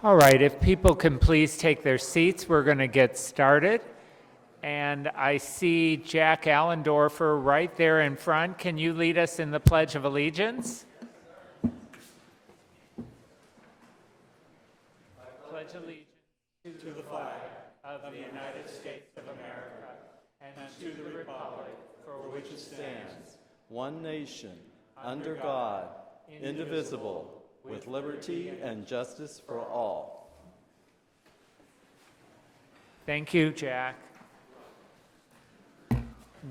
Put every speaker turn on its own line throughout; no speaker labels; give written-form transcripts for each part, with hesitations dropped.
All right, if people can please take their seats, we're going to get started. And I see Jack Allendorfer right there in front. Can you lead us in the Pledge of Allegiance? I pledge allegiance to the flag of the United States of America and to the republic for which it stands,
one nation, under God, indivisible, with liberty and justice for all.
Thank you, Jack.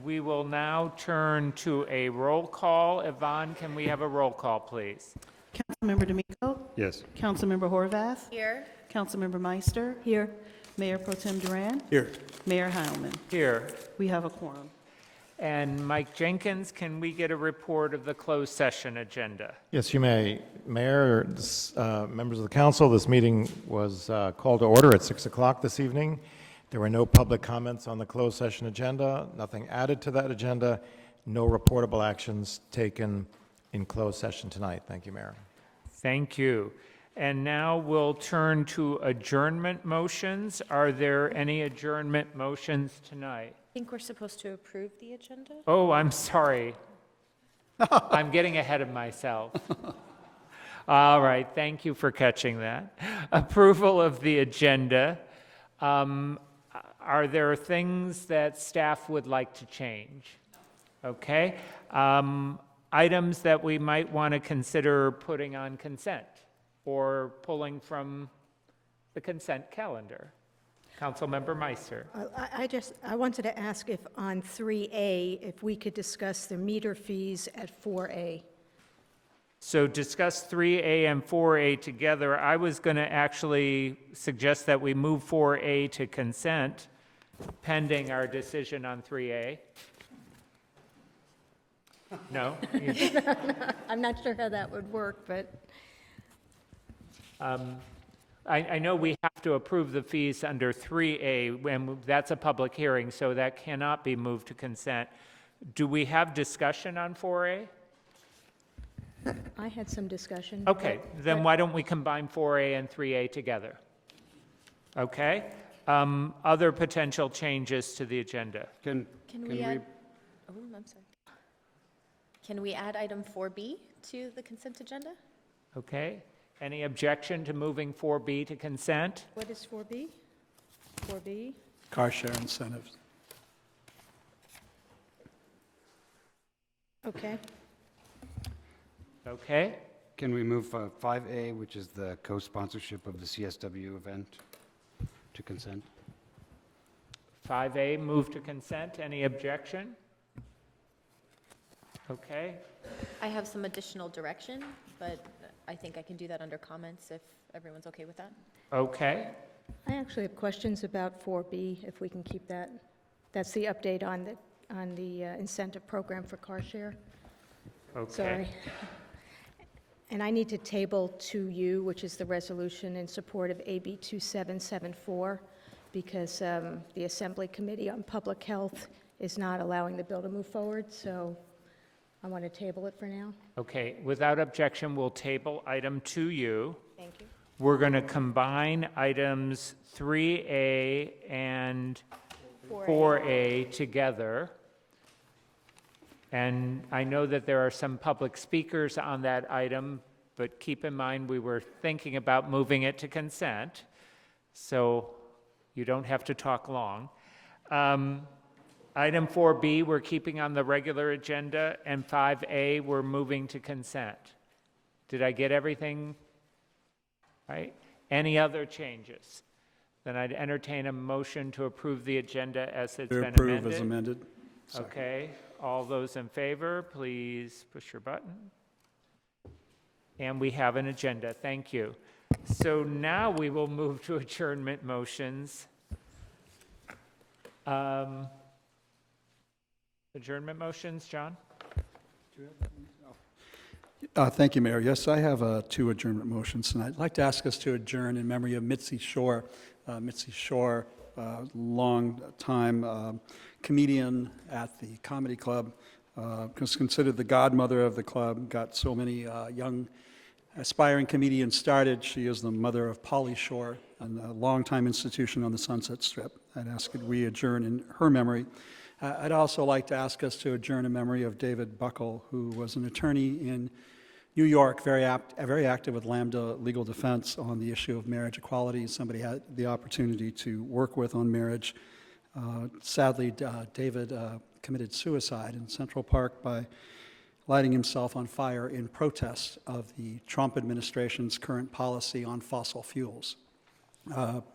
We will now turn to a roll call. Yvonne, can we have a roll call, please?
Councilmember D'Amico?
Yes.
Councilmember Horvath?
Here.
Councilmember Meister? Here. Mayor Pro Tem Duran?
Here.
Mayor Heilman?
Here.
We have a quorum.
And Mike Jenkins, can we get a report of the closed session agenda?
Yes, you may. Mayor, members of the council, this meeting was called to order at 6 o'clock this evening. There were no public comments on the closed session agenda, nothing added to that agenda, no reportable actions taken in closed session tonight. Thank you, Mayor.
Thank you. And now we'll turn to adjournment motions. Are there any adjournment motions tonight?
I think we're supposed to approve the agenda.
Oh, I'm sorry. I'm getting ahead of myself. All right, thank you for catching that. Approval of the agenda. Are there things that staff would like to change? Okay. Items that we might want to consider putting on consent or pulling from the consent calendar. Councilmember Meister.
I wanted to ask if on 3A, if we could discuss the meter fees at 4A.
So discuss 3A and 4A together. I was going to actually suggest that we move 4A to consent pending our decision on 3A. No?
I'm not sure how that would work, but
I know we have to approve the fees under 3A, and that's a public hearing, so that cannot be moved to consent. Do we have discussion on 4A?
I had some discussion.
Okay, then why don't we combine 4A and 3A together? Okay? Other potential changes to the agenda?
Can we add? Oh, I'm sorry. Can we add item 4B to the consent agenda?
Okay. Any objection to moving 4B to consent?
What is 4B? 4B?
Car share incentives.
Okay.
Okay.
Can we move 5A, which is the co-sponsorship of the CSW event, to consent?
5A, move to consent. Any objection? Okay.
I have some additional direction, but I think I can do that under comments if everyone's okay with that.
Okay.
I actually have questions about 4B, if we can keep that. That's the update on the incentive program for car share.
Okay.
Sorry. And I need to table 2U, which is the resolution in support of AB 2774, because the Assembly Committee on Public Health is not allowing the bill to move forward, so I want to table it for now.
Okay. Without objection, we'll table item 2U.
Thank you.
We're going to combine items 3A and 4A together. And I know that there are some public speakers on that item, but keep in mind we were thinking about moving it to consent, so you don't have to talk long. Item 4B, we're keeping on the regular agenda, and 5A, we're moving to consent. Did I get everything right? Any other changes? Then I'd entertain a motion to approve the agenda as it's been amended.
Approve as amended. Second.
Okay, all those in favor, please push your button. And we have an agenda, thank you. So now we will move to adjournment motions. Adjournment motions, John?
Thank you, Mayor. Yes, I have 2 adjournment motions, and I'd like to ask us to adjourn in memory of Mitzi Shore. Mitzi Shore, long-time comedian at the comedy club, was considered the godmother of the club, got so many young aspiring comedian started. She is the mother of Polly Shore, and a longtime institution on the Sunset Strip. I'd ask that we adjourn in her memory. I'd also like to ask us to adjourn in memory of David Buckle, who was an attorney in New York, very active with Lambda Legal Defense on the issue of marriage equality. Somebody had the opportunity to work with on marriage. Sadly, David committed suicide in Central Park by lighting himself on fire in protest of the Trump administration's current policy on fossil fuels.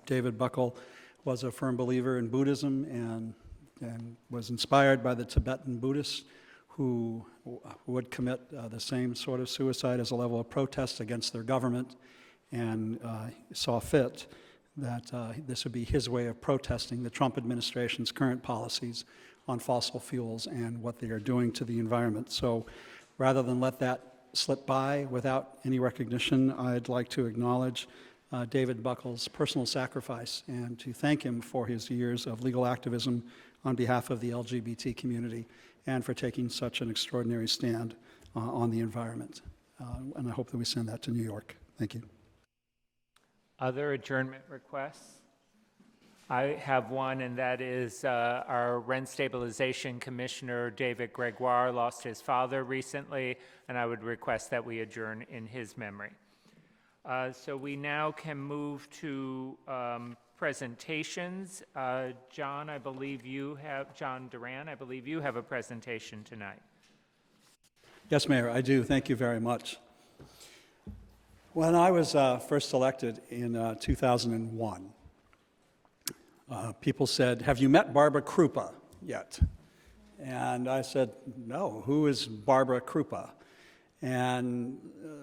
David Buckle was a firm believer in Buddhism and was inspired by the Tibetan Buddhists who would commit the same sort of suicide as a level of protest against their government, and saw fit that this would be his way of protesting the Trump administration's current policies on fossil fuels and what they are doing to the environment. So rather than let that slip by without any recognition, I'd like to acknowledge David Buckle's personal sacrifice and to thank him for his years of legal activism on behalf of the LGBT community and for taking such an extraordinary stand on the environment. And I hope that we send that to New York. Thank you.
Other adjournment requests? I have one, and that is our Rent Stabilization Commissioner, David Gregoire, lost his father recently, and I would request that we adjourn in his memory. So we now can move to presentations. John Duran, I believe you have a presentation tonight.
Yes, Mayor, I do. Thank you very much. When I was first elected in 2001, people said, "Have you met Barbara Krupa yet?" And I said, "No, who is Barbara Krupa?" And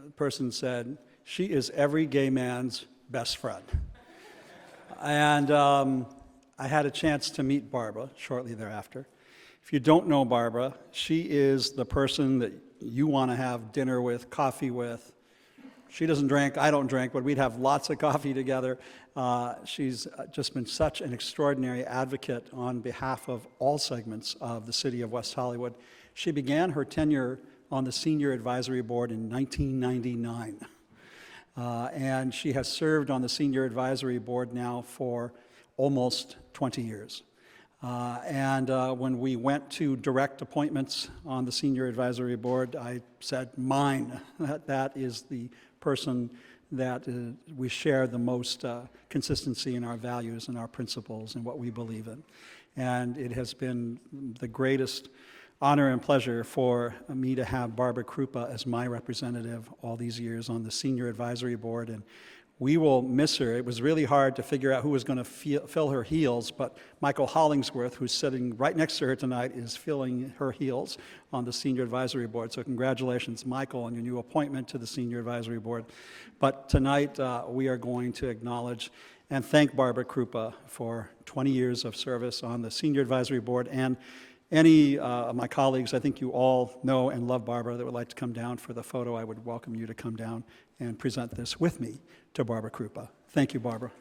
the person said, "She is every gay man's best friend." And I had a chance to meet Barbara shortly thereafter. If you don't know Barbara, she is the person that you want to have dinner with, coffee with. She doesn't drink, I don't drink, but we'd have lots of coffee together. She's just been such an extraordinary advocate on behalf of all segments of the city of West Hollywood. She began her tenure on the Senior Advisory Board in 1999. And she has served on the Senior Advisory Board now for almost 20 years. And when we went to direct appointments on the Senior Advisory Board, I said, mine, that is the person that we share the most consistency in our values and our principles and what we believe in. And it has been the greatest honor and pleasure for me to have Barbara Krupa as my representative all these years on the Senior Advisory Board, and we will miss her. It was really hard to figure out who was going to fill her heels, but Michael Hollingsworth, who's sitting right next to her tonight, is filling her heels on the Senior Advisory Board. So congratulations, Michael, on your new appointment to the Senior Advisory Board. But tonight we are going to acknowledge and thank Barbara Krupa for 20 years of service on the Senior Advisory Board. And any of my colleagues, I think you all know and love Barbara, that would like to come down for the photo, I would welcome you to come down and present this with me to Barbara Krupa. Thank you, Barbara.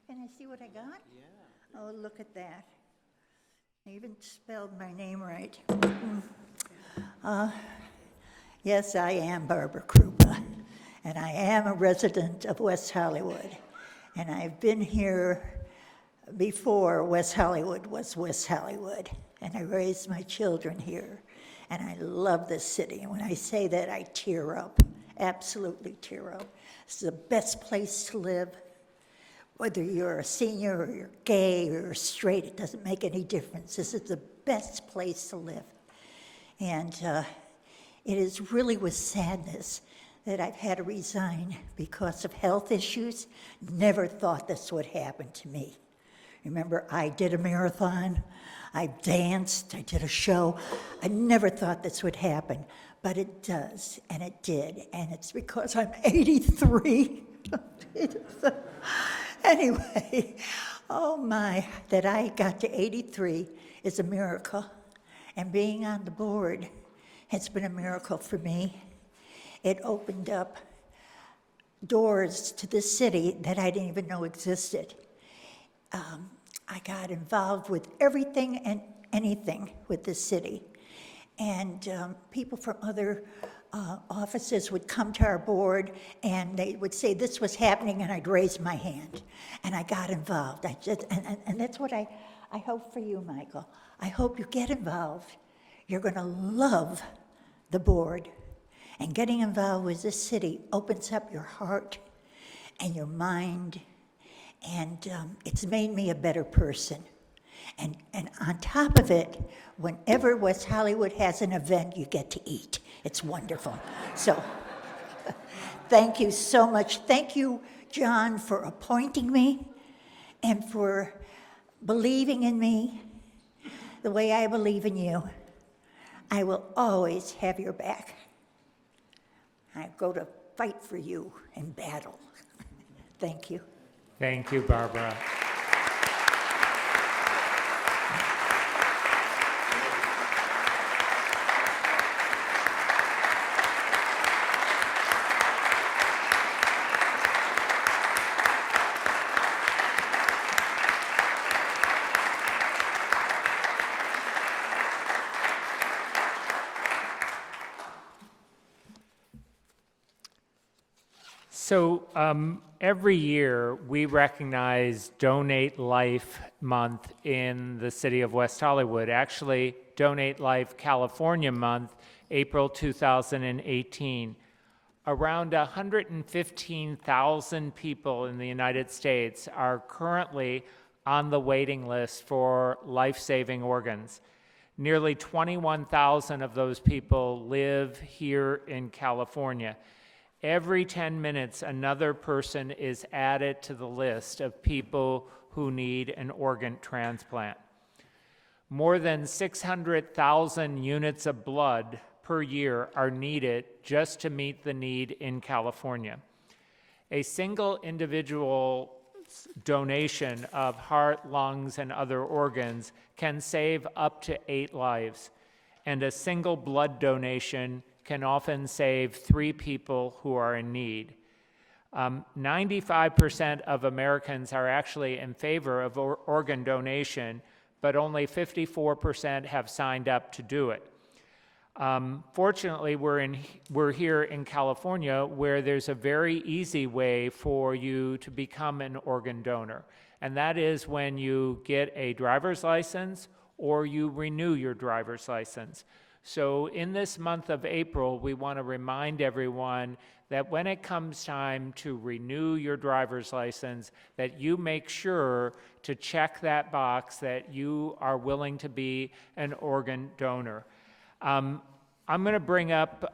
Can I see what I got? Yeah. Oh, look at that. I even spelled my name right. Yes, I am Barbara Krupa, and I am a resident of West Hollywood. And I've been here before West Hollywood was West Hollywood, and I raised my children here. And I love this city, and when I say that, I tear up, absolutely tear up. It's the best place to live. Whether you're a senior or you're gay or you're straight, it doesn't make any difference. This is the best place to live. And it is really with sadness that I've had to resign because of health issues. Never thought this would happen to me. Remember, I did a marathon, I danced, I did a show. I never thought this would happen, but it does, and it did, and it's because I'm 83. Anyway, oh my, that I got to 83 is a miracle, and being on the board has been a miracle for me. It opened up doors to this city that I didn't even know existed. I got involved with everything and anything with this city. And people from other offices would come to our board and they would say this was happening, and I'd raise my hand. And I got involved. And that's what I hope for you, Michael. I hope you get involved. You're going to love the board. And getting involved with this city opens up your heart and your mind. And it's made me a better person. And on top of it, whenever West Hollywood has an event, you get to eat. It's wonderful. So thank you so much. Thank you, John, for appointing me and for believing in me the way I believe in you. I will always have your back. I go to fight for you in battle. Thank you.
Thank you, Barbara. So every year we recognize Donate Life Month in the city of West Hollywood. Actually, Donate Life California Month, April 2018. Around 115,000 people in the United States are currently on the waiting list for life-saving organs. Nearly 21,000 of those people live here in California. Every 10 minutes, another person is added to the list of people who need an organ transplant. More than 600,000 units of blood per year are needed just to meet the need in California. A single individual donation of heart, lungs, and other organs can save up to 8 lives, and a single blood donation can often save 3 people who are in need. 95% of Americans are actually in favor of organ donation, but only 54% have signed up to do it. Fortunately, we're here in California where there's a very easy way for you to become an organ donor, and that is when you get a driver's license or you renew your driver's license. So in this month of April, we want to remind everyone that when it comes time to renew your driver's license, that you make sure to check that box that you are willing to be an organ donor. I'm going to bring up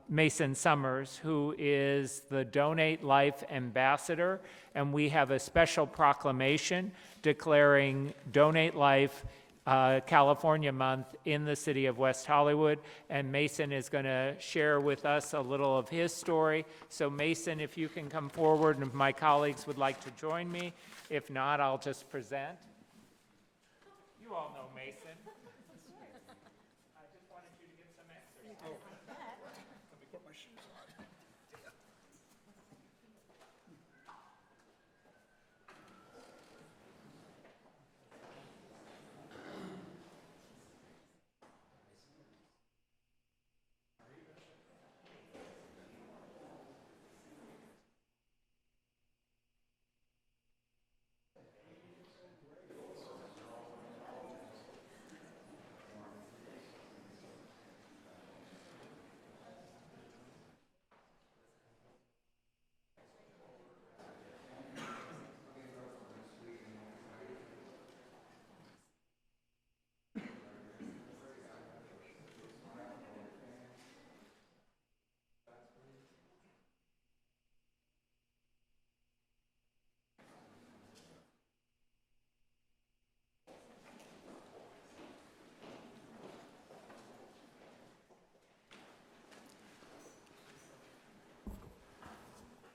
Mason Summers, who is the Donate Life Ambassador, and we have a special proclamation declaring Donate Life California Month in the city of West Hollywood, and Mason is going to share with us a little of his story. So Mason, if you can come forward, and if my colleagues would like to join me. If not, I'll just present. You all know Mason. I just wanted you to get some exercise.
Let me put my shoes on.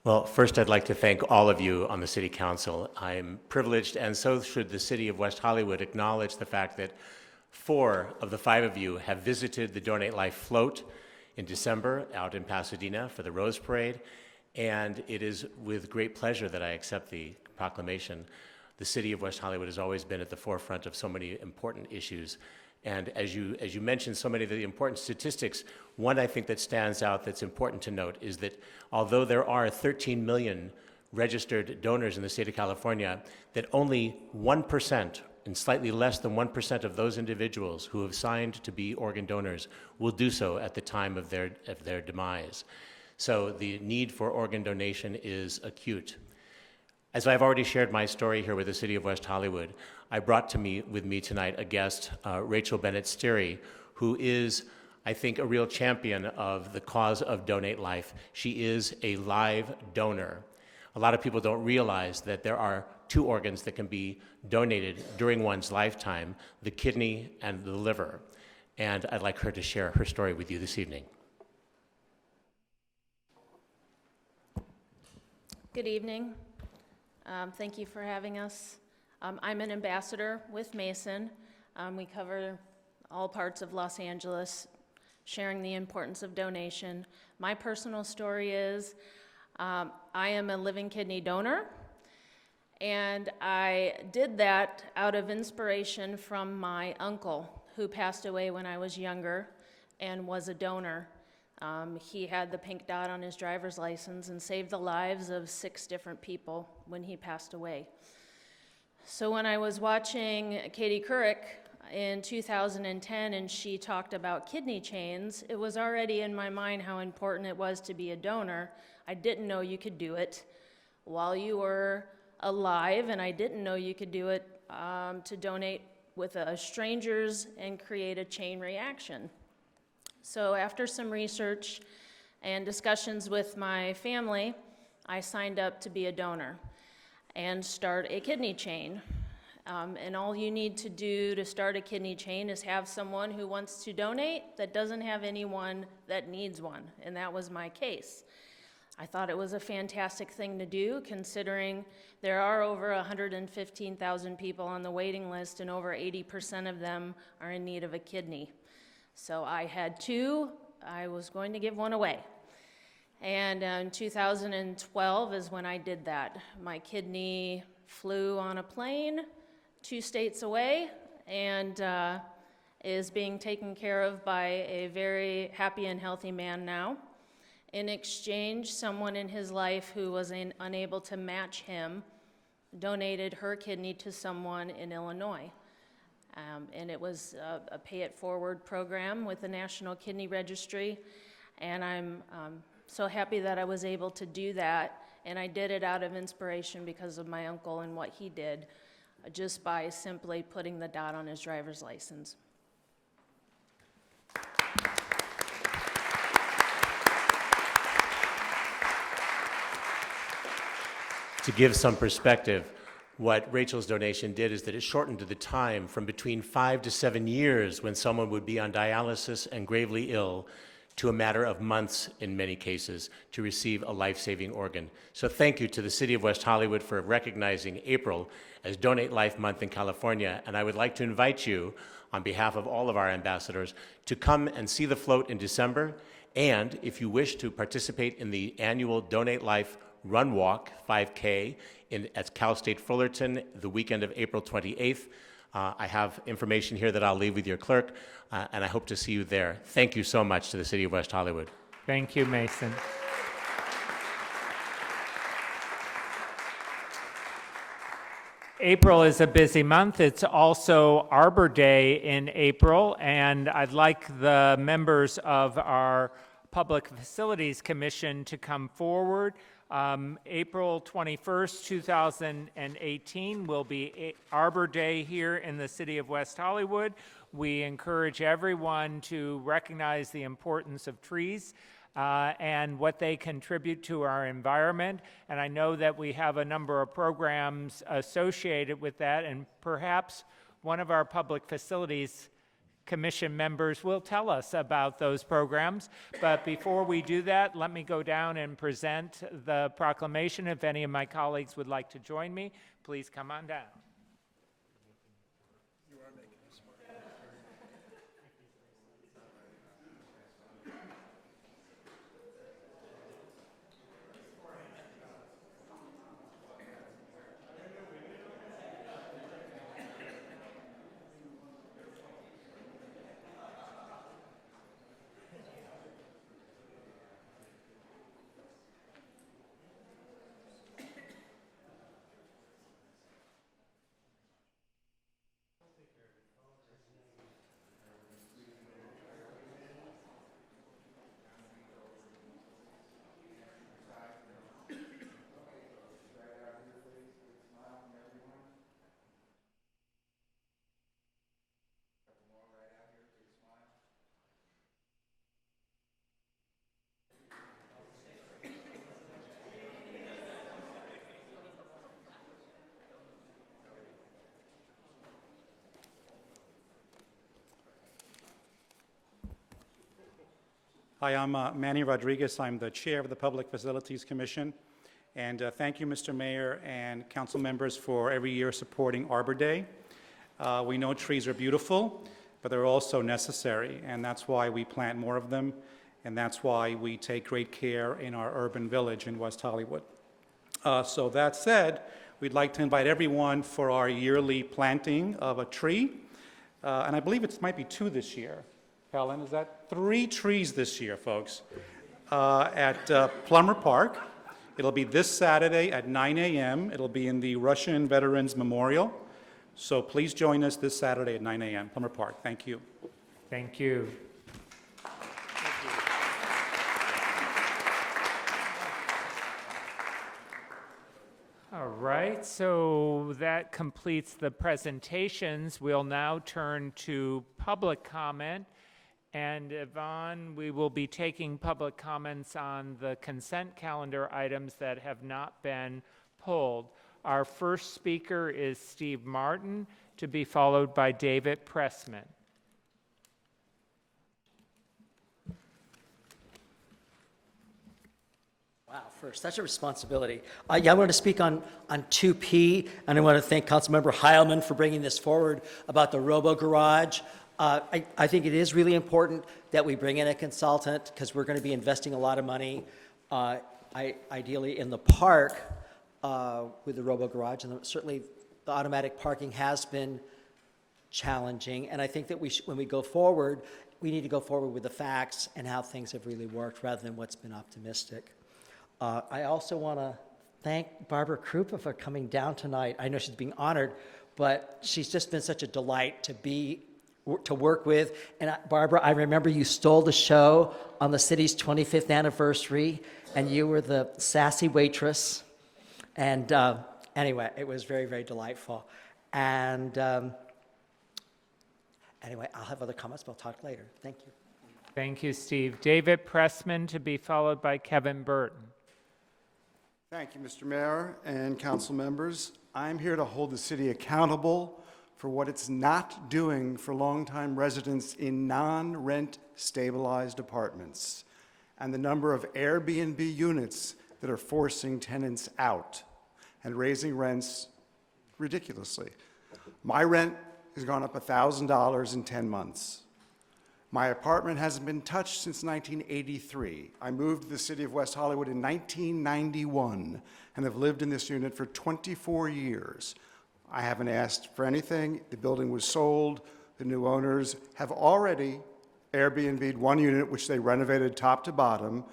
Well, first, I'd like to thank all of you on the City Council. I'm privileged, and so should the City of West Hollywood, acknowledge the fact that 4 of the 5 of you have visited the Donate Life float in December out in Pasadena for the Rose Parade, and it is with great pleasure that I accept the proclamation. The City of West Hollywood has always been at the forefront of so many important issues. And as you mentioned so many of the important statistics, one I think that stands out that's important to note is that although there are 13 million registered donors in the state of California, that only 1% and slightly less than 1% of those individuals who have signed to be organ donors will do so at the time of their demise. So the need for organ donation is acute. As I've already shared my story here with the City of West Hollywood, I brought with me tonight a guest, Rachel Bennett-Steary, who is, I think, a real champion of the cause of Donate Life. She is a live donor. A lot of people don't realize that there are 2 organs that can be donated during one's lifetime, the kidney and the liver. And I'd like her to share her story with you this evening.
Good evening. Thank you for having us. I'm an ambassador with Mason. We cover all parts of Los Angeles, sharing the importance of donation. My personal story is I am a living kidney donor, and I did that out of inspiration from my uncle, who passed away when I was younger and was a donor. He had the pink dot on his driver's license and saved the lives of 6 different people when he passed away. So when I was watching Katie Couric in 2010 and she talked about kidney chains, it was already in my mind how important it was to be a donor. I didn't know you could do it while you were alive, and I didn't know you could do it to donate with strangers and create a chain reaction. So after some research and discussions with my family, I signed up to be a donor and start a kidney chain. And all you need to do to start a kidney chain is have someone who wants to donate that doesn't have anyone that needs one, and that was my case. I thought it was a fantastic thing to do, considering there are over 115,000 people on the waiting list, and over 80% of them are in need of a kidney. So I had 2, I was going to give one away. And in 2012 is when I did that. My kidney flew on a plane 2 states away and is being taken care of by a very happy and healthy man now. In exchange, someone in his life who was unable to match him donated her kidney to someone in Illinois. And it was a pay-it-forward program with the National Kidney Registry, and I'm so happy that I was able to do that, and I did it out of inspiration because of my uncle and what he did, just by simply putting the dot on his driver's license.
To give some perspective, what Rachel's donation did is that it shortened the time from between 5 to 7 years when someone would be on dialysis and gravely ill to a matter of months in many cases to receive a life-saving organ. So thank you to the City of West Hollywood for recognizing April as Donate Life Month in California. And I would like to invite you, on behalf of all of our ambassadors, to come and see the float in December. And if you wish to participate in the annual Donate Life Run Walk 5K at Cal State Fullerton the weekend of April 28th. I have information here that I'll leave with your clerk, and I hope to see you there. Thank you so much to the City of West Hollywood.
Thank you, Mason. April is a busy month. It's also Arbor Day in April, and I'd like the members of our Public Facilities Commission to come forward. April 21st, 2018 will be Arbor Day here in the city of West Hollywood. We encourage everyone to recognize the importance of trees and what they contribute to our environment. And I know that we have a number of programs associated with that, and perhaps one of our public facilities commission members will tell us about those programs. But before we do that, let me go down and present the proclamation. If any of my colleagues would like to join me, please come on down.
Hi, I'm Manny Rodriguez. I'm the chair of the Public Facilities Commission. And thank you, Mr. Mayor and council members, for every year supporting Arbor Day. We know trees are beautiful, but they're also necessary, and that's why we plant more of them, and that's why we take great care in our urban village in West Hollywood. So that said, we'd like to invite everyone for our yearly planting of a tree, and I believe it might be 2 this year. Helen, is that 3 trees this year, folks, at Plummer Park. It'll be this Saturday at 9 a.m. It'll be in the Russian Veterans Memorial. So please join us this Saturday at 9 a.m., Plummer Park. Thank you.
Thank you. All right, so that completes the presentations. We'll now turn to public comment. And Yvonne, we will be taking public comments on the consent calendar items that have not been pulled. Our first speaker is Steve Martin, to be followed by David Pressman.
Wow, for such a responsibility. Yeah, I wanted to speak on 2P, and I want to thank Councilmember Heilman for bringing this forward about the robo-garage. I think it is really important that we bring in a consultant because we're going to be investing a lot of money, ideally in the park with the robo-garage, and certainly the automatic parking has been challenging, and I think that when we go forward, we need to go forward with the facts and how things have really worked rather than what's been optimistic. I also want to thank Barbara Krupa for coming down tonight. I know she's being honored, but she's just been such a delight to work with. And Barbara, I remember you stole the show on the city's 25th anniversary, and you were the sassy waitress. And anyway, it was very, very delightful. And anyway, I'll have other comments, but I'll talk later. Thank you.
Thank you, Steve. David Pressman, to be followed by Kevin Burton.
Thank you, Mr. Mayor and council members. I'm here to hold the city accountable for what it's not doing for longtime residents in non-rent stabilized apartments and the number of Airbnb units that are forcing tenants out and raising rents ridiculously. My rent has gone up $1,000 in 10 months. My apartment hasn't been touched since 1983. I moved to the city of West Hollywood in 1991 and have lived in this unit for 24 years. I haven't asked for anything. The building was sold. The new owners have already Airbnb'd 1 unit, which they renovated top to bottom.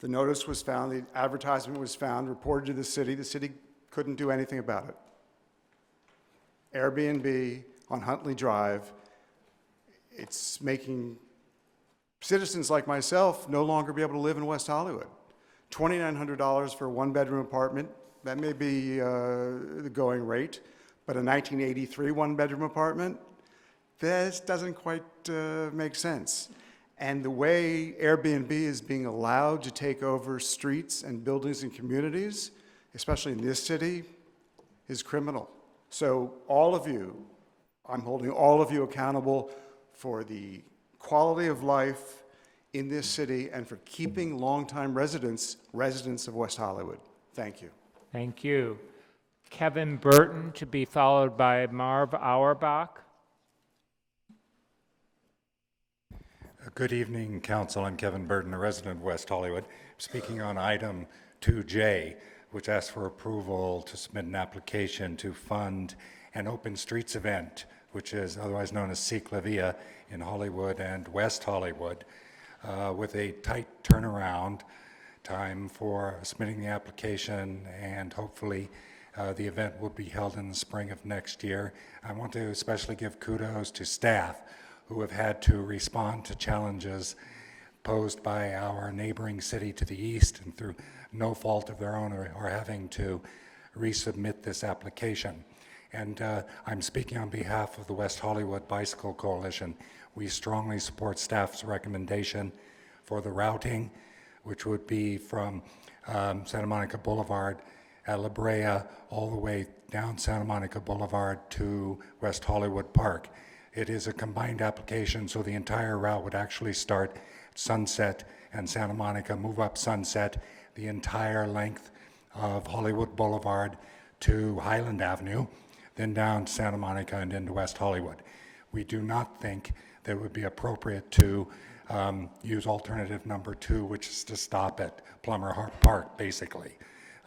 The notice was found, the advertisement was found, reported to the city. The city couldn't do anything about it. Airbnb on Huntley Drive, it's making citizens like myself no longer be able to live in West Hollywood. $2,900 for a 1-bedroom apartment, that may be the going rate. But a 1983 1-bedroom apartment, this doesn't quite make sense. And the way Airbnb is being allowed to take over streets and buildings and communities, especially in this city, is criminal. So all of you, I'm holding all of you accountable for the quality of life in this city and for keeping longtime residents of West Hollywood. Thank you.
Thank you. Kevin Burton to be followed by Marv Auerbach.
Good evening, Council. I'm Kevin Burton, a resident of West Hollywood, speaking on item 2J, which asks for approval to submit an application to fund an open streets event, which is otherwise known as Ciclavia in Hollywood and West Hollywood, with a tight turnaround time for submitting the application, and hopefully the event will be held in the spring of next year. I want to especially give kudos to staff who have had to respond to challenges posed by our neighboring city to the east, and through no fault of their own are having to resubmit this application. And I'm speaking on behalf of the West Hollywood Bicycle Coalition. We strongly support staff's recommendation for the routing, which would be from Santa Monica Boulevard at La Brea all the way down Santa Monica Boulevard to West Hollywood Park. It is a combined application, so the entire route would actually start at Sunset and Santa Monica, move up Sunset, the entire length of Hollywood Boulevard to Highland Avenue, then down to Santa Monica and into West Hollywood. We do not think that it would be appropriate to use alternative number 2, which is to stop at Plummer Park, basically.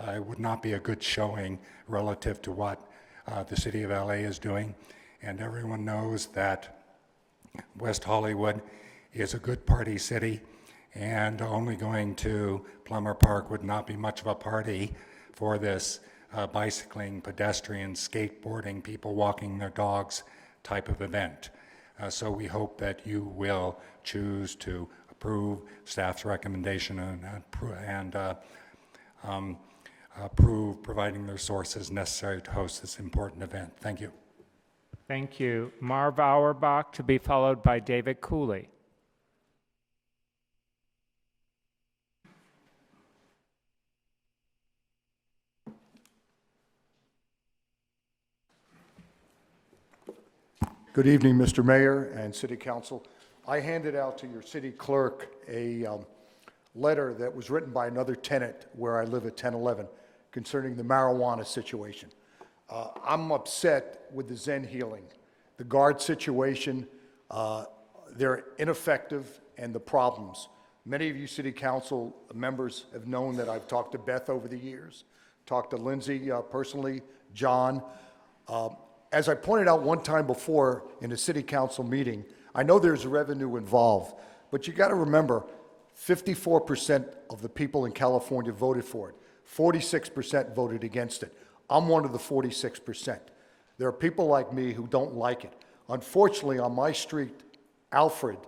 It would not be a good showing relative to what the city of LA is doing. And everyone knows that West Hollywood is a good party city, and only going to Plummer Park would not be much of a party for this bicycling, pedestrian, skateboarding, people walking their dogs type of event. So we hope that you will choose to approve staff's recommendation and approve providing the resources necessary to host this important event. Thank you.
Thank you. Marv Auerbach to be followed by David Cooley.
Good evening, Mr. Mayor and City Council. I handed out to your city clerk a letter that was written by another tenant where I live at 1011 concerning the marijuana situation. I'm upset with the Zen Healing. The guard situation, they're ineffective, and the problems. Many of you city council members have known that I've talked to Beth over the years, talked to Lindsay personally, John. As I pointed out one time before in a city council meeting, I know there's revenue involved, but you got to remember 54% of the people in California voted for it. 46% voted against it. I'm one of the 46%. There are people like me who don't like it. Unfortunately, on my street, Alfred,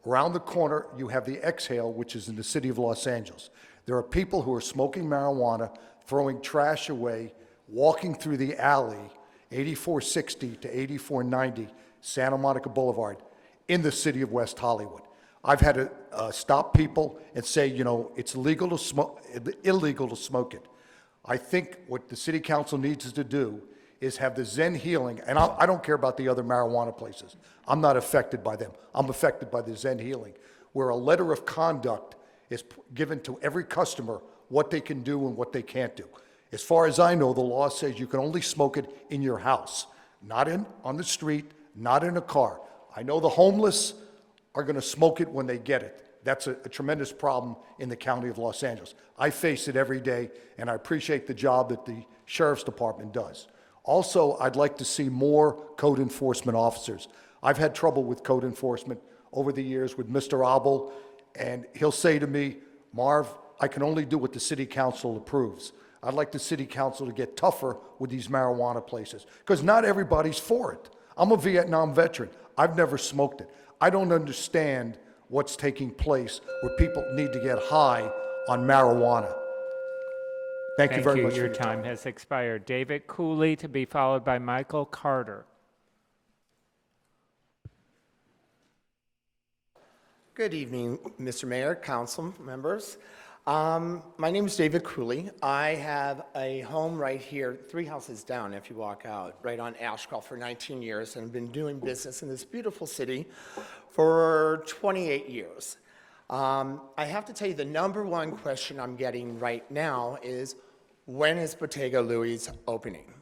around the corner, you have the Exhale, which is in the city of Los Angeles. There are people who are smoking marijuana, throwing trash away, walking through the alley, 8460 to 8490 Santa Monica Boulevard, in the city of West Hollywood. I've had to stop people and say, you know, it's illegal to smoke it. I think what the city council needs to do is have the Zen Healing, and I don't care about the other marijuana places. I'm not affected by them. I'm affected by the Zen Healing, where a letter of conduct is given to every customer what they can do and what they can't do. As far as I know, the law says you can only smoke it in your house, not on the street, not in a car. I know the homeless are going to smoke it when they get it. That's a tremendous problem in the county of Los Angeles. I face it every day, and I appreciate the job that the sheriff's department does. Also, I'd like to see more code enforcement officers. I've had trouble with code enforcement over the years with Mr. Abel, and he'll say to me, Marv, I can only do what the city council approves. I'd like the city council to get tougher with these marijuana places, because not everybody's for it. I'm a Vietnam veteran. I've never smoked it. I don't understand what's taking place where people need to get high on marijuana. Thank you very much.
Your time has expired. David Cooley to be followed by Michael Carter.
Good evening, Mr. Mayor, council members. My name is David Cooley. I have a home right here, 3 houses down if you walk out, right on Ashcroft for 19 years, and I've been doing business in this beautiful city for 28 years. I have to tell you, the number one question I'm getting right now is, when is Bottega Louie's opening?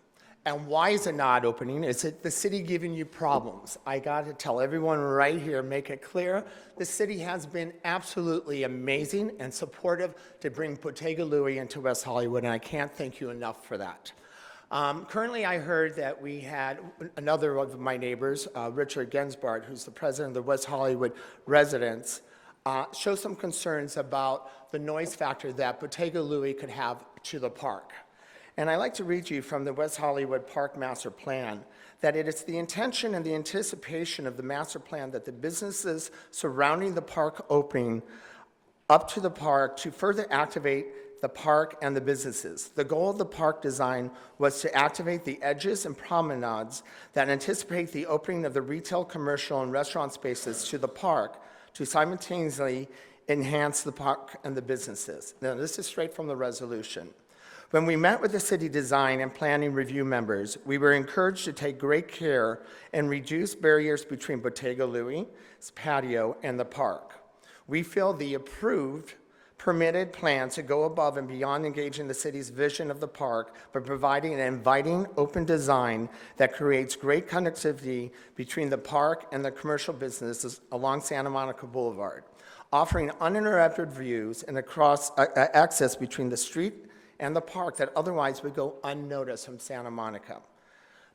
And why is it not opening? Is it the city giving you problems? I got to tell everyone right here, make it clear, the city has been absolutely amazing and supportive to bring Bottega Louie into West Hollywood, and I can't thank you enough for that. Currently, I heard that we had another of my neighbors, Richard Gensbart, who's the president of the West Hollywood residents, show some concerns about the noise factor that Bottega Louie could have to the park. And I'd like to read you from the West Hollywood Park Master Plan that it is the intention and the anticipation of the master plan that the businesses surrounding the park opening up to the park to further activate the park and the businesses. The goal of the park design was to activate the edges and promenades that anticipate the opening of the retail, commercial, and restaurant spaces to the park to simultaneously enhance the park and the businesses. Now, this is straight from the resolution. When we met with the city design and planning review members, we were encouraged to take great care and reduce barriers between Bottega Louie's patio and the park. We feel the approved, permitted plan to go above and beyond engaging the city's vision of the park by providing an inviting, open design that creates great connectivity between the park and the commercial businesses along Santa Monica Boulevard, offering uninterrupted views and across access between the street and the park that otherwise would go unnoticed from Santa Monica.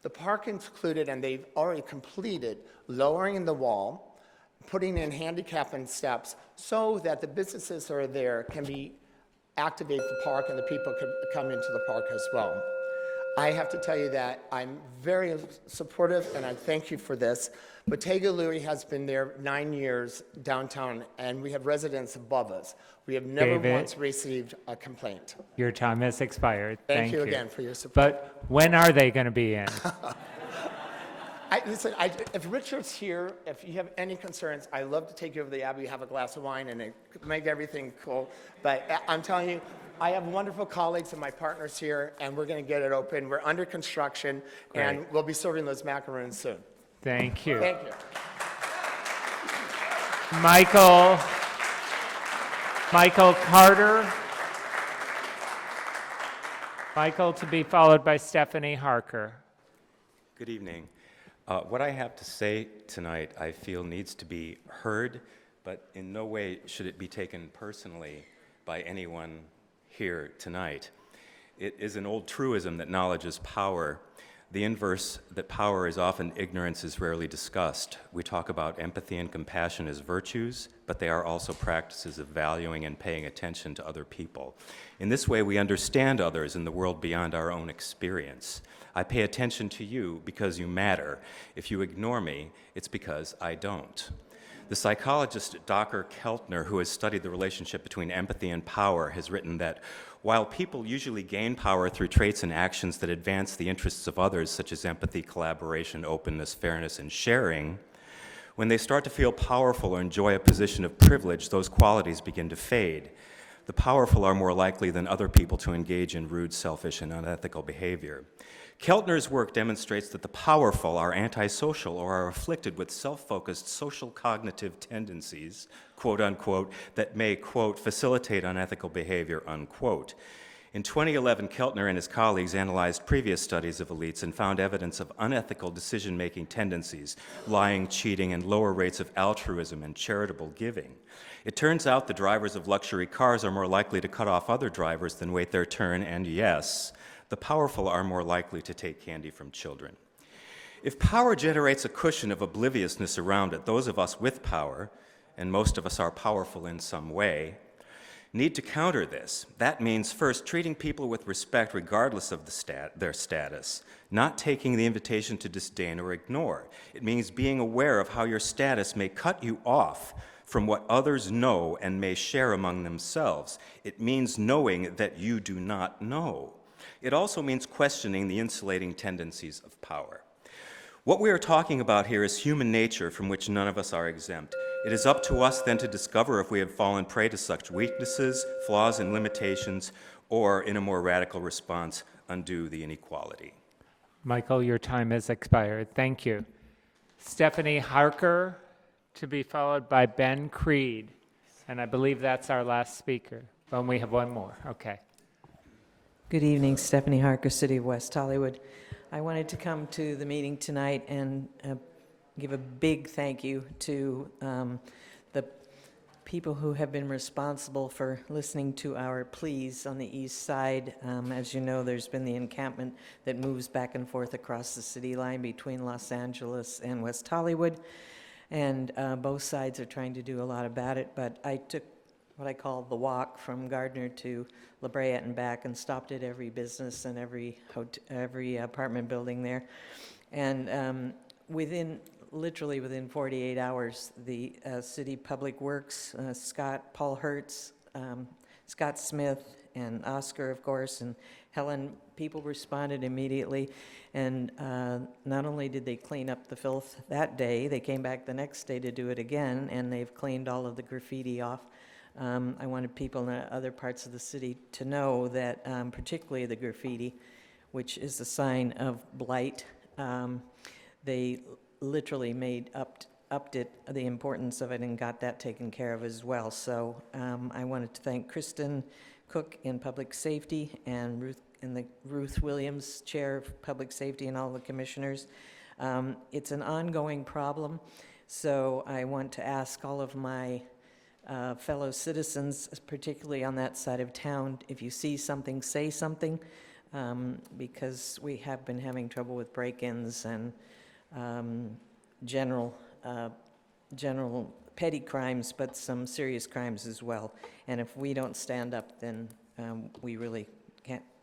The park included, and they've already completed, lowering the wall, putting in handicap and steps so that the businesses that are there can activate the park and the people could come into the park as well. I have to tell you that I'm very supportive and I thank you for this. Bottega Louie has been there 9 years downtown and we have residents above us. We have never
David,
once received a complaint.
Your time has expired.
Thank you again for your support.
But when are they going to be in?
Listen, if Richard's here, if you have any concerns, I'd love to take you over to the Abbey, have a glass of wine, and make everything cool. But I'm telling you, I have wonderful colleagues and my partners here, and we're going to get it open. We're under construction, and
Great.
we'll be serving those macaroons soon.
Thank you.
Thank you.
Michael Carter. Michael, to be followed by Stephanie Harker.
Good evening. What I have to say tonight, I feel needs to be heard, but in no way should it be taken personally by anyone here tonight. It is an old truism that knowledge is power. The inverse, that power is often ignorance, is rarely discussed. We talk about empathy and compassion as virtues, but they are also practices of valuing and paying attention to other people. In this way, we understand others in the world beyond our own experience. I pay attention to you because you matter. If you ignore me, it's because I don't. The psychologist Dr. Keltner, who has studied the relationship between empathy and power, has written that while people usually gain power through traits and actions that advance the interests of others, such as empathy, collaboration, openness, fairness, and sharing, when they start to feel powerful or enjoy a position of privilege, those qualities begin to fade. The powerful are more likely than other people to engage in rude, selfish, and unethical behavior. Keltner's work demonstrates that the powerful are antisocial or are afflicted with self-focused social cognitive tendencies, quote unquote, that may, quote, facilitate unethical behavior, unquote. In 2011, Keltner and his colleagues analyzed previous studies of elites and found evidence of unethical decision-making tendencies, lying, cheating, and lower rates of altruism and charitable giving. It turns out the drivers of luxury cars are more likely to cut off other drivers than wait their turn, and yes, the powerful are more likely to take candy from children. If power generates a cushion of obliviousness around it, those of us with power, and most of us are powerful in some way, need to counter this. That means first treating people with respect regardless of their status, not taking the invitation to disdain or ignore. It means being aware of how your status may cut you off from what others know and may share among themselves. It means knowing that you do not know. It also means questioning the insulating tendencies of power. What we are talking about here is human nature from which none of us are exempt. It is up to us then to discover if we have fallen prey to such weaknesses, flaws, and limitations, or, in a more radical response, undo the inequality.
Michael, your time has expired. Thank you. Stephanie Harker, to be followed by Ben Creed. And I believe that's our last speaker. Oh, we have one more. Okay.
Good evening, Stephanie Harker, City of West Hollywood. I wanted to come to the meeting tonight and give a big thank you to the people who have been responsible for listening to our pleas on the east side. As you know, there's been the encampment that moves back and forth across the city line between Los Angeles and West Hollywood, and both sides are trying to do a lot about it, but I took what I call the walk from Gardner to La Brea and back, and stopped at every business and every apartment building there. And literally within 48 hours, the City Public Works, Paul Hertz, Scott Smith, and Oscar, of course, and Helen, people responded immediately. And not only did they clean up the filth that day, they came back the next day to do it again, and they've cleaned all of the graffiti off. I wanted people in other parts of the city to know that, particularly the graffiti, which is a sign of blight, they literally upped it, the importance of it, and got that taken care of as well. So I wanted to thank Kristen Cook in Public Safety and Ruth Williams, Chair of Public Safety, and all the commissioners. It's an ongoing problem, so I want to ask all of my fellow citizens, particularly on that side of town, if you see something, say something, because we have been having trouble with break-ins and general petty crimes, but some serious crimes as well. And if we don't stand up, then we really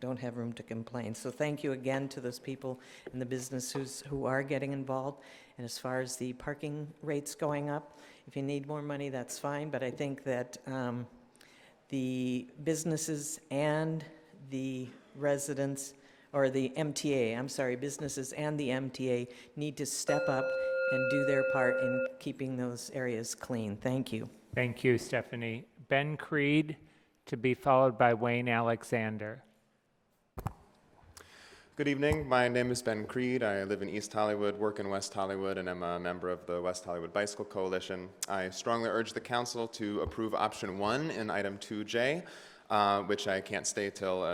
don't have room to complain. So thank you again to those people in the business who are getting involved. And as far as the parking rates going up, if you need more money, that's fine. But I think that the businesses and the residents, or the MTA, I'm sorry, businesses and the MTA need to step up and do their part in keeping those areas clean. Thank you.
Thank you, Stephanie. Ben Creed, to be followed by Wayne Alexander.
Good evening. My name is Ben Creed. I live in East Hollywood, work in West Hollywood, and I'm a member of the West Hollywood Bicycle Coalition. I strongly urge the council to approve option 1 in item 2J, which I can't stay till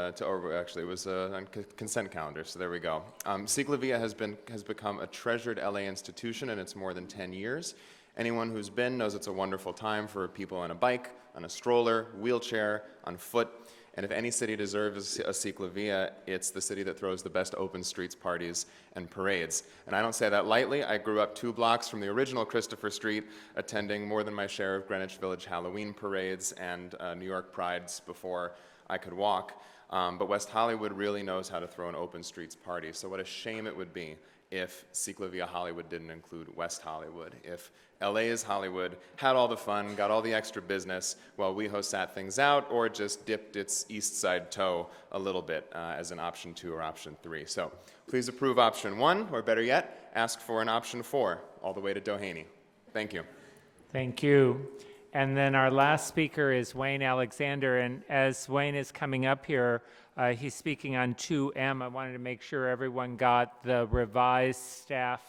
actually it was on consent calendar, so there we go. Ciclavia has become a treasured LA institution, and it's more than 10 years. Anyone who's been knows it's a wonderful time for people on a bike, on a stroller, wheelchair, on foot. And if any city deserves a ciclavia, it's the city that throws the best open streets parties and parades. And I don't say that lightly. I grew up 2 blocks from the original Christopher Street, attending more than my share of Greenwich Village Halloween parades and New York Prides before I could walk. But West Hollywood really knows how to throw an open streets party. So what a shame it would be if Ciclavia Hollywood didn't include West Hollywood, if LA is Hollywood, had all the fun, got all the extra business, while WeHo sat things out, or just dipped its east side toe a little bit as an option 2 or option 3. So please approve option 1, or better yet, ask for an option 4, all the way to Doheny. Thank you.
Thank you. And then our last speaker is Wayne Alexander, and as Wayne is coming up here, he's speaking on 2M. I wanted to make sure everyone got the revised staff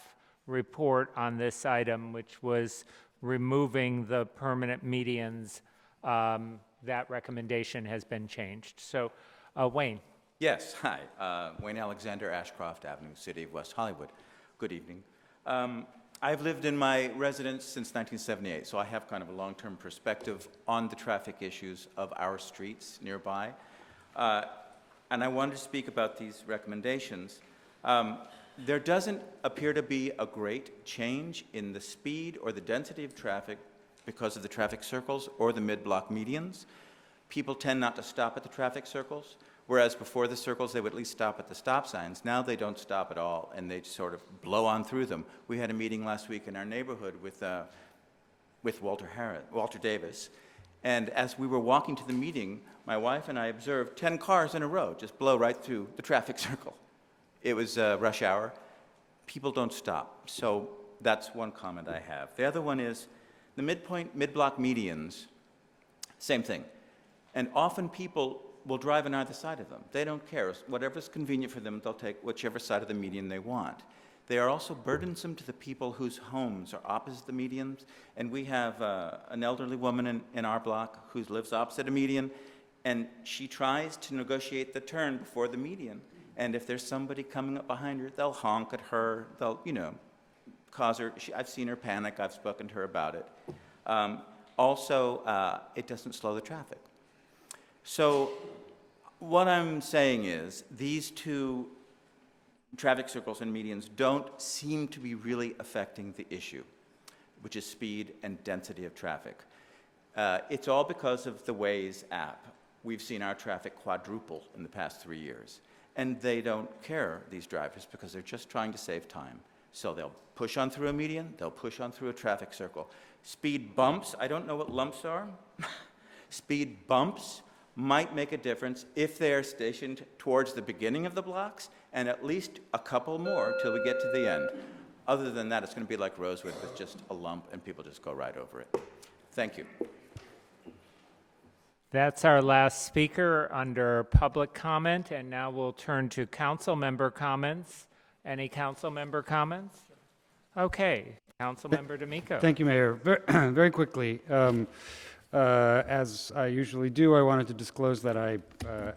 report on this item, which was removing the permanent medians. That recommendation has been changed. So, Wayne.
Yes, hi. Wayne Alexander, Ashcroft Avenue, City of West Hollywood. Good evening. I've lived in my residence since 1978, so I have kind of a long-term perspective on the traffic issues of our streets nearby. And I wanted to speak about these recommendations. There doesn't appear to be a great change in the speed or the density of traffic because of the traffic circles or the mid-block medians. People tend not to stop at the traffic circles, whereas before the circles they would at least stop at the stop signs. Now they don't stop at all, and they sort of blow on through them. We had a meeting last week in our neighborhood with Walter Davis, and as we were walking to the meeting, my wife and I observed 10 cars in a row just blow right through the traffic circle. It was rush hour. People don't stop. So that's one comment I have. The other one is, The midpoint, mid-block medians, same thing. And often people will drive on either side of them. They don't care. Whatever's convenient for them, they'll take whichever side of the median they want. They are also burdensome to the people whose homes are opposite the medians. And we have an elderly woman in our block who lives opposite a median, and she tries to negotiate the turn before the median. And if there's somebody coming up behind her, they'll honk at her. They'll, cause her. I've seen her panic. I've spoken to her about it. Also, it doesn't slow the traffic. So what I'm saying is these two traffic circles and medians don't seem to be really affecting the issue, which is speed and density of traffic. It's all because of the Waze app. We've seen our traffic quadruple in the past 3 years. And they don't care, these drivers, because they're just trying to save time. So they'll push on through a median, they'll push on through a traffic circle. Speed bumps, I don't know what lumps are. Speed bumps might make a difference if they're stationed towards the beginning of the blocks and at least a couple more till we get to the end. Other than that, it's going to be like Rosewood with just a lump and people just go right over it. Thank you.
That's our last speaker under public comment, and now we'll turn to council member comments. Any council member comments? Okay, Council Member D'Amico.
Thank you, Mayor. Very quickly, as I usually do, I wanted to disclose that I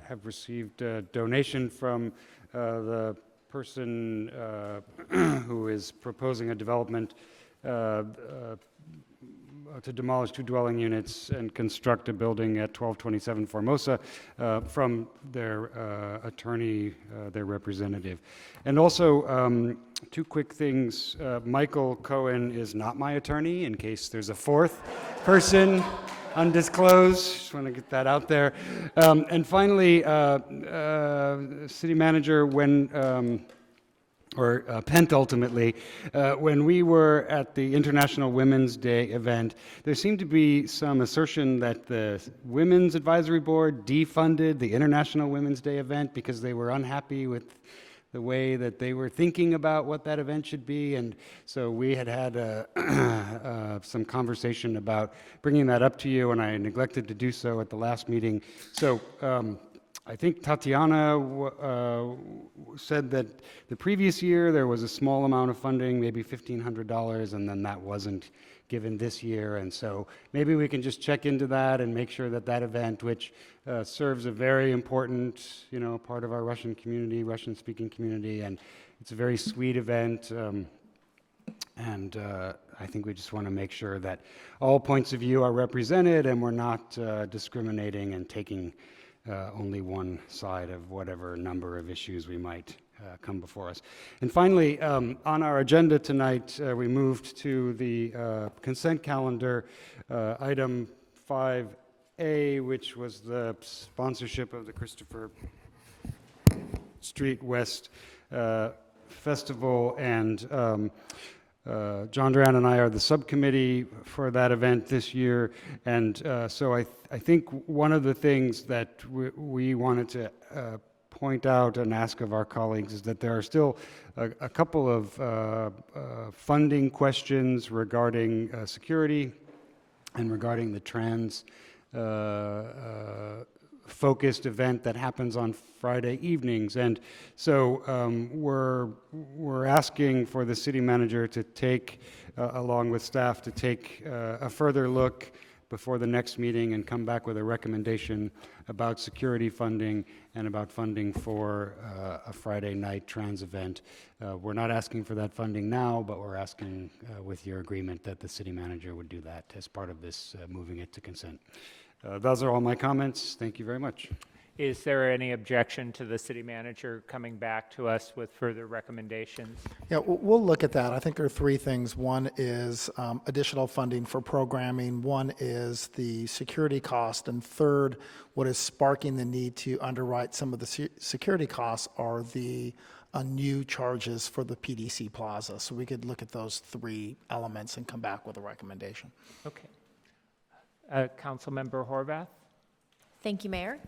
have received a donation from the person who is proposing a development to demolish 2 dwelling units and construct a building at 1227 Formosa from their attorney, their representative. And also, 2 quick things. Michael Cohen is not my attorney, in case there's a 4th person undisclosed. Just want to get that out there. And finally, City Manager, when Pent ultimately, when we were at the International Women's Day event, there seemed to be some assertion that the Women's Advisory Board defunded the International Women's Day event because they were unhappy with the way that they were thinking about what that event should be. And so we had some conversation about bringing that up to you, and I neglected to do so at the last meeting. So I think Tatiana said that the previous year there was a small amount of funding, maybe $1,500, and then that wasn't given this year. And so maybe we can just check into that and make sure that that event, which serves a very important, part of our Russian community, Russian-speaking community, and it's a very sweet event. And I think we just want to make sure that all points of view are represented and we're not discriminating and taking only one side of whatever number of issues we might come before us. And finally, on our agenda tonight, we moved to the consent calendar, item 5A, which was the sponsorship of the Christopher Street West Festival, and John Duran and I are the subcommittee for that event this year, and so I think one of the things that we wanted to point out and ask of our colleagues is that there are still a couple of funding questions regarding security and regarding the trans focused event that happens on Friday evenings. And so we're asking for the city manager to take, along with staff, to take a further look before the next meeting and come back with a recommendation about security funding and about funding for a Friday night trans event. We're not asking for that funding now, but we're asking with your agreement that the city manager would do that as part of this moving it to consent. Those are all my comments. Thank you very much.
Is there any objection to the city manager coming back to us with further recommendations?
Yeah, we'll look at that. I think there are 3 things. One is additional funding for programming. One is the security cost. And third, what is sparking the need to underwrite some of the security costs are the new charges for the PDC Plaza. So we could look at those 3 elements and come back with a recommendation.
Okay. Councilmember Horvath?
Thank you, Mayor.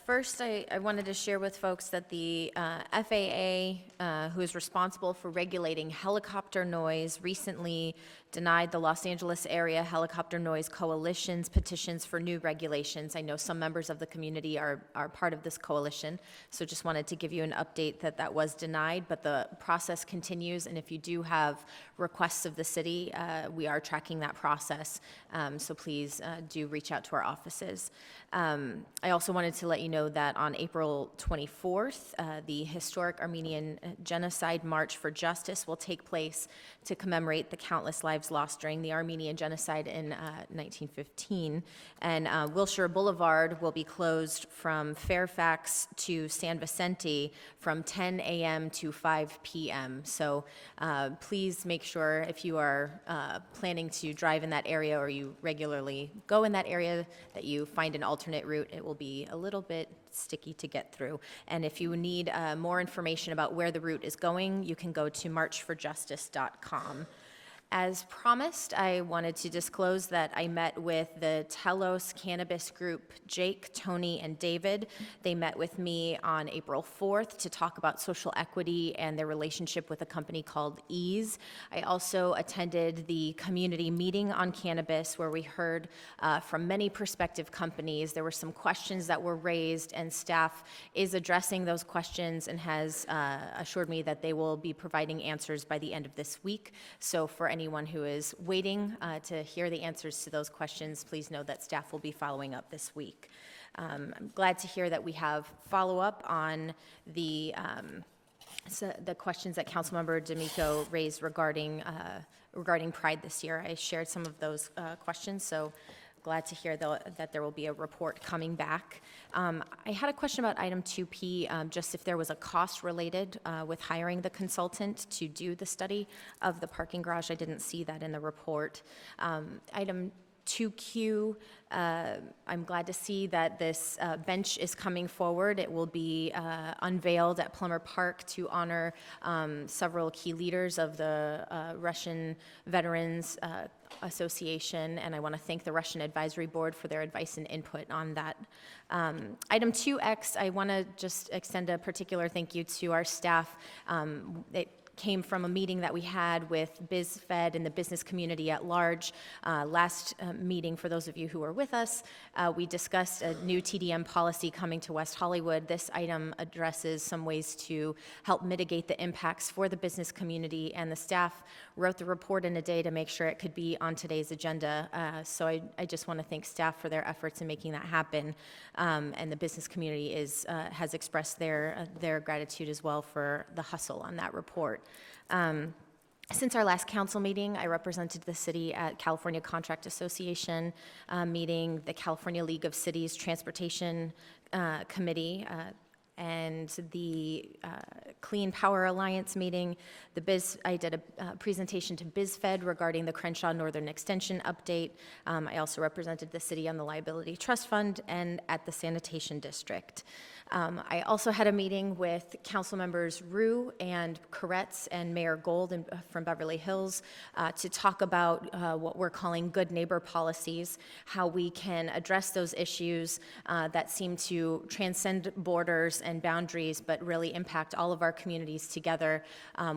First, I wanted to share with folks that the FAA, who is responsible for regulating helicopter noise, recently denied the Los Angeles Area Helicopter Noise Coalition's petitions for new regulations. I know some members of the community are part of this coalition, so just wanted to give you an update that that was denied, but the process continues, and if you do have requests of the city, we are tracking that process, so please do reach out to our offices. I also wanted to let you know that on April 24th, the historic Armenian Genocide March for Justice will take place to commemorate the countless lives lost during the Armenian Genocide in 1915. And Wilshire Boulevard will be closed from Fairfax to San Vicente from 10 a.m. to 5 p.m. So please make sure if you are planning to drive in that area or you regularly go in that area that you find an alternate route. It will be a little bit sticky to get through. And if you need more information about where the route is going, you can go to marchforjustice.com. As promised, I wanted to disclose that I met with the Telos Cannabis Group, Jake, Tony, and David. They met with me on April 4th to talk about social equity and their relationship with a company called Ease. I also attended the community meeting on cannabis where we heard from many prospective companies. There were some questions that were raised, and staff is addressing those questions and has assured me that they will be providing answers by the end of this week. So for anyone who is waiting to hear the answers to those questions, please know that staff will be following up this week. I'm glad to hear that we have follow-up on the questions that Councilmember D'Amico raised regarding Pride this year. I shared some of those questions, so glad to hear that there will be a report coming back. I had a question about item 2P, just if there was a cost related with hiring the consultant to do the study of the parking garage. I didn't see that in the report. Item 2Q, I'm glad to see that this bench is coming forward. It will be unveiled at Plummer Park to honor several key leaders of the Russian Veterans Association, and I want to thank the Russian Advisory Board for their advice and input on that. Item 2X, I want to just extend a particular thank you to our staff. It came from a meeting that we had with BizFed and the business community at large. Last meeting, for those of you who were with us, we discussed a new TDM policy coming to West Hollywood. This item addresses some ways to help mitigate the impacts for the business community, and the staff wrote the report in a day to make sure it could be on today's agenda. So I just want to thank staff for their efforts in making that happen. And the business community has expressed their gratitude as well for the hustle on that report. Since our last council meeting, I represented the city at California Contract Association meeting, the California League of Cities Transportation Committee, and the Clean Power Alliance meeting. I did a presentation to BizFed regarding the Crenshaw Northern Extension update. I also represented the city on the Liability Trust Fund and at the Sanitation District. I also had a meeting with council members Rue and Koretz and Mayor Gold from Beverly Hills to talk about what we're calling good neighbor policies, how we can address those issues that seem to transcend borders and boundaries but really impact all of our communities together.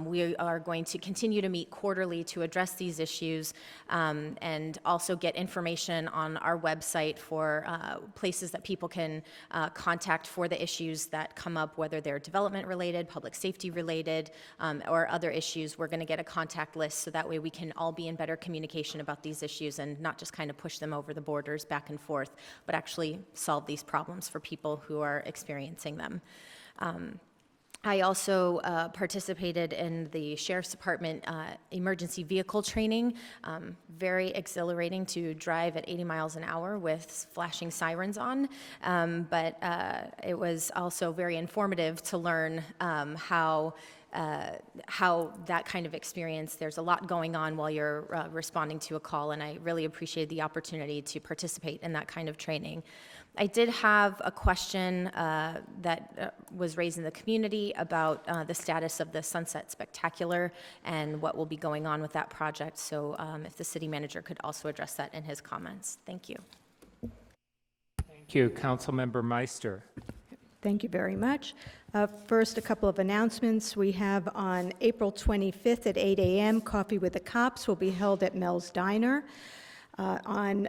We are going to continue to meet quarterly to address these issues and also get information on our website for places that people can contact for the issues that come up, whether they're development related, public safety related, or other issues. We're going to get a contact list so that way we can all be in better communication about these issues and not just kind of push them over the borders back and forth, but actually solve these problems for people who are experiencing them. I also participated in the Sheriff's Department emergency vehicle training. Very exhilarating to drive at 80 miles an hour with flashing sirens on, but it was also very informative to learn how that kind of experience, there's a lot going on while you're responding to a call, and I really appreciated the opportunity to participate in that kind of training. I did have a question that was raised in the community about the status of the Sunset Spectacular and what will be going on with that project. So if the city manager could also address that in his comments. Thank you.
Thank Thank you. Councilmember Meister.
Thank you very much. First, a couple of announcements. We have on April 25th at 8 a.m., Coffee with the Cops will be held at Mel's Diner. On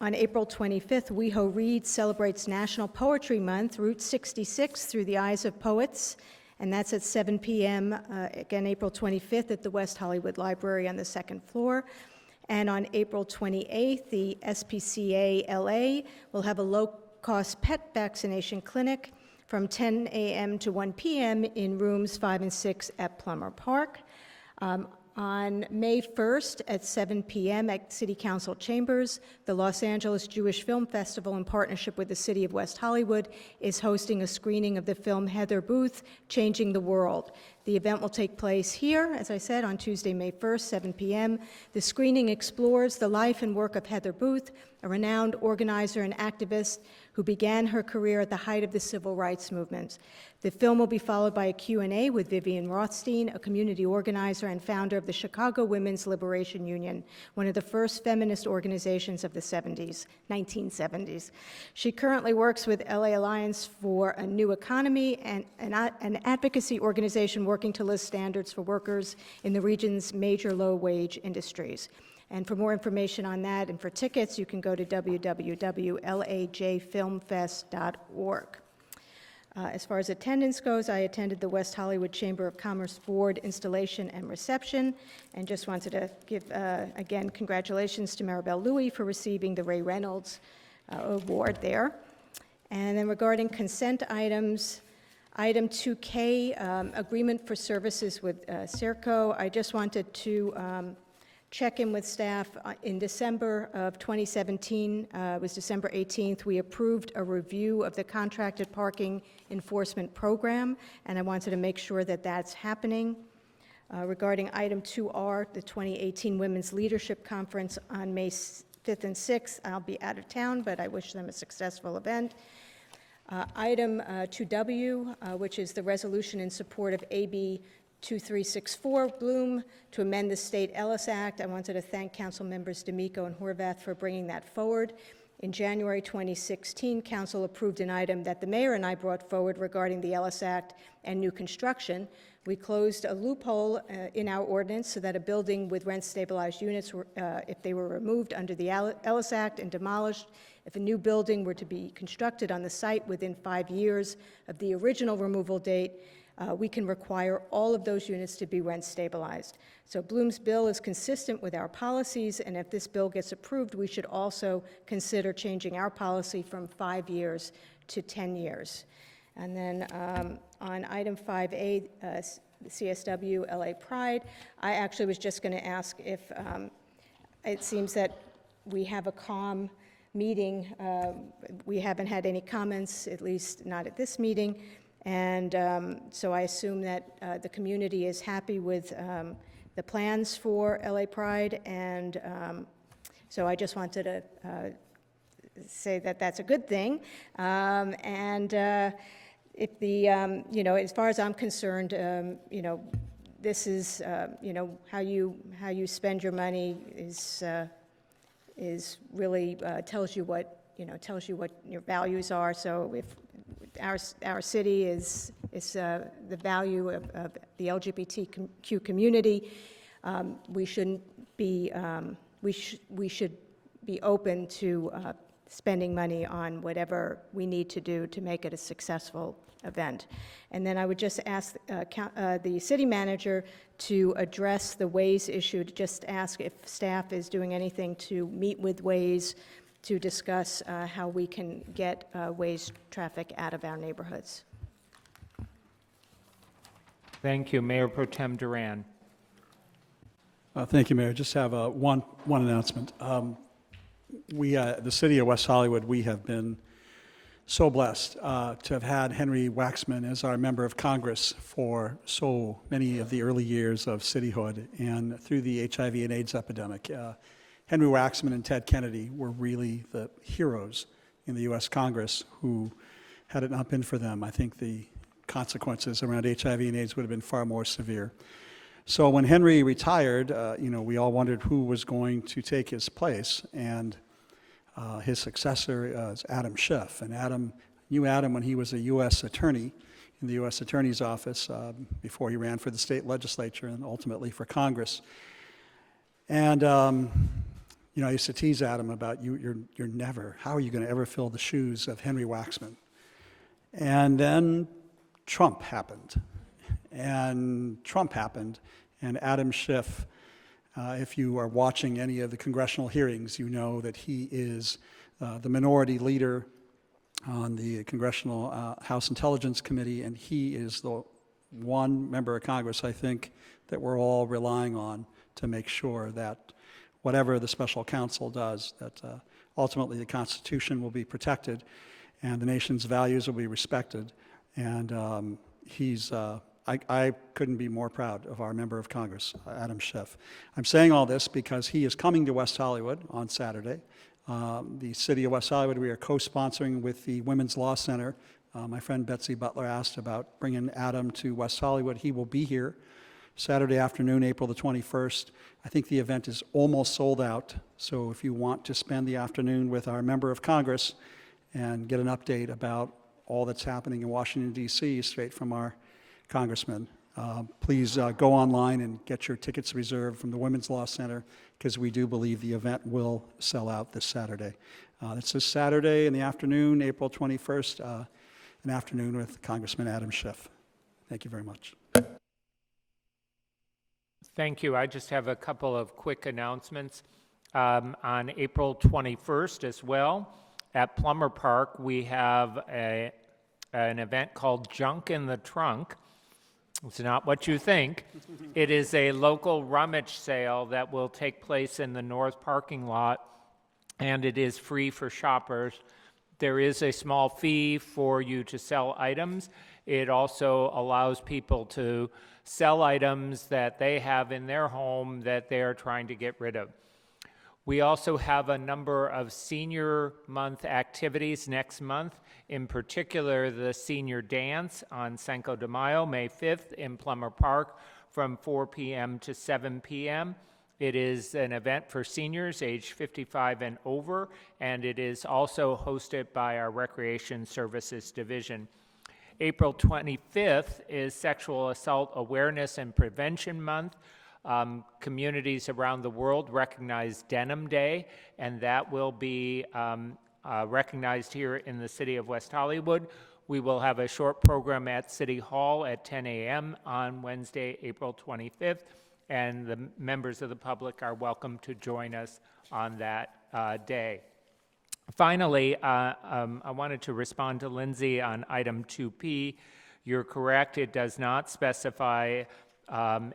April 25th, WeHo Reads celebrates National Poetry Month, Route 66 Through the Eyes of Poets, and that's at 7 p.m., again, April 25th at the West Hollywood Library on the second floor. And on April 28th, the SPCA LA will have a low-cost pet vaccination clinic from 10 a.m. to 1 p.m. in rooms 5 and 6 at Plummer Park. On May 1st at 7 p.m. at City Council Chambers, the Los Angeles Jewish Film Festival, in partnership with the City of West Hollywood, is hosting a screening of the film Heather Booth, Changing the World. The event will take place here, as I said, on Tuesday, May 1st, 7 p.m. The screening explores the life and work of Heather Booth, a renowned organizer and activist who began her career at the height of the civil rights movement. The film will be followed by a Q&A with Vivian Rothstein, a community organizer and founder of the Chicago Women's Liberation Union, one of the first feminist organizations of the 1970s. She currently works with LA Alliance for a New Economy, and an advocacy organization working to list standards for workers in the region's major low-wage industries. And for more information on that and for tickets, you can go to www.lajfilmfest.org. As far as attendance goes, I attended the West Hollywood Chamber of Commerce Board installation and reception, and just wanted to give, again, congratulations to Maribel Louie for receiving the Ray Reynolds Award there. And then regarding consent items, item 2K, agreement for services with Serco. I just wanted to check in with staff. In December of 2017, it was December 18th, we approved a review of the contracted parking enforcement program, and I wanted to make sure that that's happening. Regarding item 2R, the 2018 Women's Leadership Conference on May 5th and 6th, I'll be out of town, but I wish them a successful event. Item 2W, which is the resolution in support of AB 2364 Bloom to amend the State Ellis Act. I wanted to thank Council members D'Amico and Horvath for bringing that forward. In January 2016, Council approved an item that the mayor and I brought forward regarding the Ellis Act and new construction. We closed a loophole in our ordinance so that a building with rent-stabilized units, if they were removed under the Ellis Act and demolished, if a new building were to be constructed on the site within 5 years of the original removal date, we can require all of those units to be rent stabilized. So Bloom's bill is consistent with our policies, and if this bill gets approved, we should also consider changing our policy from 5 years to 10 years. And then on item 5A, CSW LA Pride, I actually was just going to ask if it seems that we have a calm meeting. We haven't had any comments, at least not at this meeting. And so I assume that the community is happy with the plans for LA Pride, and so I just wanted to say that that's a good thing. If the, you know, as far as I'm concerned, you know, this is, you know, how you spend your money is really tells you what, you know, tells you what your values are. So if our city is the value of the LGBTQ community, we shouldn't be, we should be open to spending money on whatever we need to do to make it a successful event. And then I would just ask the city manager to address the Waze issue, to just ask if staff is doing anything to meet with Waze to discuss how we can get Waze traffic out of our neighborhoods.
Thank you. Mayor Pro Tem Duran.
Thank you, Mayor. Just have one announcement. The city of West Hollywood, we have been so blessed to have had Henry Waxman as our member of Congress for so many of the early years of cityhood and through the HIV and AIDS epidemic. Henry Waxman and Ted Kennedy were really the heroes in the U.S. Congress who, had it not been for them, I think the consequences around HIV and AIDS would have been far more severe. So when Henry retired, you know, we all wondered who was going to take his place. And His successor is Adam Schiff, and Adam knew Adam when he was a U.S. attorney in the U.S. Attorney's Office before he ran for the state legislature and ultimately for Congress. And you know, I used to tease Adam about you're never, how are you going to ever fill the shoes of Henry Waxman? And then Trump happened. And Adam Schiff, if you are watching any of the congressional hearings, you know that he is the minority leader on the Congressional House Intelligence Committee, and he is the one member of Congress, I think, that we're all relying on to make sure that whatever the special counsel does, that ultimately the Constitution will be protected and the nation's values will be respected. And I couldn't be more proud of our member of Congress, Adam Schiff. I'm saying all this because he is coming to West Hollywood on Saturday. The city of West Hollywood, we are co-sponsoring with the Women's Law Center. My friend Betsy Butler asked about bringing Adam to West Hollywood. He will be here Saturday afternoon, April the 21st. I think the event is almost sold out, so if you want to spend the afternoon with our member of Congress and get an update about all that's happening in Washington, D.C., straight from our congressman, please go online and get your tickets reserved from the Women's Law Center, because we do believe the event will sell out this Saturday. It's this Saturday in the afternoon, April 21st, an afternoon with Congressman Adam Schiff. Thank you very much.
Thank you. I just have a couple of quick announcements. On April 21st as well, at Plummer Park, we have an event called Junk in the Trunk. It's not what you think. It is a local rummage sale that will take place in the north parking lot, and it is free for shoppers. There is a small fee for you to sell items. It also allows people to sell items that they have in their home that they are trying to get rid of. We also have a number of Senior Month activities next month, in particular the Senior Dance on Cinco de Mayo, May 5th in Plummer Park from 4 p.m. to 7 p.m. It is an event for seniors age 55 and over, and it is also hosted by our Recreation Services Division. April 25th is Sexual Assault Awareness and Prevention Month. Communities around the world recognize Denim Day, and that will be recognized here in the city of West Hollywood. We will have a short program at City Hall at 10 a.m. on Wednesday, April 25th, and the members of the public are welcome to join us on that day. Finally, I wanted to respond to Lindsay on item 2P. You're correct, it does not specify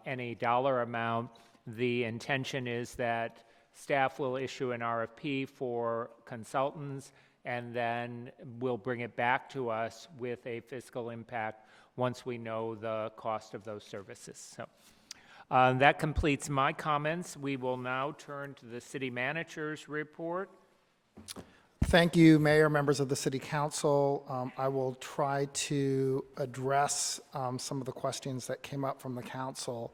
any dollar amount. The intention is that staff will issue an RFP for consultants, and then we'll bring it back to us with a fiscal impact once we know the cost of those services. So that completes my comments. We will now turn to the city manager's report.
Thank you, Mayor, members of the City Council. I will try to address some of the questions that came up from the council.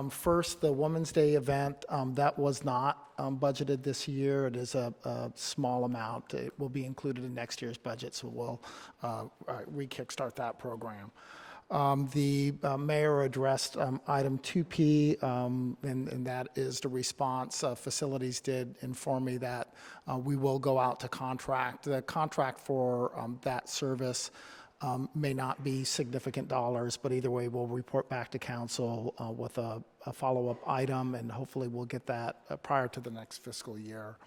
First, the Women's Day event, that was not budgeted this year. It is a small amount. It will be included in next year's budget, so we'll re-kickstart that program. The mayor addressed item 2P, and that is the response. Facilities did inform me that we will go out to contract. The contract for that service may not be significant dollars, but either way, we'll report back to council with a follow-up item, and hopefully we'll get that prior to the next fiscal year.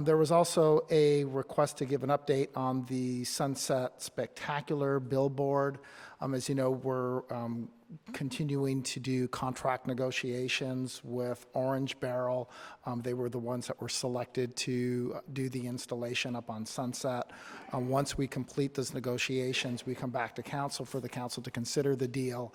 There was also a request to give an update on the Sunset Spectacular billboard. As you know, we're continuing to do contract negotiations with Orange Barrel. They were the ones that were selected to do the installation up on Sunset. Once we complete those negotiations, we come back to council for the council to consider the deal.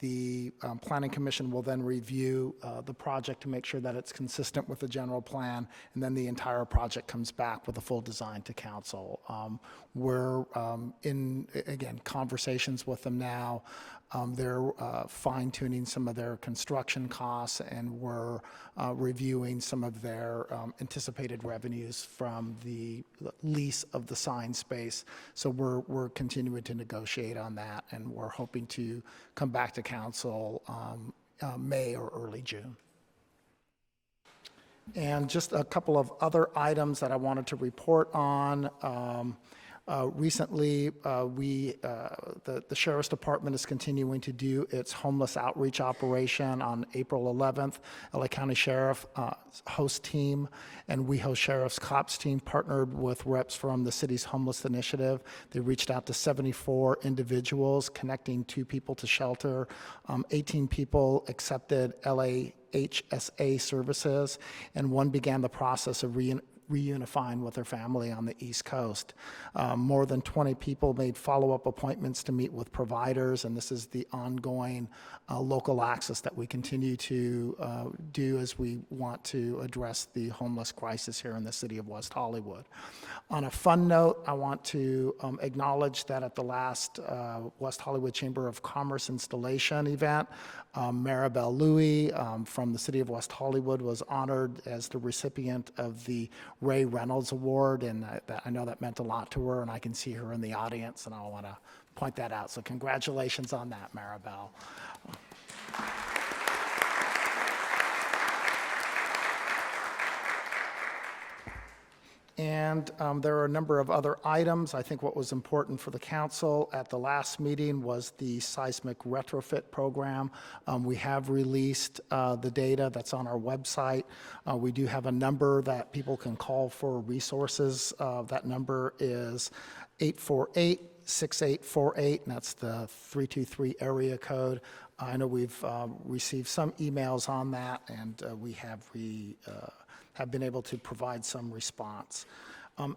The Planning Commission will then review the project to make sure that it's consistent with the general plan, and then the entire project comes back with a full design to council. We're in, again, conversations with them now. They're fine-tuning some of their construction costs, and we're reviewing some of their anticipated revenues from the lease of the sign space. So we're continuing to negotiate on that, and we're hoping to come back to council May or early June. And just a couple of other items that I wanted to report on. Recently, the Sheriff's Department is continuing to do its homeless outreach operation. On April 11th, LA County Sheriff host team and WeHo Sheriff's Cops team partnered with reps from the city's homeless initiative. They reached out to 74 individuals, connecting 2 people to shelter. 18 people accepted LAHSA services, and 1 began the process of reunifying with their family on the East Coast. More than 20 people made follow-up appointments to meet with providers, and this is the ongoing local access that we continue to do as we want to address the homeless crisis here in the city of West Hollywood. On a fun note, I want to acknowledge that at the last West Hollywood Chamber of Commerce installation event, Maribel Louie from the city of West Hollywood was honored as the recipient of the Ray Reynolds Award, and I know that meant a lot to her, and I can see her in the audience, and I want to point that out. So congratulations on that, Maribel. And there are a number of other items. I think what was important for the council at the last meeting was the seismic retrofit program. We have released the data that's on our website. We do have a number that people can call for resources. That number is 848-6848, and that's the 323 area code. I know we've received some emails on that, and we have been able to provide some response.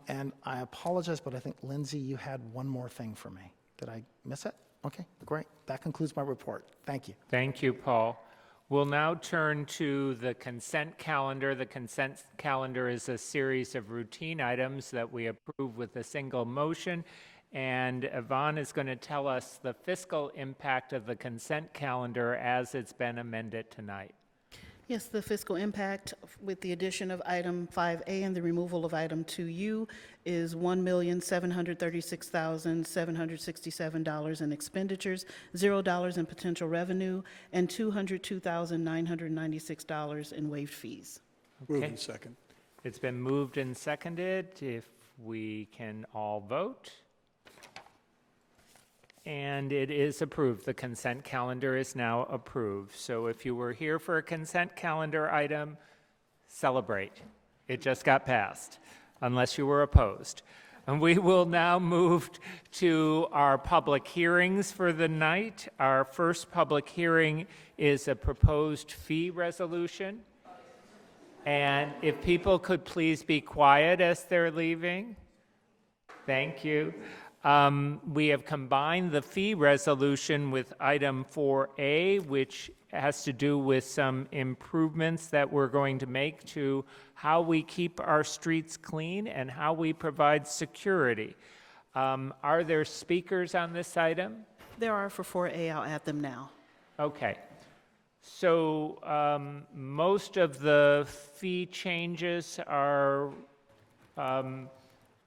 And I apologize, but I think, Lindsay, you had one more thing for me. Did I miss it? Okay, great. That concludes my report. Thank you.
Thank you, Paul. We'll now turn to the consent calendar. The consent calendar is a series of routine items that we approve with a single motion. And Yvonne is going to tell us the fiscal impact of the consent calendar as it's been amended tonight.
Yes, the fiscal impact with the addition of item 5A and the removal of item 2U is $1,736,767 in expenditures, $0 in potential revenue, and $202,996 in waived fees.
Move in second.
It's been moved and seconded. If we can all vote. And it is approved. The consent calendar is now approved. So if you were here for a consent calendar item, celebrate. It just got passed, unless you were opposed. And we will now move to our public hearings for the night. Our first public hearing is a proposed fee resolution. And if people could please be quiet as they're leaving. Thank you. We have combined the fee resolution with item 4A, which has to do with some improvements that we're going to make to how we keep our streets clean and how we provide security. Are there speakers on this item?
There are for 4A. I'll add them now.
Okay. So most of the fee changes are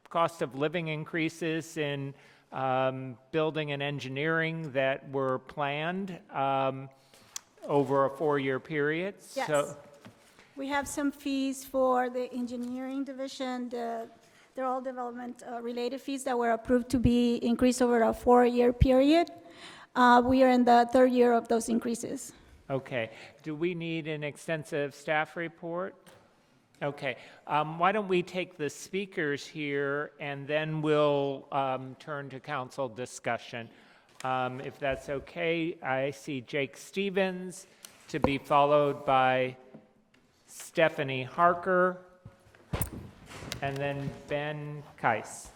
cost of living increases in building and engineering that were planned over a 4-year period.
Yes.
So,
we have some fees for the engineering division. They're all development related fees that were approved to be increased over a 4-year period. We are in the 3rd year of those increases.
okay. Do we need an extensive staff report? Okay. Why don't we take the speakers here and then we'll turn to council discussion. If that's okay, I see Jake Stevens to be followed by Stephanie Harker and then Ben Keiss.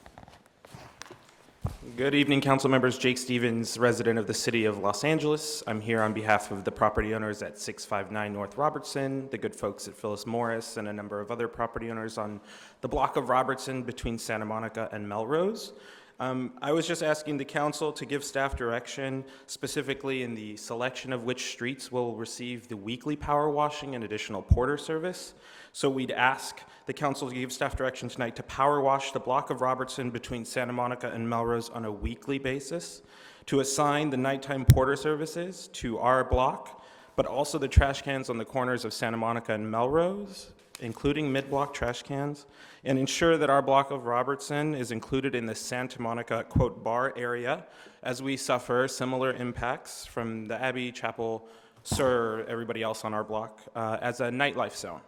Good evening, council members. Jake Stevens, resident of the city of Los Angeles. I'm here on behalf of the property owners at 659 North Robertson, the good folks at Phyllis Morris, and a number of other property owners on the block of Robertson between Santa Monica and Melrose. I was just asking the council to give staff direction, specifically in the selection of which streets will receive the weekly power washing and additional porter service. So we'd ask the council to give staff direction tonight to power wash the block of Robertson between Santa Monica and Melrose on a weekly basis, to assign the nighttime porter services to our block, but also the trash cans on the corners of Santa Monica and Melrose, including mid-block trash cans, and ensure that our block of Robertson is included in the Santa Monica, quote, bar area, as we suffer similar impacts from the Abbey, Chapel, Sur, everybody else on our block, as a nightlife zone.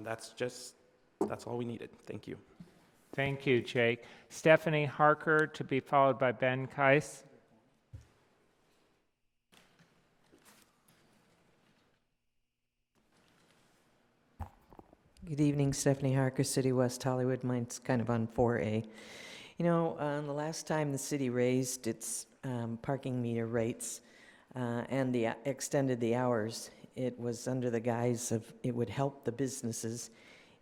That's all we needed. Thank you.
Thank you, Jake. Stephanie Harker, to be followed by Ben Keiss.
Good evening, Stephanie Harker, City West Hollywood. Mine's kind of on 4A. You know, the last time the city raised its parking meter rates and extended the hours, it was under the guise of it would help the businesses,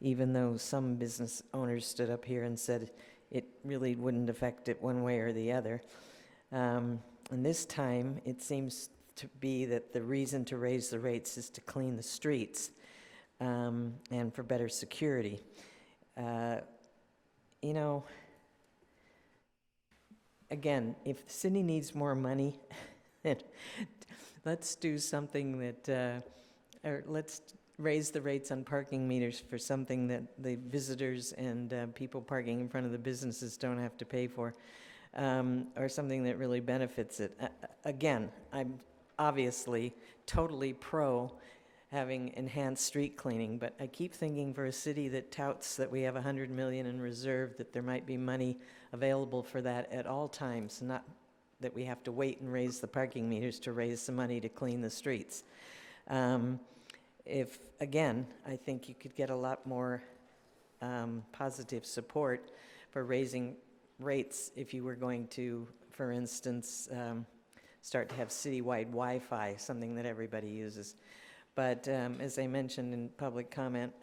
even though some business owners stood up here and said it really wouldn't affect it one way or the other. And this time, it seems to be that the reason to raise the rates is to clean the streets. And for better security. You know, again, if the city needs more money, then let's do something that, or let's raise the rates on parking meters for something that the visitors and people parking in front of the businesses don't have to pay for, or something that really benefits it. Again, I'm obviously totally pro having enhanced street cleaning, but I keep thinking for a city that touts that we have $100 million in reserve, that there might be money available for that at all times, not that we have to wait and raise the parking meters to raise the money to clean the streets. Again, I think you could get a lot more positive support for raising rates if you were going to, for instance, start to have citywide Wi-Fi, something that everybody uses. But as I mentioned in public comment,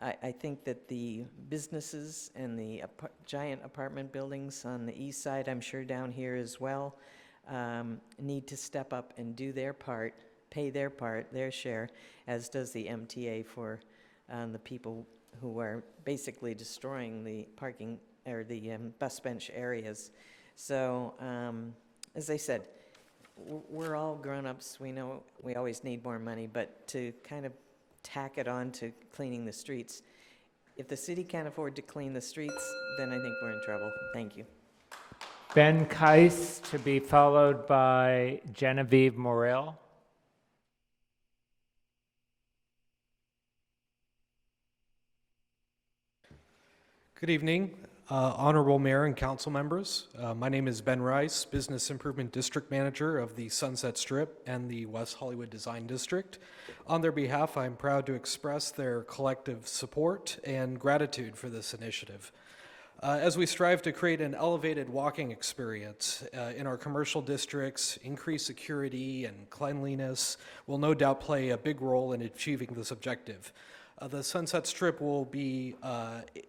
I think that the businesses and the giant apartment buildings on the east side, I'm sure down here as well, need to step up and do their part, pay their part, their share, as does the MTA for the people who are basically destroying the parking or the bus bench areas. So, as I said, we're all grown-ups. We know we always need more money, but to kind of tack it on to cleaning the streets, if the city can't afford to clean the streets, then I think we're in trouble. Thank you.
Ben Keiss, to be followed by Genevieve Morel.
Good evening, Honorable Mayor and Council members. My name is Ben Rice, Business Improvement District Manager of the Sunset Strip and the West Hollywood Design District. On their behalf, I'm proud to express their collective support and gratitude for this initiative. As we strive to create an elevated walking experience in our commercial districts, increased security and cleanliness will no doubt play a big role in achieving this objective. The Sunset Strip will be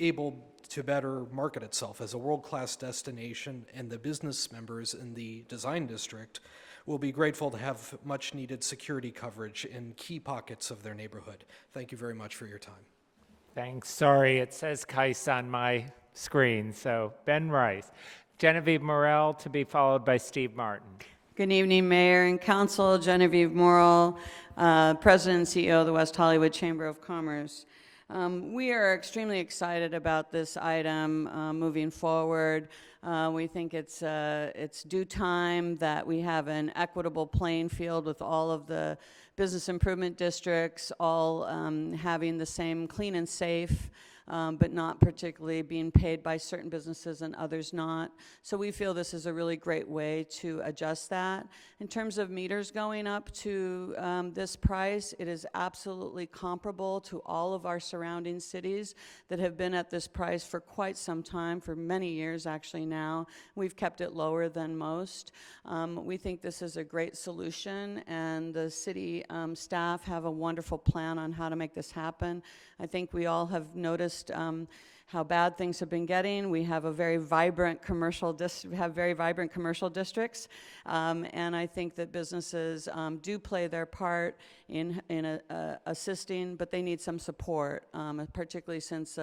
able to better market itself as a world-class destination, and the business members in the design district will be grateful to have much-needed security coverage in key pockets of their neighborhood. Thank you very much for your time.
Thanks. Sorry, it says Keiss on my screen, so Ben Rice. Genevieve Morel, to be followed by Steve Martin.
Good evening, Mayor and Council. Genevieve Morel, President and CEO of the West Hollywood Chamber of Commerce. We are extremely excited about this item moving forward. We think it's due time that we have an equitable playing field with all of the business improvement districts, all having the same clean and safe, but not particularly being paid by certain businesses and others not. So we feel this is a really great way to adjust that. In terms of meters going up to this price, it is absolutely comparable to all of our surrounding cities that have been at this price for quite some time, for many years actually now. We've kept it lower than most. We think this is a great solution, and the city staff have a wonderful plan on how to make this happen. I think we all have noticed how bad things have been getting. We have a very vibrant commercial districts, and I think that businesses do play their part in assisting, but they need some support, particularly since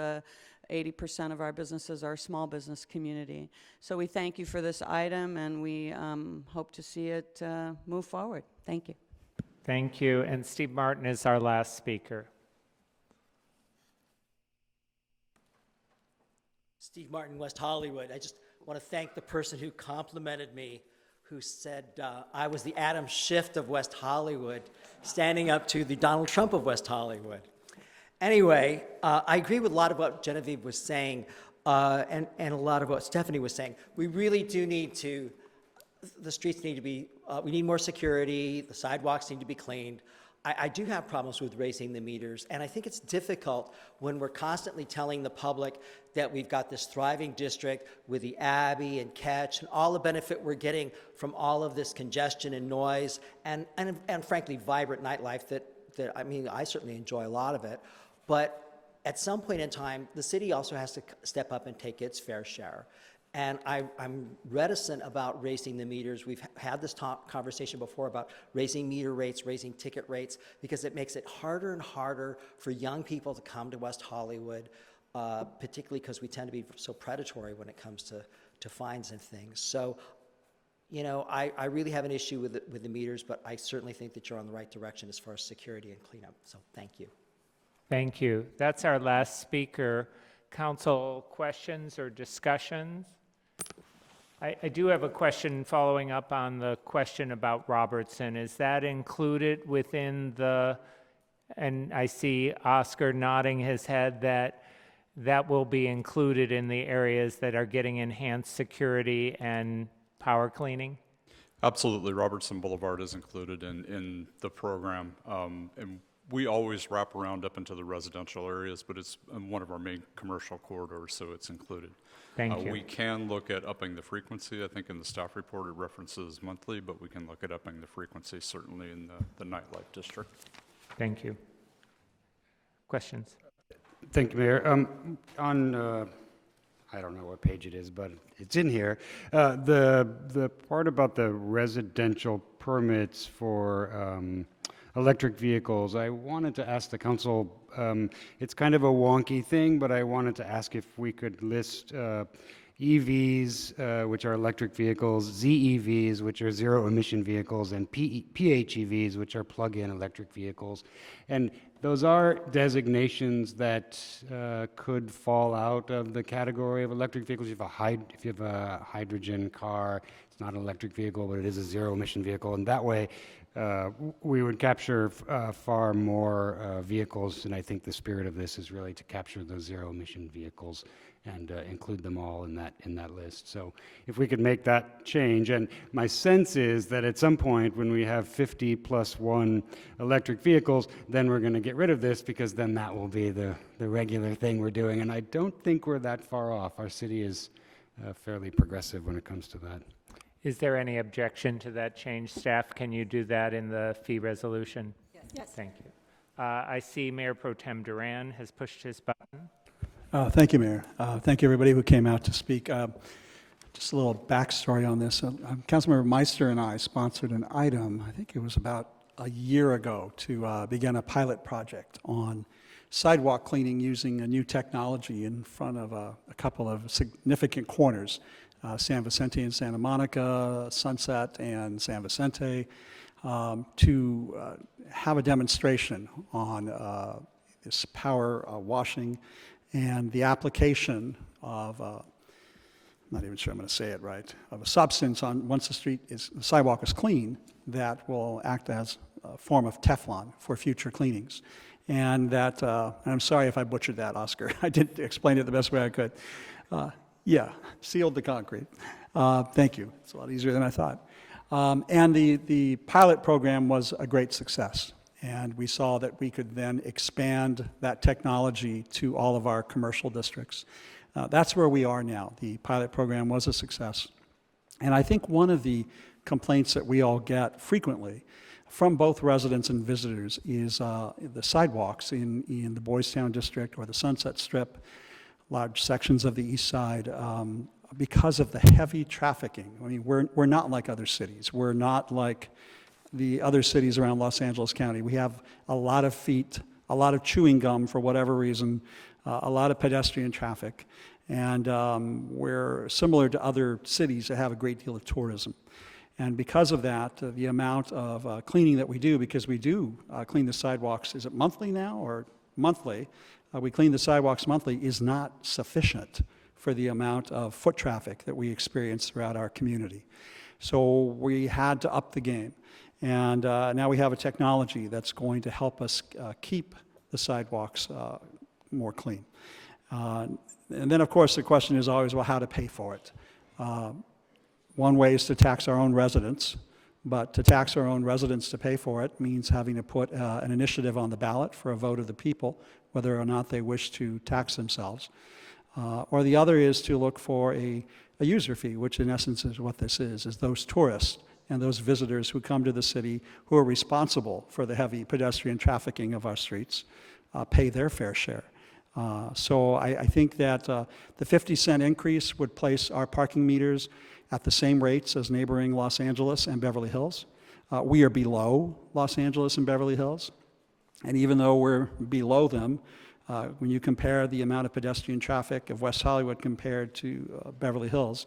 80% of our businesses are small business community. So we thank you for this item, and we hope to see it move forward. Thank you.
Thank you. And Steve Martin is our last speaker.
Steve Martin, West Hollywood. I just want to thank the person who complimented me, who said I was the Adam Schiff of West Hollywood, standing up to the Donald Trump of West Hollywood. Anyway, I agree with a lot of what Genevieve was saying and a lot of what Stephanie was saying. We really do need to, the streets need to be, we need more security, the sidewalks need to be cleaned. I do have problems with raising the meters, and I think it's difficult when we're constantly telling the public that we've got this thriving district with the Abbey and Ketch and all the benefit we're getting from all of this congestion and noise and frankly, vibrant nightlife that I mean, I certainly enjoy a lot of it. But at some point in time, the city also has to step up and take its fair share. And I'm reticent about raising the meters. We've had this conversation before about raising meter rates, raising ticket rates, because it makes it harder and harder for young people to come to West Hollywood, particularly because we tend to be so predatory when it comes to fines and things. So, you know, I really have an issue with the meters, but I certainly think that you're on the right direction as far as security and cleanup. So thank you.
Thank you. That's our last speaker. Council questions or discussions? I do have a question following up on the question about Robertson. Is that included within the, and I see Oscar nodding his head, that will be included in the areas that are getting enhanced security and power cleaning?
Absolutely. Robertson Boulevard is included in the program. And we always wrap around up into the residential areas, but it's one of our main commercial corridors, so it's included.
Thank you.
We can look at upping the frequency. I think in the staff report it references monthly, but we can look at upping the frequency certainly in the nightlife district.
Thank you. Questions?
Thank you, Mayor. I don't know what page it is, but it's in here. The part about the residential permits for electric vehicles, I wanted to ask the council, it's kind of a wonky thing, but I wanted to ask if we could list EVs, which are electric vehicles, ZEVs, which are zero emission vehicles, and PHEVs, which are plug-in electric vehicles. And those are designations that could fall out of the category of electric vehicles. If you have a hydrogen car, it's not an electric vehicle, but it is a zero emission vehicle. And that way, we would capture far more vehicles, and I think the spirit of this is really to capture those zero-emission vehicles and include them all in that list. So if we could make that change, and my sense is that at some point when we have 50 plus 1 electric vehicles, then we're going to get rid of this, because then that will be the regular thing we're doing, and I don't think we're that far off. Our city is fairly progressive when it comes to that.
Is there any objection to that change? Staff, can you do that in the fee resolution?
Yes.
Thank you. I see Mayor Pro Tem Duran has pushed his button.
Thank you, Mayor. Thank you, everybody who came out to speak. Just a little backstory on this. Councilmember Meister and I sponsored an item, I think it was about a year ago, to begin a pilot project on sidewalk cleaning using a new technology in front of a couple of significant corners. San Vicente and Santa Monica, Sunset and San Vicente, to have a demonstration on this power washing and the application of, I'm not even sure I'm going to say it right, of a substance on, once the sidewalk is clean, that will act as a form of Teflon for future cleanings. And that, and I'm sorry if I butchered that, Oscar. I did explain it the best way I could. Yeah, sealed the concrete. Thank you. It's a lot easier than I thought. And the pilot program was a great success. And we saw that we could then expand that technology to all of our commercial districts. That's where we are now. The pilot program was a success. And I think one of the complaints that we all get frequently from both residents and visitors is the sidewalks in the Boys Town district or the Sunset Strip. large sections of the east side because of the heavy trafficking. I mean, we're not like other cities. We're not like the other cities around Los Angeles County. We have a lot of feet, a lot of chewing gum for whatever reason, a lot of pedestrian traffic. And we're similar to other cities that have a great deal of tourism. And because of that, the amount of cleaning that we do, because we do clean the sidewalks, is it monthly now or monthly? We clean the sidewalks monthly, is not sufficient for the amount of foot traffic that we experience throughout our community. So we had to up the game. And now we have a technology that's going to help us keep the sidewalks more clean. And then, of course, the question is always, well, how to pay for it. One way is to tax our own residents, but to tax our own residents to pay for it means having to put an initiative on the ballot for a vote of the people, whether or not they wish to tax themselves. Or the other is to look for a user fee, which in essence is what this is those tourists and those visitors who come to the city who are responsible for the heavy pedestrian trafficking of our streets pay their fair share. So I think that the 50-cent increase would place our parking meters at the same rates as neighboring Los Angeles and Beverly Hills. We are below Los Angeles and Beverly Hills. And even though we're below them, when you compare the amount of pedestrian traffic of West Hollywood compared to Beverly Hills,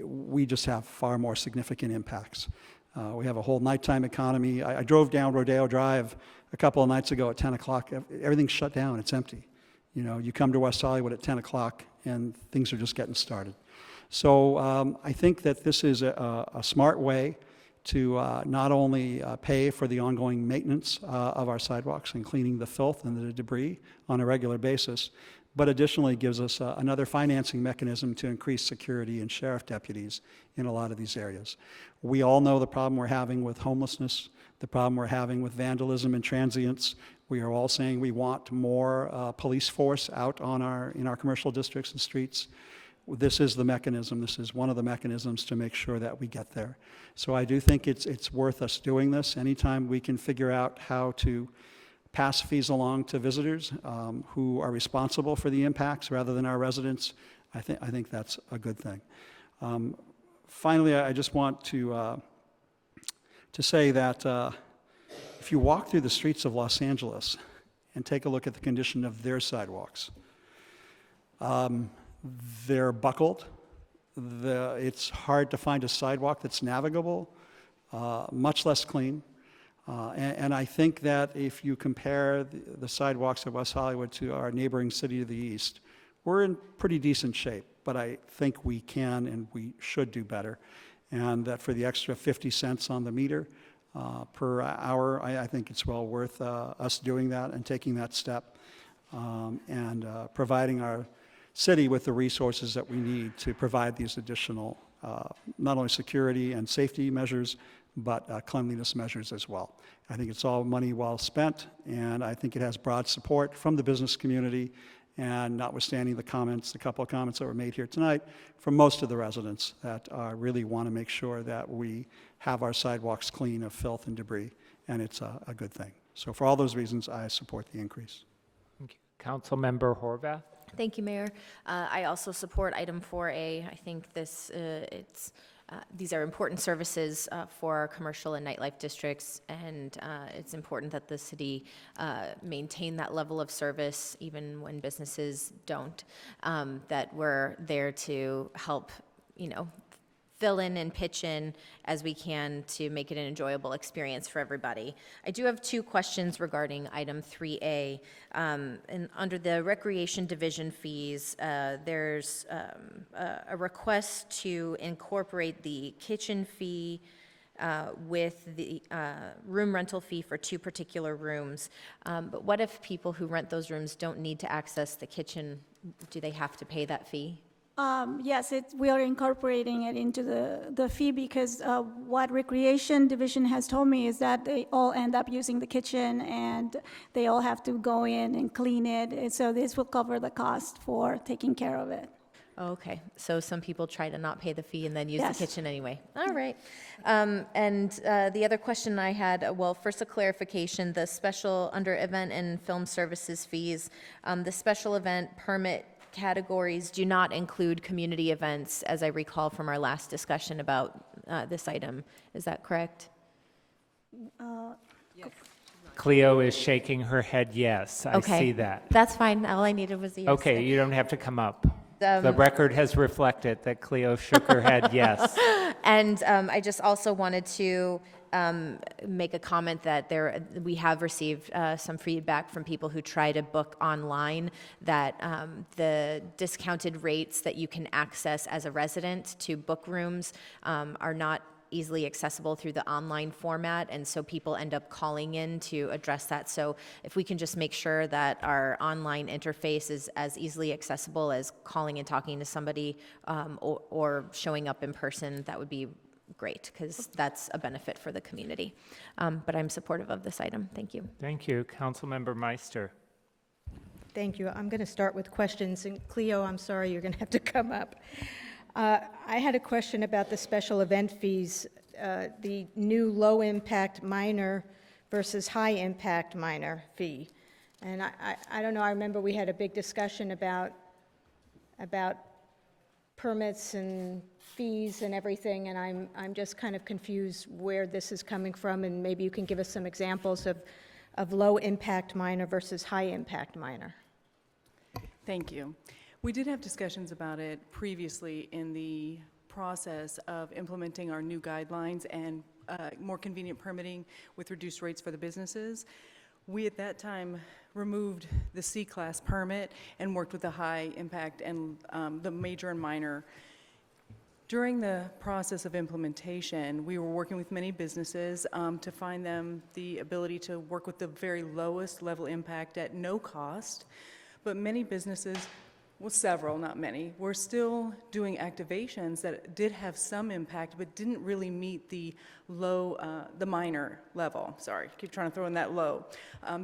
we just have far more significant impacts. We have a whole nighttime economy. I drove down Rodeo Drive a couple of nights ago at 10 o'clock. Everything's shut down. It's empty. You know, you come to West Hollywood at 10 o'clock and things are just getting started. So I think that this is a smart way to not only pay for the ongoing maintenance of our sidewalks and cleaning the filth and the debris on a regular basis, but additionally gives us another financing mechanism to increase security and sheriff deputies in a lot of these areas. We all know the problem we're having with homelessness, the problem we're having with vandalism and transients. We are all saying we want more police force out in our commercial districts and streets. This is the mechanism. This is one of the mechanisms to make sure that we get there. So I do think it's worth us doing this. Anytime we can figure out how to pass fees along to visitors who are responsible for the impacts rather than our residents, I think that's a good thing. Finally, I just want to say that if you walk through the streets of Los Angeles and take a look at the condition of their sidewalks, they're buckled. It's hard to find a sidewalk that's navigable, much less clean. And I think that if you compare the sidewalks of West Hollywood to our neighboring city to the east, we're in pretty decent shape, but I think we can and we should do better. And that for the extra 50 cents on the meter per hour, I think it's well worth us doing that and taking that step and providing our city with the resources that we need to provide these additional not only security and safety measures, but cleanliness measures as well. I think it's all money well spent, and I think it has broad support from the business community, and notwithstanding the comments, the couple of comments that were made here tonight, from most of the residents that really want to make sure that we have our sidewalks clean of filth and debris, and it's a good thing. So for all those reasons, I support the increase.
Thank you. Councilmember Horvath.
Thank you, Mayor. I also support item 4A. I think these are important services for our commercial and nightlife districts, and it's important that the city maintain that level of service even when businesses don't, that we're there to help, fill in and pitch in as we can to make it an enjoyable experience for everybody. I do have two questions regarding item 3A. And under the recreation division fees, there's a request to incorporate the kitchen fee with the room rental fee for 2 particular rooms. But what if people who rent those rooms don't need to access the kitchen? Do they have to pay that fee?
Yes, we are incorporating it into the fee because what Recreation Division has told me is that they all end up using the kitchen and they all have to go in and clean it. And so this will cover the cost for taking care of it.
Okay, so some people try to not pay the fee and then use
Yes.
the kitchen anyway. All right. And the other question I had, well, first a clarification, the special, under event and film services fees, the special event permit categories do not include community events, as I recall from our last discussion about this item. Is that correct?
Cleo is shaking her head yes. I
Okay.
see that.
That's fine. All I needed was a yes.
Okay, you don't have to come up. The
Um,
record has reflected that Cleo shook her head yes.
And I just also wanted to make a comment that we have received some feedback from people who try to book online that the discounted rates that you can access as a resident to book rooms are not easily accessible through the online format, and so people end up calling in to address that. So if we can just make sure that our online interface is as easily accessible as calling and talking to somebody or showing up in person, that would be great, because that's a benefit for the community. But I'm supportive of this item. Thank you.
Thank you. Councilmember Meister.
Thank you. I'm going to start with questions, and Cleo, I'm sorry, you're going to have to come up. I had a question about the special event fees, the new low-impact minor versus high-impact minor fee. And I don't know, I remember we had a big discussion about permits and fees and everything, and I'm just kind of confused where this is coming from, and maybe you can give us some examples of low-impact minor versus high-impact minor.
Thank you. We did have discussions about it previously in the process of implementing our new guidelines and more convenient permitting with reduced rates for the businesses. We, at that time, removed the C-class permit and worked with the high impact and the major and minor. During the process of implementation, we were working with many businesses to find them the ability to work with the very lowest level impact at no cost, but many businesses, well, several, not many, were still doing activations that did have some impact, but didn't really meet the low, the minor level. Sorry, keep trying to throw in that low.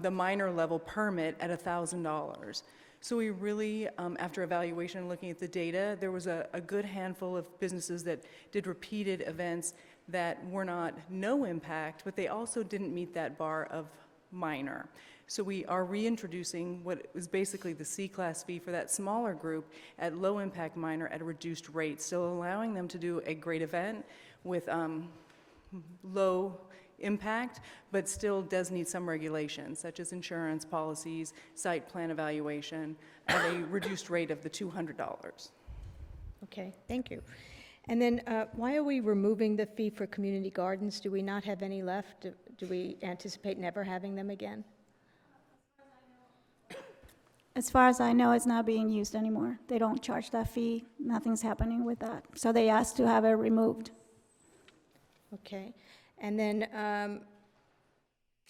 The minor level permit at $1,000. So we really, after evaluation and looking at the data, there was a good handful of businesses that did repeated events that were not no impact, but they also didn't meet that bar of minor. So we are reintroducing what is basically the C-class fee for that smaller group at low impact minor at a reduced rate, still allowing them to do a great event with low impact, but still does need some regulations, such as insurance policies, site plan evaluation, at a reduced rate of the $200.
Okay, thank you. And then why are we removing the fee for community gardens? Do we not have any left? Do we anticipate never having them again?
As far as I know, it's not being used anymore. They don't charge that fee. Nothing's happening with that. So they asked to have it removed.
Okay. And then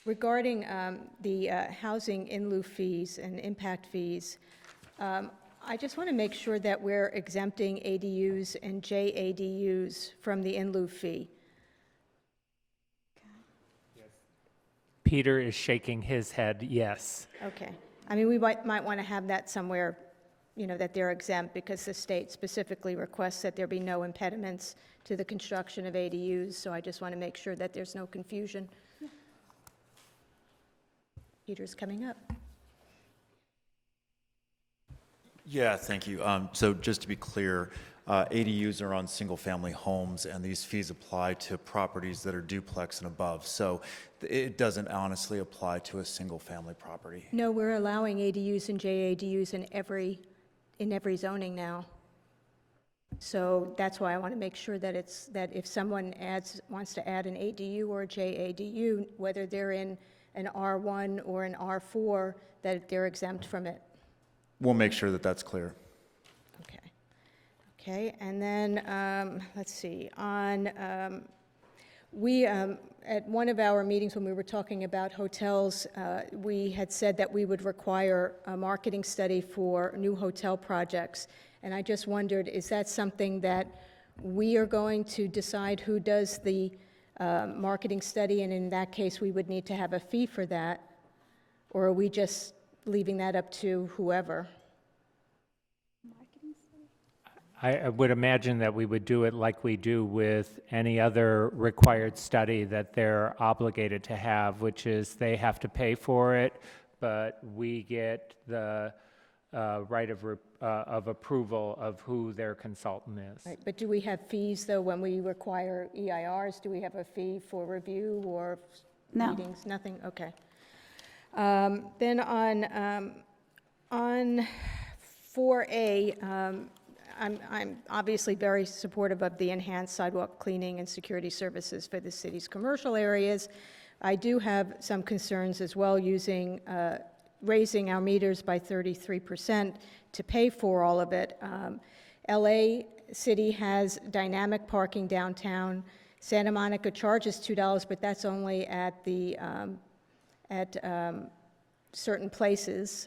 regarding the housing in lieu fees and impact fees, I just want to make sure that we're exempting ADUs and JADUs from the in lieu fee.
Peter is shaking his head yes.
Okay. I mean, we might want to have that somewhere, you know, that they're exempt, because the state specifically requests that there be no impediments to the construction of ADUs, so I just want to make sure that there's no confusion. Yeah. Peter's coming up.
Yeah, thank you. So just to be clear, ADUs are on single-family homes, and these fees apply to properties that are duplex and above. So it doesn't honestly apply to a single-family property.
No, we're allowing ADUs and JADUs in every zoning now. So that's why I want to make sure that if someone wants to add an ADU or a JADU, whether they're in an R1 or an R4, that they're exempt from it.
We'll make sure that that's clear.
Okay, and then, let's see, at one of our meetings when we were talking about hotels, we had said that we would require a marketing study for new hotel projects. And I just wondered, is that something that we are going to decide who does the marketing study, and in that case, we would need to have a fee for that? Or are we just leaving that up to whoever?
I would imagine that we would do it like we do with any other required study that they're obligated to have, which is they have to pay for it, but we get the right of approval of who their consultant is.
Right, but do we have fees, though, when we require EIRs? Do we have a fee for review or
No.
meetings? Nothing? Okay. Then on 4A, I'm obviously very supportive of the enhanced sidewalk cleaning and security services for the city's commercial areas. I do have some concerns as well raising our meters by 33% to pay for all of it. LA City has dynamic parking downtown. Santa Monica charges $2, but that's only at certain places.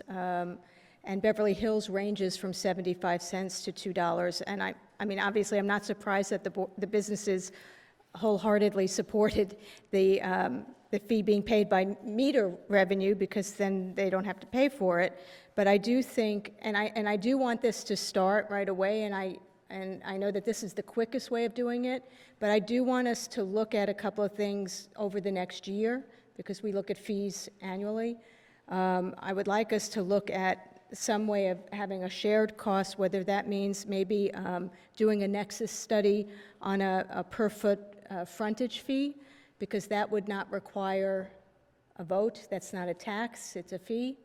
And Beverly Hills ranges from 75 cents to $2. And I mean, obviously, I'm not surprised that the businesses wholeheartedly supported the fee being paid by meter revenue, because then they don't have to pay for it. But I do think, and I do want this to start right away, and I know that this is the quickest way of doing it, but I do want us to look at a couple of things over the next year, because we look at fees annually. I would like us to look at some way of having a shared cost, whether that means maybe doing a nexus study on a per-foot frontage fee, because that would not require a vote. That's not a tax, it's a fee.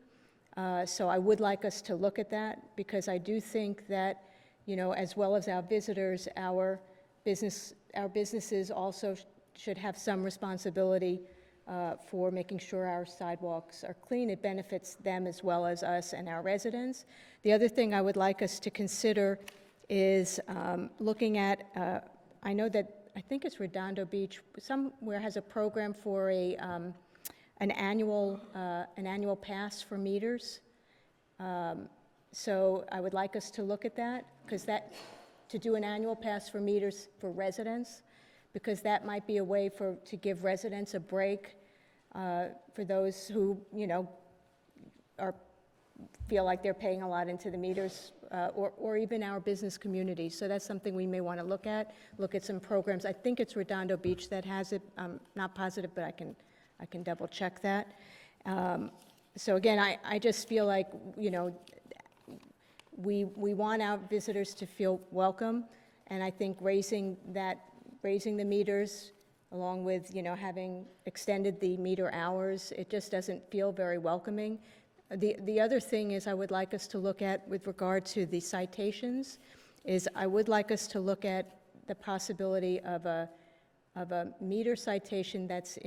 So I would like us to look at that, because I do think that, you know, as well as our visitors, our businesses also should have some responsibility for making sure our sidewalks are clean. It benefits them as well as us and our residents. The other thing I would like us to consider is looking at, I know that, I think it's Redondo Beach, somewhere has a program for an annual pass for meters. So I would like us to look at that, because to do an annual pass for meters for residents, because that might be a way to give residents a break for those who, you know, feel like they're paying a lot into the meters, or even our business community. So that's something we may want to look at some programs. I think it's Redondo Beach that has it. I'm not positive, but I can double check that. So again, I just feel like, you know, we want our visitors to feel welcome, and I think raising the meters, along with, you know, having extended the meter hours, it just doesn't feel very welcoming. The other thing is I would like us to look at, with regard to the citations, is I would like us to look at the possibility of a meter citation that's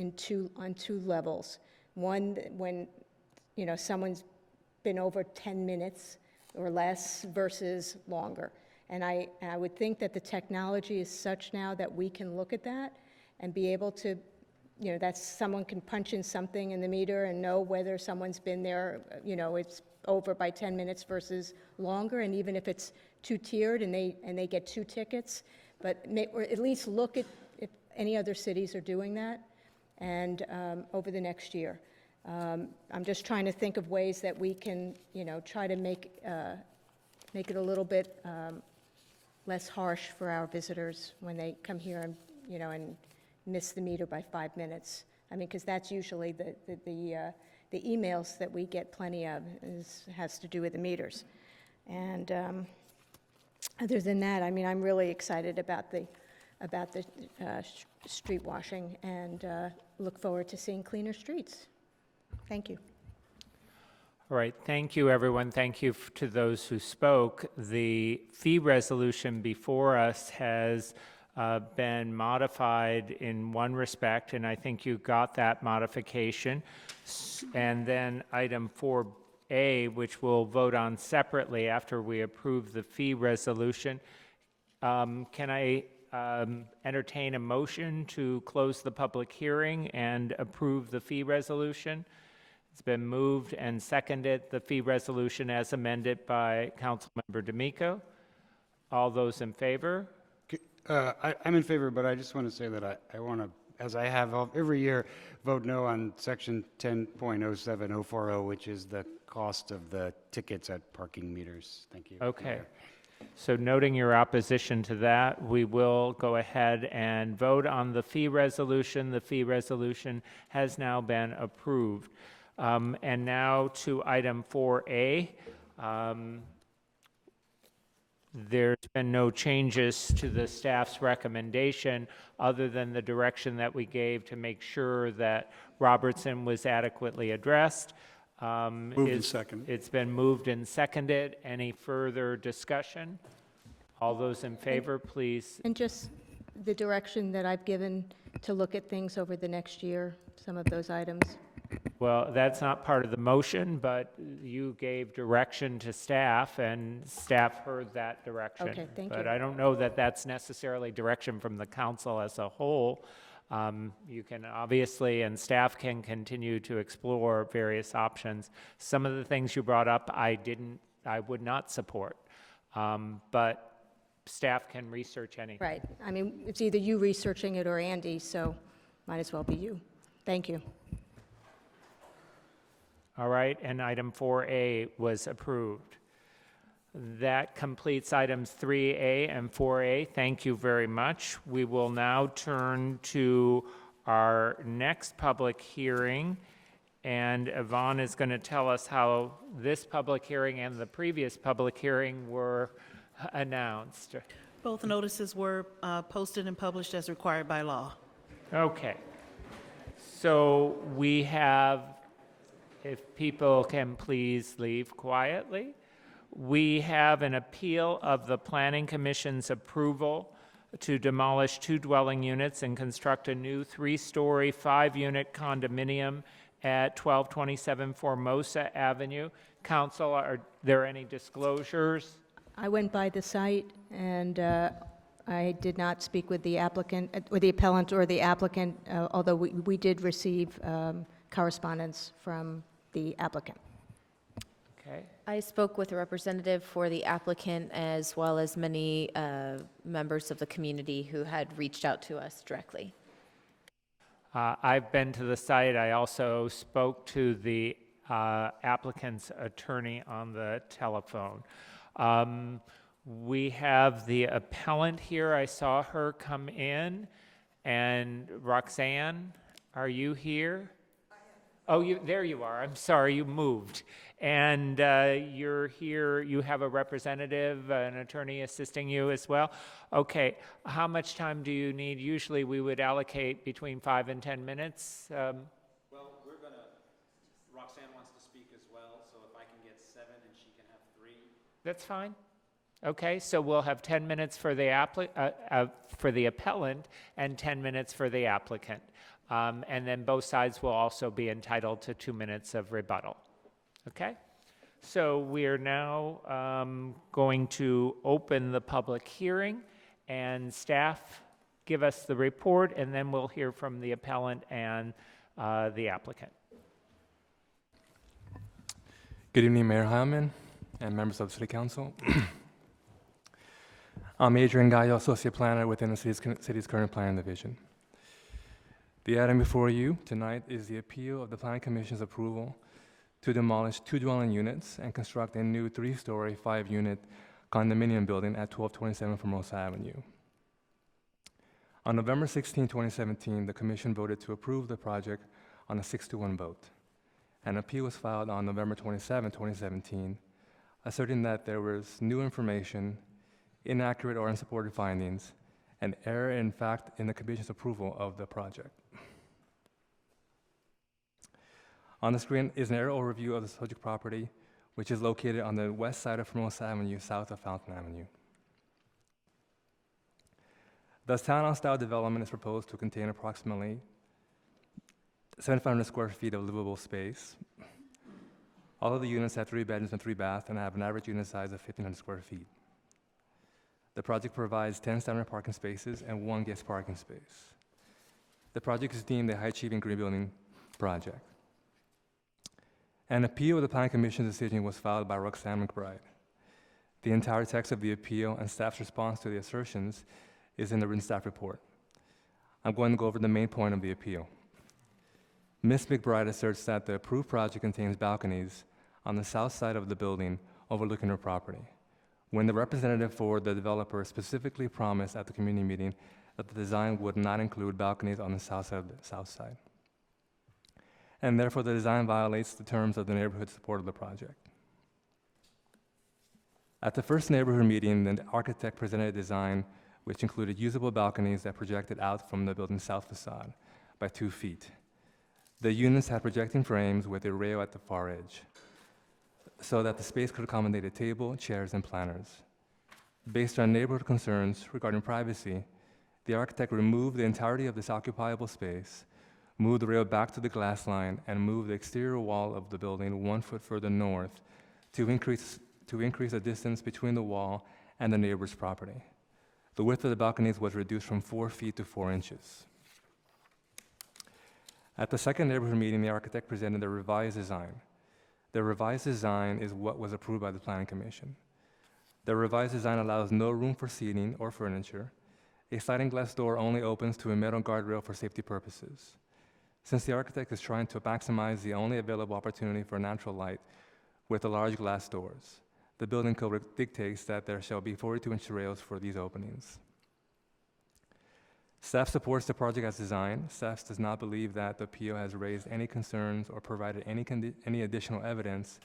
on two levels. One, when, you know, someone's been over 10 minutes or less versus longer. And I would think that the technology is such now that we can look at that and be able to, you know, that someone can punch in something in the meter and know whether someone's been there, you know, it's over by 10 minutes versus longer, and even if it's two-tiered and they get 2 tickets, but or at least look at if any other cities are doing that, and over the next year. I'm just trying to think of ways that we can, you know, try to make it a little bit less harsh for our visitors when they come here and, you know, and miss the meter by 5 minutes. I mean, because that's usually the emails that we get plenty of has to do with the meters. And other than that, I mean, I'm really excited about the street washing, and look forward to seeing cleaner streets. Thank you.
All right, thank you, everyone. Thank you to those who spoke. The fee resolution before us has been modified in one respect, and I think you got that modification. And then item 4A, which we'll vote on separately after we approve the fee resolution. Can I entertain a motion to close the public hearing and approve the fee resolution? It's been moved and seconded, the fee resolution as amended by Councilmember D'Amico. All those in favor?
I'm in favor, but I just want to say that I want to, as I have every year, vote no on section 10.07040, which is the cost of the tickets at parking meters. Thank you.
Okay. So noting your opposition to that, we will go ahead and vote on the fee resolution. The fee resolution has now been approved. And now to item 4A. There's been no changes to the staff's recommendation other than the direction that we gave to make sure that Robertson was adequately addressed.
Moved and seconded.
It's been moved and seconded. Any further discussion? All those in favor, please.
And just the direction that I've given to look at things over the next year, some of those items.
Well, that's not part of the motion, but you gave direction to staff, and staff heard that direction.
Okay, thank
But
you.
I don't know that that's necessarily direction from the council as a whole. You can obviously, and staff can continue to explore various options. Some of the things you brought up, I would not support. But staff can research anything.
Right. I mean, it's either you researching it or Andy, so might as well be you. Thank you.
All right, and item 4A was approved. That completes items 3A and 4A. Thank you very much. We will now turn to our next public hearing, and Yvonne is going to tell us how this public hearing and the previous public hearing were announced.
Both notices were posted and published as required by law.
Okay. So we have, if people can please leave quietly, we have an appeal of the Planning Commission's approval to demolish 2 dwelling units and construct a new 3-story, 5-unit condominium at 1227 Formosa Avenue. Council, are there any disclosures?
I went by the site, and I did not speak with the applicant, or the appellant or the applicant, although we did receive correspondence from the applicant.
Okay.
I spoke with a representative for the applicant as well as many members of the community who had reached out to us directly.
I've been to the site. I also spoke to the applicant's attorney on the telephone. We have the appellant here. I saw her come in. And Roxanne, are you here? Oh, there you are. I'm sorry, you moved. And you're here, you have a representative, an attorney assisting you as well? Okay, how much time do you need? Usually we would allocate between 5 and 10 minutes.
Well, we're going to, Roxanne wants to speak as well, so if I can get 7 and she can have 3.
That's fine. Okay, so we'll have 10 minutes for the appellant and 10 minutes for the applicant. And then both sides will also be entitled to 2 minutes of rebuttal. Okay? So we are now going to open the public hearing, and staff give us the report, and then we'll hear from the appellant and the applicant.
Good evening, Mayor Heilman and members of the City Council. I'm Adrian Gallo, Associate Planner within the city's current planning division. The item before you tonight is the appeal of the Planning Commission's approval to demolish 2 dwelling units and construct a new 3-story, 5-unit condominium building at 1227 Formosa Avenue. On November 16, 2017, the Commission voted to approve the project on a 6-1 vote. An appeal was filed on November 27, 2017, asserting that there was new information, inaccurate or unsupported findings, and error in fact in the Commission's approval of the project. On the screen is an aerial overview of the subject property, which is located on the west side of Formosa Avenue, south of Fountain Avenue. The townhouse-style development is proposed to contain approximately 7,500 square feet of livable space. All of the units have 3 bedrooms and 3 baths and have an average unit size of 1,500 square feet. The project provides 10 standard parking spaces and 1 guest parking space. The project is deemed a high-achieving green building project. An appeal of the Planning Commission's decision was filed by Roxanne McBride. The entire text of the appeal and staff's response to the assertions is in the written staff report. I'm going to go over the main point of the appeal. Ms. McBride asserts that the approved project contains balconies on the south side of the building overlooking her property, when the representative for the developer specifically promised at the community meeting that the design would not include balconies on the south side. And therefore, the design violates the terms of the neighborhood support of the project. At the first neighborhood meeting, the architect presented a design which included usable balconies that projected out from the building's south facade by 2 feet. The units had projecting frames with a rail at the far edge, so that the space could accommodate a table, chairs, and planters. Based on neighborhood concerns regarding privacy, the architect removed the entirety of this occupiable space, moved the rail back to the glass line, and moved the exterior wall of the building 1 foot further north to increase the distance between the wall and the neighbor's property. The width of the balconies was reduced from 4 feet to 4 inches. At the second neighborhood meeting, the architect presented a revised design. The revised design is what was approved by the Planning Commission. The revised design allows no room for seating or furniture. A sliding glass door only opens to a metal guardrail for safety purposes. Since the architect is trying to maximize the only available opportunity for natural light with the large glass doors, the building code dictates that there shall be 42-inch rails for these openings. Staff supports the project as designed. Staff does not believe that the PO has raised any concerns or provided any additional evidence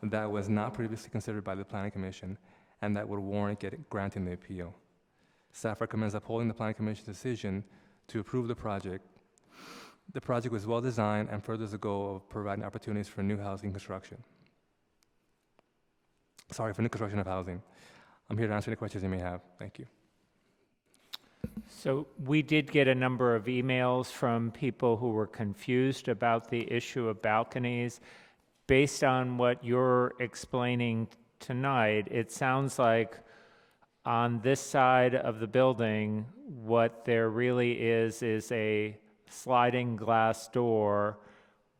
that was not previously considered by the Planning Commission and that would warrant granting the appeal. Staff recommends upholding the Planning Commission's decision to approve the project. The project was well designed and furthers the goal of providing opportunities for new housing construction. For new construction of housing. I'm here to answer any questions you may have. Thank you.
So we did get a number of emails from people who were confused about the issue of balconies. Based on what you're explaining tonight, it sounds like on this side of the building, what there really is a sliding glass door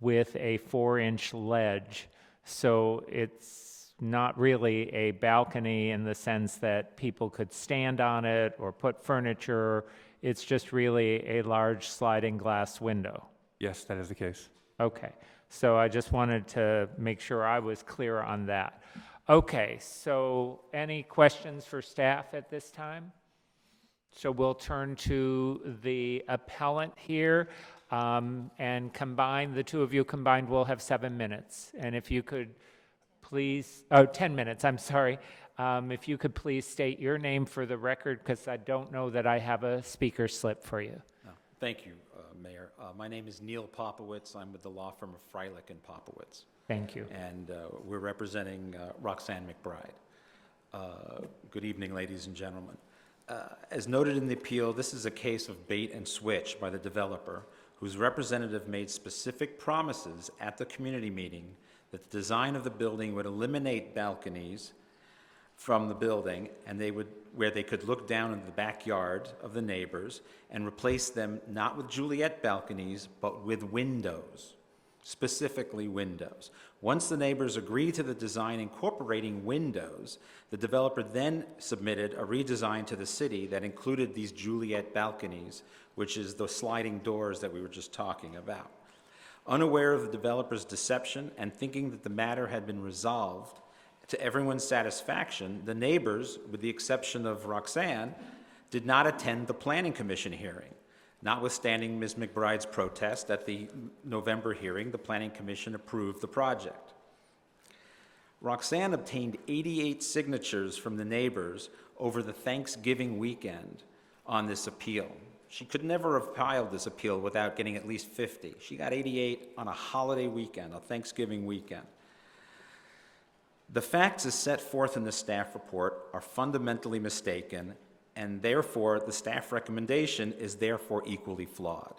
with a 4-inch ledge. So it's not really a balcony in the sense that people could stand on it or put furniture. It's just really a large sliding glass window.
Yes, that is the case.
Okay, so I just wanted to make sure I was clear on that. Okay, so any questions for staff at this time? So we'll turn to the appellant here, and combined, the two of you combined will have 7 minutes. And if you could please, 10 minutes, I'm sorry. If you could please state your name for the record, because I don't know that I have a speaker slip for you.
Thank you, Mayor. My name is Neil Popowitz. I'm with the law firm of Freilich and Popowitz.
Thank you.
And we're representing Roxanne McBride. Good evening, ladies and gentlemen. As noted in the appeal, this is a case of bait and switch by the developer, whose representative made specific promises at the community meeting that the design of the building would eliminate balconies from the building, and where they could look down into the backyard of the neighbors, and replace them not with Juliet balconies, but with windows, specifically windows. Once the neighbors agreed to the design incorporating windows, the developer then submitted a redesign to the city that included these Juliet balconies, which is the sliding doors that we were just talking about. Unaware of the developer's deception and thinking that the matter had been resolved to everyone's satisfaction, the neighbors, with the exception of Roxanne, did not attend the Planning Commission hearing. Notwithstanding Ms. McBride's protest at the November hearing, the Planning Commission approved the project. Roxanne obtained 88 signatures from the neighbors over the Thanksgiving weekend on this appeal. She could never have filed this appeal without getting at least 50. She got 88 on a holiday weekend, a Thanksgiving weekend. The facts as set forth in the staff report are fundamentally mistaken, and therefore the staff recommendation is therefore equally flawed.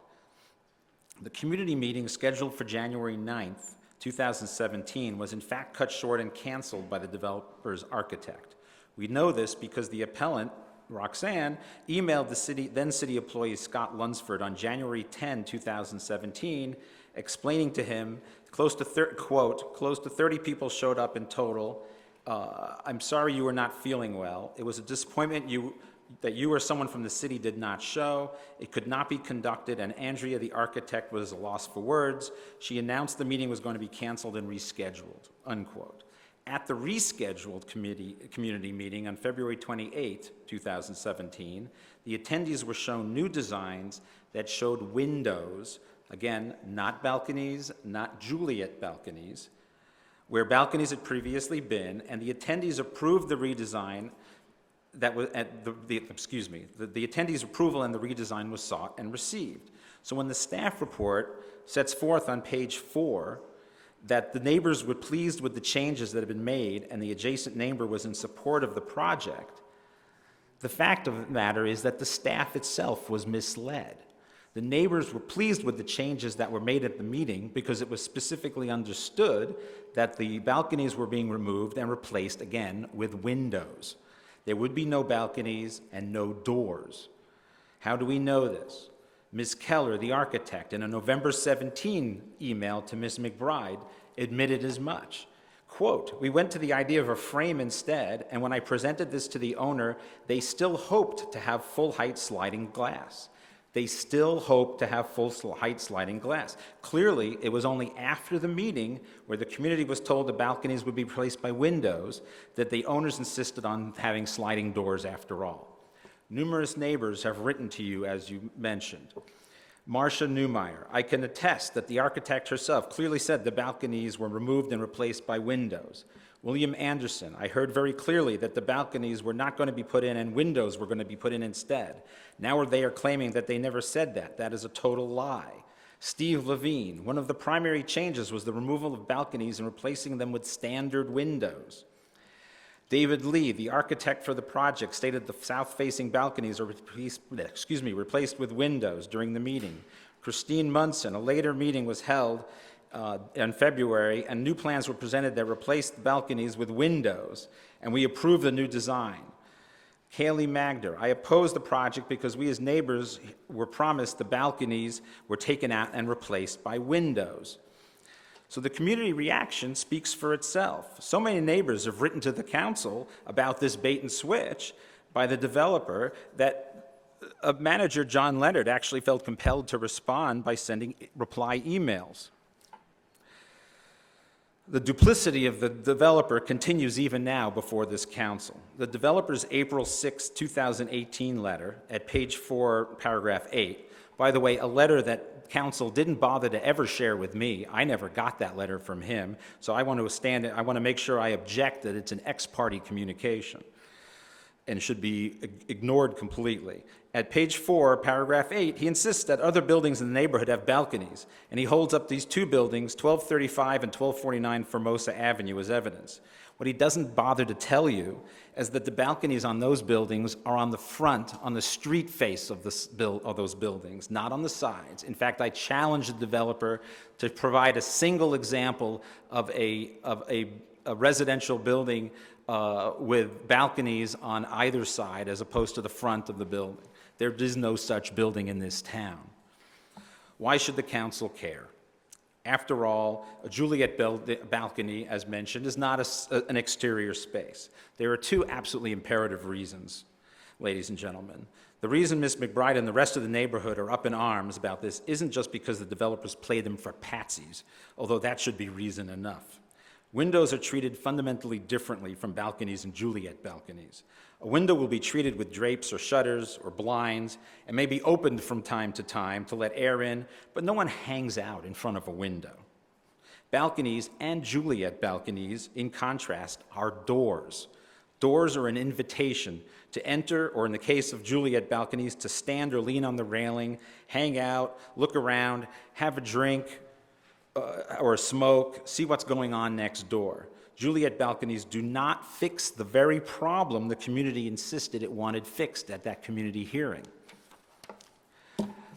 The community meeting scheduled for January 9th, 2017 was in fact cut short and canceled by the developer's architect. We know this because the appellant, Roxanne, emailed the then city employee Scott Lunsford on January 10, 2017, explaining to him, quote, close to 30 people showed up in total. I'm sorry you were not feeling well. It was a disappointment that you or someone from the city did not show. It could not be conducted, and Andrea, the architect, was a loss for words. She announced the meeting was going to be canceled and rescheduled, unquote. At the rescheduled community meeting on February 28, 2017, the attendees were shown new designs that showed windows, again, not balconies, not Juliet balconies, where balconies had previously been, and the attendees approved the redesign that was at the attendees' approval and the redesign was sought and received. So when the staff report sets forth on page 4 that the neighbors were pleased with the changes that had been made and the adjacent neighbor was in support of the project, the fact of the matter is that the staff itself was misled. The neighbors were pleased with the changes that were made at the meeting because it was specifically understood that the balconies were being removed and replaced again with windows. There would be no balconies and no doors. How do we know this? Ms. Keller, the architect, in a November 17 email to Ms. McBride, admitted as much. Quote, "We went to the idea of a frame instead, and when I presented this to the owner, they still hoped to have full-height sliding glass. They still hoped to have full-height sliding glass. Clearly, it was only after the meeting, where the community was told the balconies would be replaced by windows, that the owners insisted on having sliding doors after all. Numerous neighbors have written to you, as you mentioned. Marcia Newmeyer, I can attest that the architect herself clearly said the balconies were removed and replaced by windows. William Anderson, I heard very clearly that the balconies were not going to be put in and windows were going to be put in instead. Now they are claiming that they never said that. That is a total lie. Steve Levine, one of the primary changes was the removal of balconies and replacing them with standard windows. David Lee, the architect for the project, stated the south-facing balconies are replaced with windows during the meeting. Christine Munson, a later meeting was held in February, and new plans were presented that replaced the balconies with windows, and we approved the new design. Kaylee Magder, I opposed the project because we as neighbors were promised the balconies were taken out and replaced by windows. So the community reaction speaks for itself. So many neighbors have written to the council about this bait and switch by the developer that manager John Leonard actually felt compelled to respond by sending reply emails. The duplicity of the developer continues even now before this council. The developer's April 6, 2018 letter at page 4, paragraph 8, by the way, a letter that council didn't bother to ever share with me. I never got that letter from him, so I want to make sure I object that it's an ex-party communication and should be ignored completely. At page 4, paragraph 8, he insists that other buildings in the neighborhood have balconies, and he holds up these two buildings, 1235 and 1249 Formosa Avenue, as evidence. What he doesn't bother to tell you is that the balconies on those buildings are on the front, on the street face of those buildings, not on the sides. In fact, I challenged the developer to provide a single example of a residential building with balconies on either side as opposed to the front of the building. There is no such building in this town. Why should the council care? After all, a Juliet balcony, as mentioned, is not an exterior space. There are two absolutely imperative reasons, ladies and gentlemen. The reason Ms. McBride and the rest of the neighborhood are up in arms about this isn't just because the developers play them for patsies, although that should be reason enough. Windows are treated fundamentally differently from balconies and Juliet balconies. A window will be treated with drapes or shutters or blinds and may be opened from time to time to let air in, but no one hangs out in front of a window. Balconies and Juliet balconies, in contrast, are doors. Doors are an invitation to enter, or in the case of Juliet balconies, to stand or lean on the railing, hang out, look around, have a drink, or a smoke, see what's going on next door. Juliet balconies do not fix the very problem the community insisted it wanted fixed at that community hearing.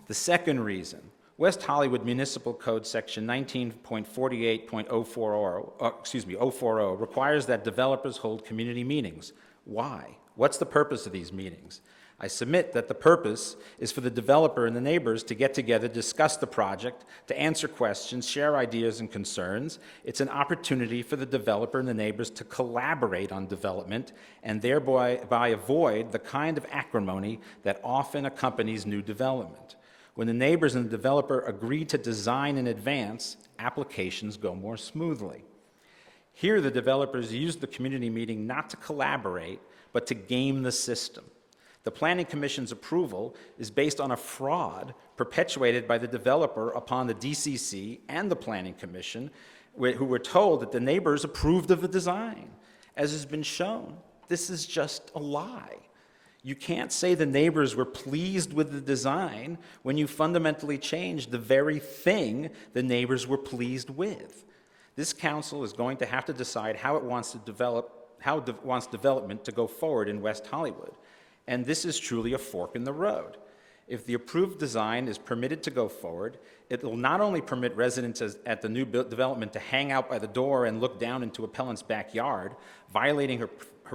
The second reason, West Hollywood Municipal Code Section 19.48.040 requires that developers hold community meetings. Why? What's the purpose of these meetings? I submit that the purpose is for the developer and the neighbors to get together, discuss the project, to answer questions, share ideas and concerns. It's an opportunity for the developer and the neighbors to collaborate on development and thereby avoid the kind of acrimony that often accompanies new development. When the neighbors and the developer agree to design in advance, applications go more smoothly. Here, the developers used the community meeting not to collaborate, but to game the system. The Planning Commission's approval is based on a fraud perpetuated by the developer upon the DCC and the Planning Commission, who were told that the neighbors approved of the design. As has been shown, this is just a lie. You can't say the neighbors were pleased with the design when you fundamentally changed the very thing the neighbors were pleased with. This council is going to have to decide how it wants to wants development to go forward in West Hollywood. And this is truly a fork in the road. If the approved design is permitted to go forward, it will not only permit residents at the new development to hang out by the door and look down into appellant's backyard, violating her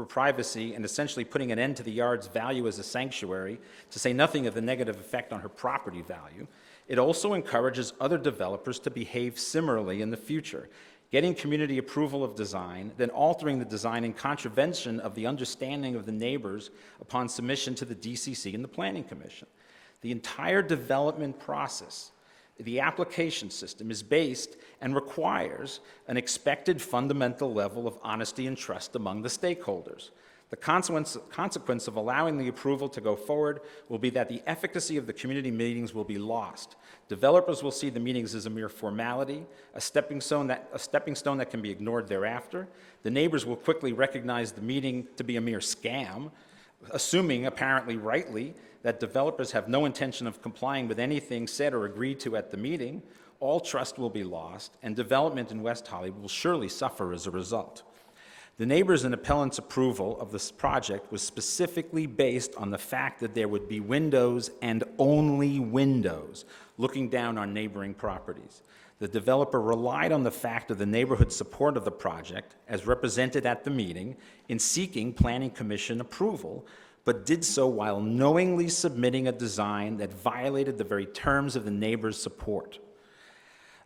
privacy and essentially putting an end to the yard's value as a sanctuary, to say nothing of the negative effect on her property value. It also encourages other developers to behave similarly in the future, getting community approval of design, then altering the design in contravention of the understanding of the neighbors upon submission to the DCC and the Planning Commission. The entire development process, the application system, is based and requires an expected fundamental level of honesty and trust among the stakeholders. The consequence of allowing the approval to go forward will be that the efficacy of the community meetings will be lost. Developers will see the meetings as a mere formality, a stepping stone that can be ignored thereafter. The neighbors will quickly recognize the meeting to be a mere scam, assuming, apparently rightly, that developers have no intention of complying with anything said or agreed to at the meeting. All trust will be lost, and development in West Hollywood will surely suffer as a result. The neighbors' and appellant's approval of this project was specifically based on the fact that there would be windows and only windows looking down on neighboring properties. The developer relied on the fact of the neighborhood's support of the project, as represented at the meeting, in seeking Planning Commission approval, but did so while knowingly submitting a design that violated the very terms of the neighbors' support.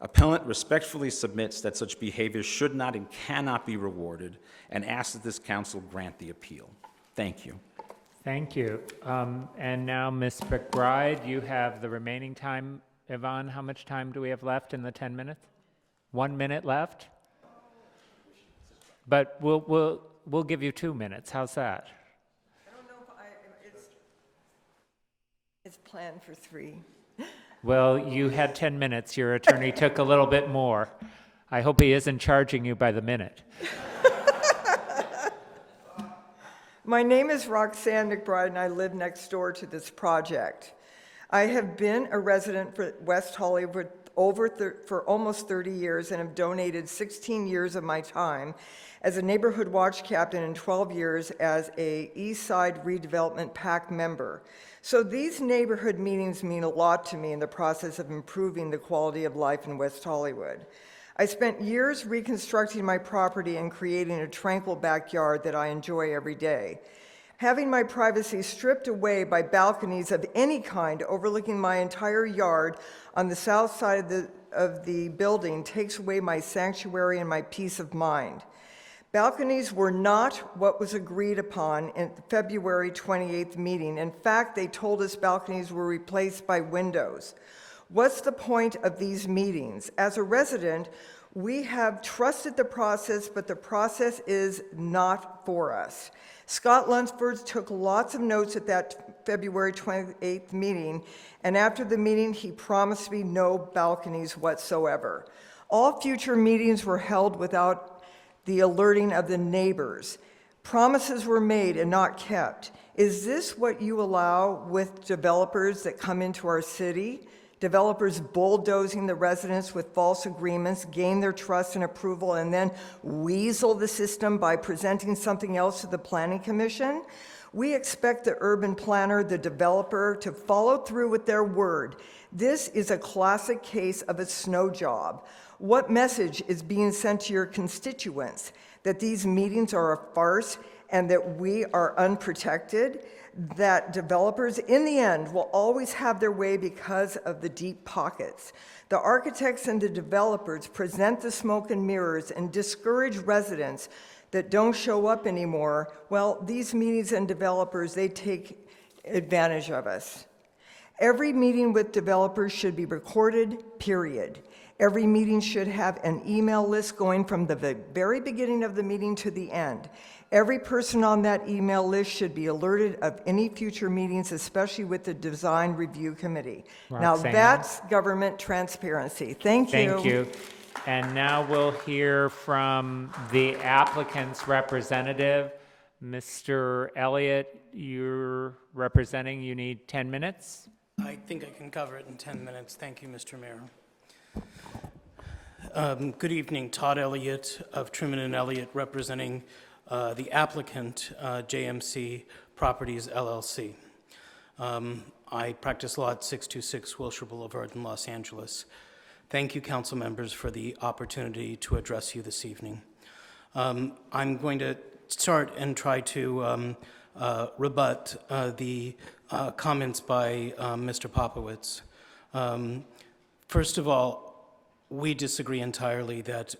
Appellant respectfully submits that such behavior should not and cannot be rewarded, and asks that this council grant the appeal. Thank you.
Thank you. And now, Ms. McBride, you have the remaining time. Yvonne, how much time do we have left in the 10 minutes? 1 minute left? But we'll give you 2 minutes. How's that?
I don't know if it's planned for 3.
Well, you had 10 minutes. Your attorney took a little bit more. I hope he isn't charging you by the minute.
My name is Roxanne McBride, and I live next door to this project. I have been a resident for West Hollywood for almost 30 years and have donated 16 years of my time as a neighborhood watch captain and 12 years as a East Side Redevelopment PAC member. So these neighborhood meetings mean a lot to me in the process of improving the quality of life in West Hollywood. I spent years reconstructing my property and creating a tranquil backyard that I enjoy every day. Having my privacy stripped away by balconies of any kind overlooking my entire yard on the south side of the building takes away my sanctuary and my peace of mind. Balconies were not what was agreed upon in the February 28th meeting. In fact, they told us balconies were replaced by windows. What's the point of these meetings? As a resident, we have trusted the process, but the process is not for us. Scott Lunsford took lots of notes at that February 28th meeting, and after the meeting, he promised me no balconies whatsoever. All future meetings were held without the alerting of the neighbors. Promises were made and not kept. Is this what you allow with developers that come into our city? Developers bulldozing the residents with false agreements, gain their trust and approval, and then weasel the system by presenting something else to the Planning Commission? We expect the urban planner, the developer, to follow through with their word. This is a classic case of a snow job. What message is being sent to your constituents? That these meetings are a farce and that we are unprotected? That developers, in the end, will always have their way because of the deep pockets? The architects and the developers present the smoke and mirrors and discourage residents that don't show up anymore. Well, these meetings and developers, they take advantage of us. Every meeting with developers should be recorded, period. Every meeting should have an email list going from the very beginning of the meeting to the end. Every person on that email list should be alerted of any future meetings, especially with the Design Review Committee. Now,
Roxanne?
that's government transparency. Thank you.
Thank you. And now we'll hear from the applicant's representative. Mr. Elliott, you're representing, you need 10 minutes?
I think I can cover it in 10 minutes. Thank you, Mr. Mayor. Good evening, Todd Elliott of Truman and Elliott, representing the applicant, JMC Properties LLC. I practice law at 626 Wilshire Boulevard in Los Angeles. Thank you, council members, for the opportunity to address you this evening. I'm going to start and try to rebut the comments by Mr. Popowitz. First of all, we disagree entirely that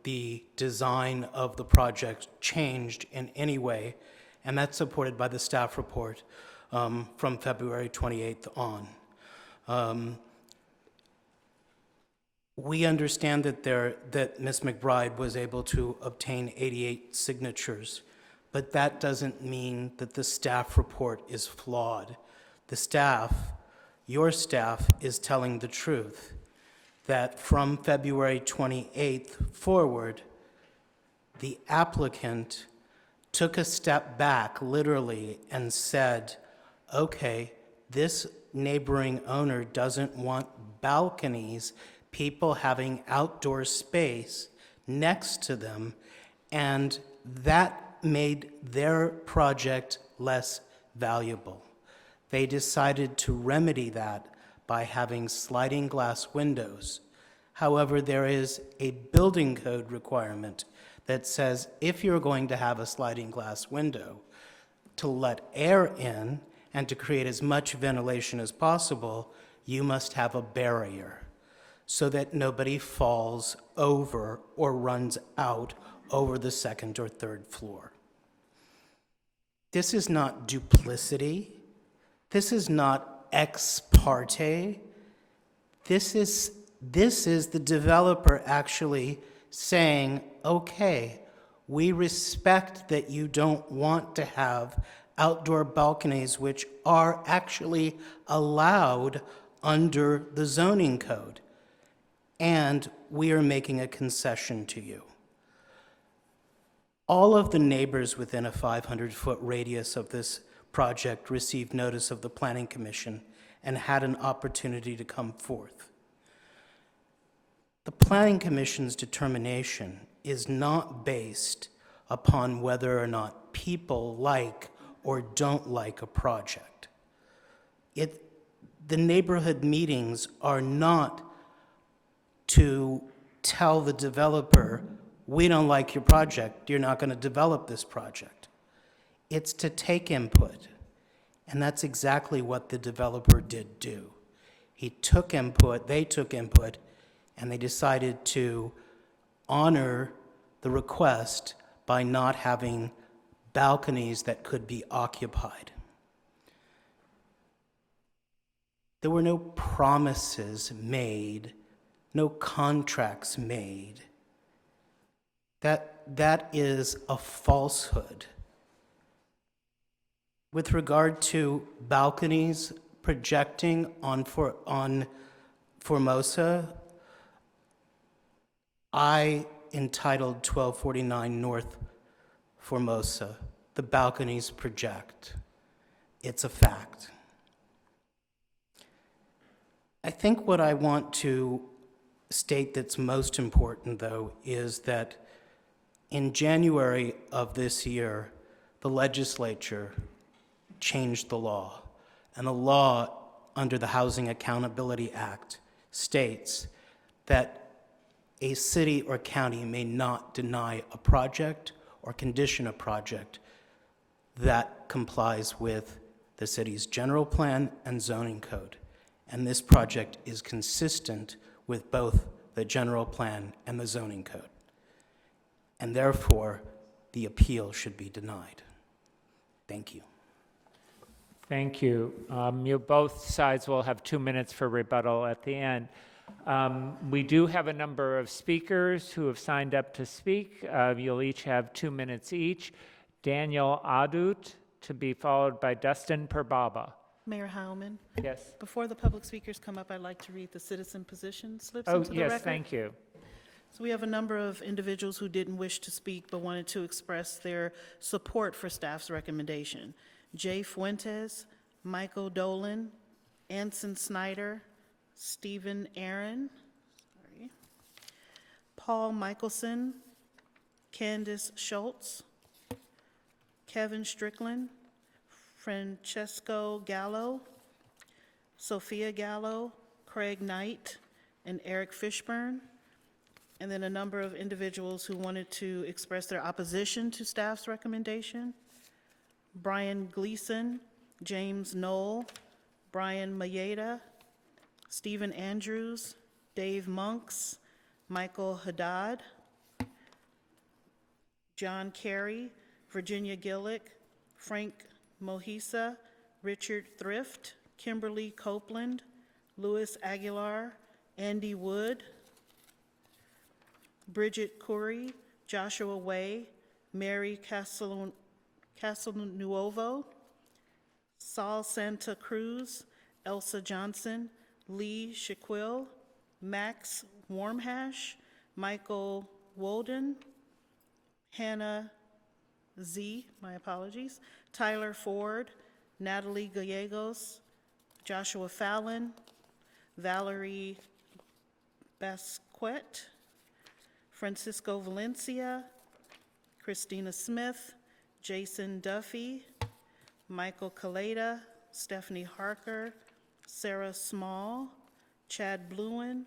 the design of the project changed in any way, and that's supported by the staff report from February 28th on. We understand that Ms. McBride was able to obtain 88 signatures, but that doesn't mean that the staff report is flawed. The staff, your staff, is telling the truth that from February 28th forward, the applicant took a step back, literally, and said, okay, this neighboring owner doesn't want balconies, people having outdoor space next to them, and that made their project less valuable. They decided to remedy that by having sliding glass windows. However, there is a building code requirement that says if you're going to have a sliding glass window, to let air in and to create as much ventilation as possible, you must have a barrier so that nobody falls over or runs out over the second or third floor. This is not duplicity. This is not ex parte. This is the developer actually saying, okay, we respect that you don't want to have outdoor balconies, which are actually allowed under the zoning code, and we are making a concession to you. All of the neighbors within a 500-foot radius of this project received notice of the Planning Commission and had an opportunity to come forth. The Planning Commission's determination is not based upon whether or not people like or don't like a project. The neighborhood meetings are not to tell the developer, we don't like your project, you're not going to develop this project. It's to take input, and that's exactly what the developer did do. He took input, they took input, and they decided to honor the request by not having balconies that could be occupied. There were no promises made, no contracts made. That is a falsehood. With regard to balconies projecting on Formosa, I entitled 1249 North Formosa. The balconies project. It's a fact. I think what I want to state that's most important, though, is that in January of this year, the legislature changed the law. And the law under the Housing Accountability Act states that a city or county may not deny a project or condition a project that complies with the city's general plan and zoning code. And this project is consistent with both the general plan and the zoning code. And therefore, the appeal should be denied. Thank you.
Thank you. Both sides will have 2 minutes for rebuttal at the end. We do have a number of speakers who have signed up to speak. You'll each have 2 minutes each. Daniel Adut, to be followed by Dustin Perbaba.
Mayor Heilman,
Yes.
before the public speakers come up, I'd like to read the citizen position slips
Oh,
into the record.
yes, thank you.
So we have a number of individuals who didn't wish to speak but wanted to express their support for staff's recommendation. Jay Fuentes, Michael Dolan, Anson Snyder, Stephen Aaron, Paul Michelson, Candace Schultz, Kevin Strickland, Francesco Gallo, Sophia Gallo, Craig Knight, and Eric Fishburne. And then a number of individuals who wanted to express their opposition to staff's recommendation. Brian Gleason, James Knoll, Brian Mayeda, Stephen Andrews, Dave Monks, Michael Haddad, John Carey, Virginia Gillick, Frank Mohisa, Richard Thrift, Kimberly Copeland, Louis Aguilar, Andy Wood, Bridget Curry, Joshua Way, Mary Casanuovo, Saul Santa Cruz, Elsa Johnson, Lee Shaquille, Max Warmhash, Michael Woden, Hannah Z, my apologies, Tyler Ford, Natalie Gallegos, Joshua Fallon, Valerie Basquet, Francisco Valencia, Christina Smith, Jason Duffy, Michael Kaleda, Stephanie Harker, Sarah Small, Chad Bluen,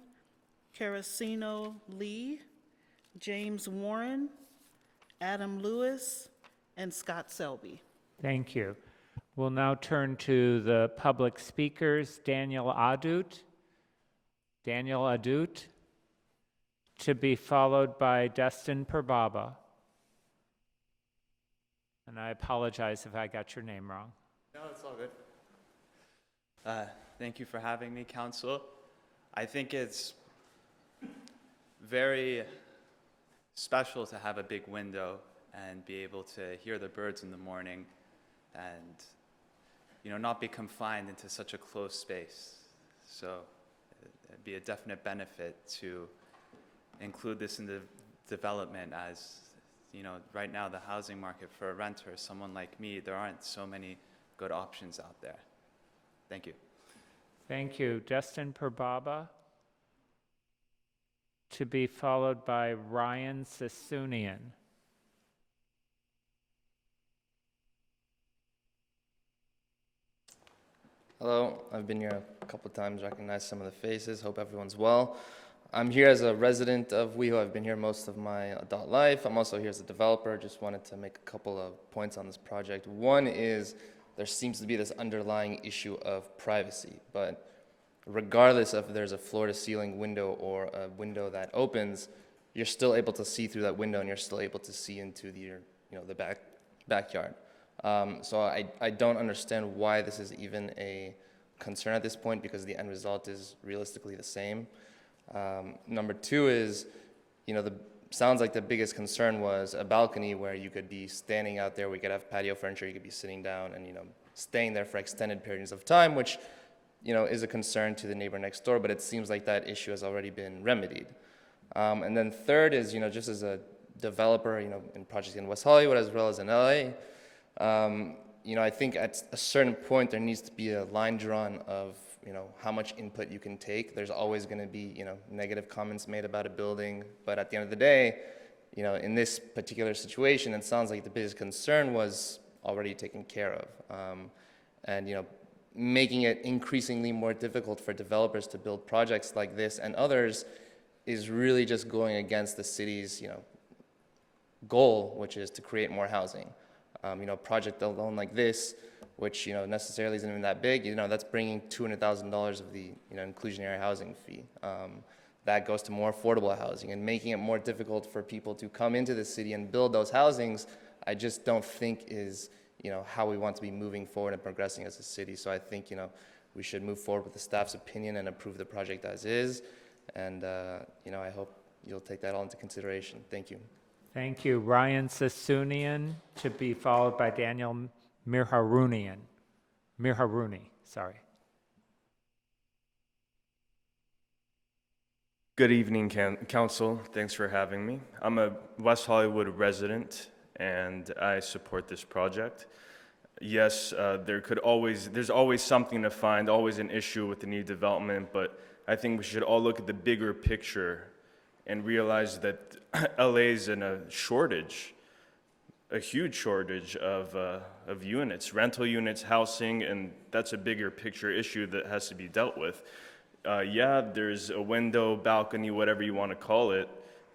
Carasino Lee, James Warren, Adam Lewis, and Scott Selby.
Thank you. We'll now turn to the public speakers. Daniel Adut. Daniel Adut, to be followed by Dustin Perbaba. And I apologize if I got your name wrong.
No, it's all good. Thank you for having me, Council. I think it's very special to have a big window and be able to hear the birds in the morning and, you know, not be confined into such a closed space. So it'd be a definite benefit to include this in the development, as, you know, right now the housing market for a renter, someone like me, there aren't so many good options out there. Thank you.
Thank you. Dustin Perbaba, to be followed by Ryan Sassoonian.
Hello, I've been here a couple times, recognize some of the faces, hope everyone's well. I'm here as a resident of WeHo. I've been here most of my adult life. I'm also here as a developer. Just wanted to make a couple of points on this project. One is there seems to be this underlying issue of privacy, but regardless of if there's a floor-to-ceiling window or a window that opens, you're still able to see through that window and you're still able to see into the backyard. So I don't understand why this is even a concern at this point, because the end result is realistically the same. Number two is, sounds like the biggest concern was a balcony where you could be standing out there, we could have patio furniture, you could be sitting down and, staying there for extended periods of time, which, is a concern to the neighbor next door, but it seems like that issue has already been remedied. And then third is, just as a developer, in projects in West Hollywood as well as in LA, I think at a certain point there needs to be a line drawn of, how much input you can take. There's always going to be, negative comments made about a building, but at the end of the day, in this particular situation, it sounds like the biggest concern was already taken care of. And, making it increasingly more difficult for developers to build projects like this and others is really just going against the city's, goal, which is to create more housing. A project alone like this, which necessarily isn't even that big, that's bringing $200,000 of the inclusionary housing fee. That goes to more affordable housing, and making it more difficult for people to come into the city and build those housings, I just don't think is how we want to be moving forward and progressing as a city. So I think we should move forward with the staff's opinion and approve the project as is. And, I hope you'll take that all into consideration. Thank you.
Thank you. Ryan Sassoonian, to be followed by Daniel Mirharuni, sorry.
Good evening, Council. Thanks for having me. I'm a West Hollywood resident, and I support this project. Yes, there's always something to find, always an issue with the new development, but I think we should all look at the bigger picture and realize that LA's in a huge shortage of units, rental units, housing, and that's a bigger picture issue that has to be dealt with. Yeah, there's a window, balcony, whatever you want to call it,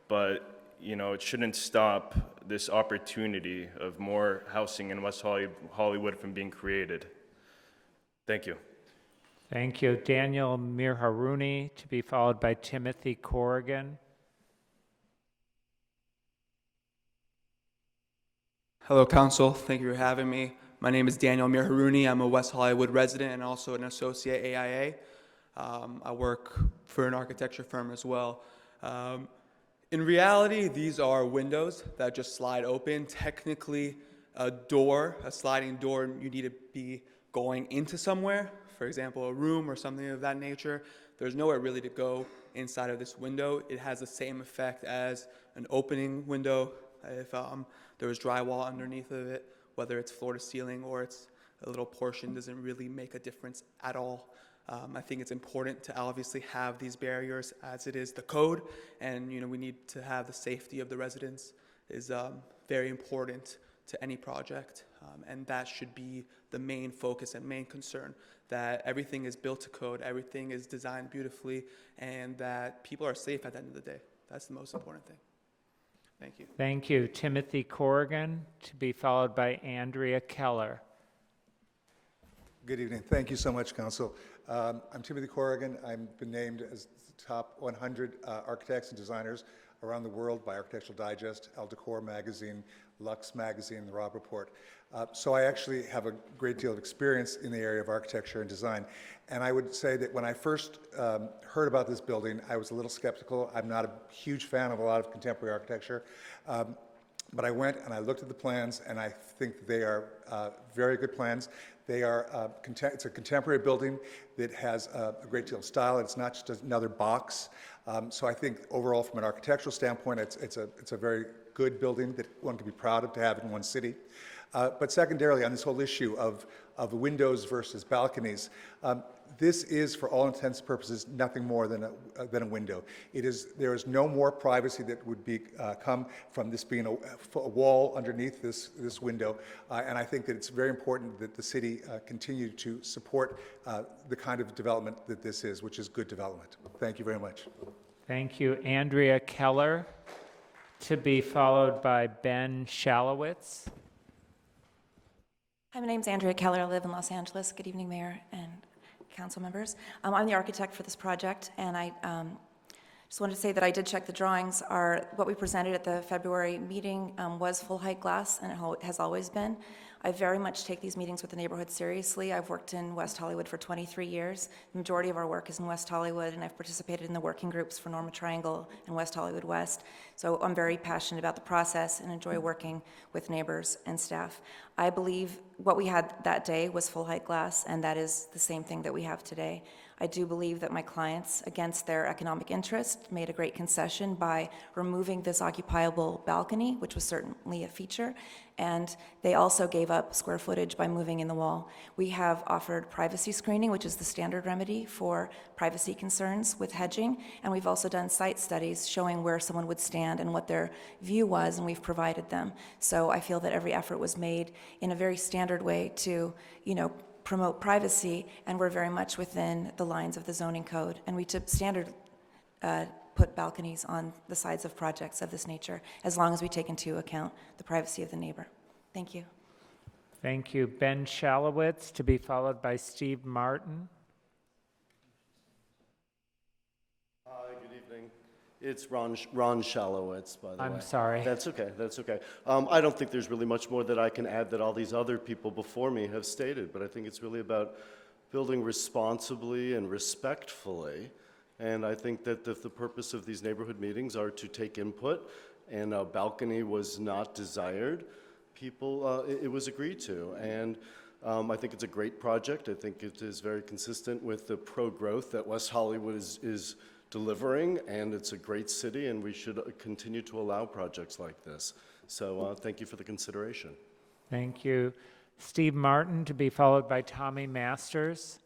but it shouldn't stop this opportunity of more housing in West Hollywood from being created. Thank you.
Thank you. Daniel Mirharuni, to be followed by Timothy Corrigan.
Hello, Council. Thank you for having me. My name is Daniel Mirharuni. I'm a West Hollywood resident and also an associate AIA. I work for an architecture firm as well. In reality, these are windows that just slide open. Technically, a sliding door, you need to be going into somewhere, for example, a room or something of that nature. There's nowhere really to go inside of this window. It has the same effect as an opening window. If there was drywall underneath of it, whether it's floor to ceiling or it's a little portion, doesn't really make a difference at all. I think it's important to obviously have these barriers as it is the code, and we need to have the safety of the residents is very important to any project, and that should be the main focus and main concern, that everything is built to code, everything is designed beautifully, and that people are safe at the end of the day. That's the most important thing. Thank you.
Thank you. Timothy Corrigan, to be followed by Andrea Keller.
Good evening. Thank you so much, Council. I'm Timothy Corrigan. I've been named as the top 100 architects and designers around the world by Architectural Digest, El Decor magazine, Lux magazine, the Robb Report. So I actually have a great deal of experience in the area of architecture and design. And I would say that when I first heard about this building, I was a little skeptical. I'm not a huge fan of a lot of contemporary architecture. But I went and I looked at the plans, and I think they are very good plans. They are, it's a contemporary building that has a great deal of style. It's not just another box. So I think overall, from an architectural standpoint, it's a very good building that one can be proud of to have in one city. But secondarily, on this whole issue of windows versus balconies, this is, for all intents and purposes, nothing more than a window. There is no more privacy that would come from this being a wall underneath this window. And I think that it's very important that the city continue to support the kind of development that this is, which is good development. Thank you very much.
Thank you. Andrea Keller, to be followed by Ben Shalowitz.
Hi, my name's Andrea Keller. I live in Los Angeles. Good evening, Mayor and council members. I'm the architect for this project, and I just wanted to say that I did check the drawings. What we presented at the February meeting was full-height glass, and it has always been. I very much take these meetings with the neighborhood seriously. I've worked in West Hollywood for 23 years. The majority of our work is in West Hollywood, and I've participated in the working groups for Norma Triangle and West Hollywood West. So I'm very passionate about the process and enjoy working with neighbors and staff. I believe what we had that day was full-height glass, and that is the same thing that we have today. I do believe that my clients, against their economic interest, made a great concession by removing this occupiable balcony, which was certainly a feature, and they also gave up square footage by moving in the wall. We have offered privacy screening, which is the standard remedy for privacy concerns with hedging, and we've also done site studies showing where someone would stand and what their view was, and we've provided them. So I feel that every effort was made in a very standard way to, promote privacy, and we're very much within the lines of the zoning code. And we took standard put balconies on the sides of projects of this nature, as long as we take into account the privacy of the neighbor. Thank you.
Thank you. Ben Shalowitz, to be followed by Steve Martin.
Hi, good evening. It's Ron Shalowitz, by the way.
I'm sorry.
That's okay, that's okay. I don't think there's really much more that I can add that all these other people before me have stated, but I think it's really about building responsibly and respectfully And I think that if the purpose of these neighborhood meetings are to take input, and a balcony was not desired, it was agreed to. And I think it's a great project. I think it is very consistent with the pro-growth that West Hollywood is delivering, and it's a great city, and we should continue to allow projects like this. So thank you for the consideration.
Thank you. Steve Martin, to be followed by Tommy Masters.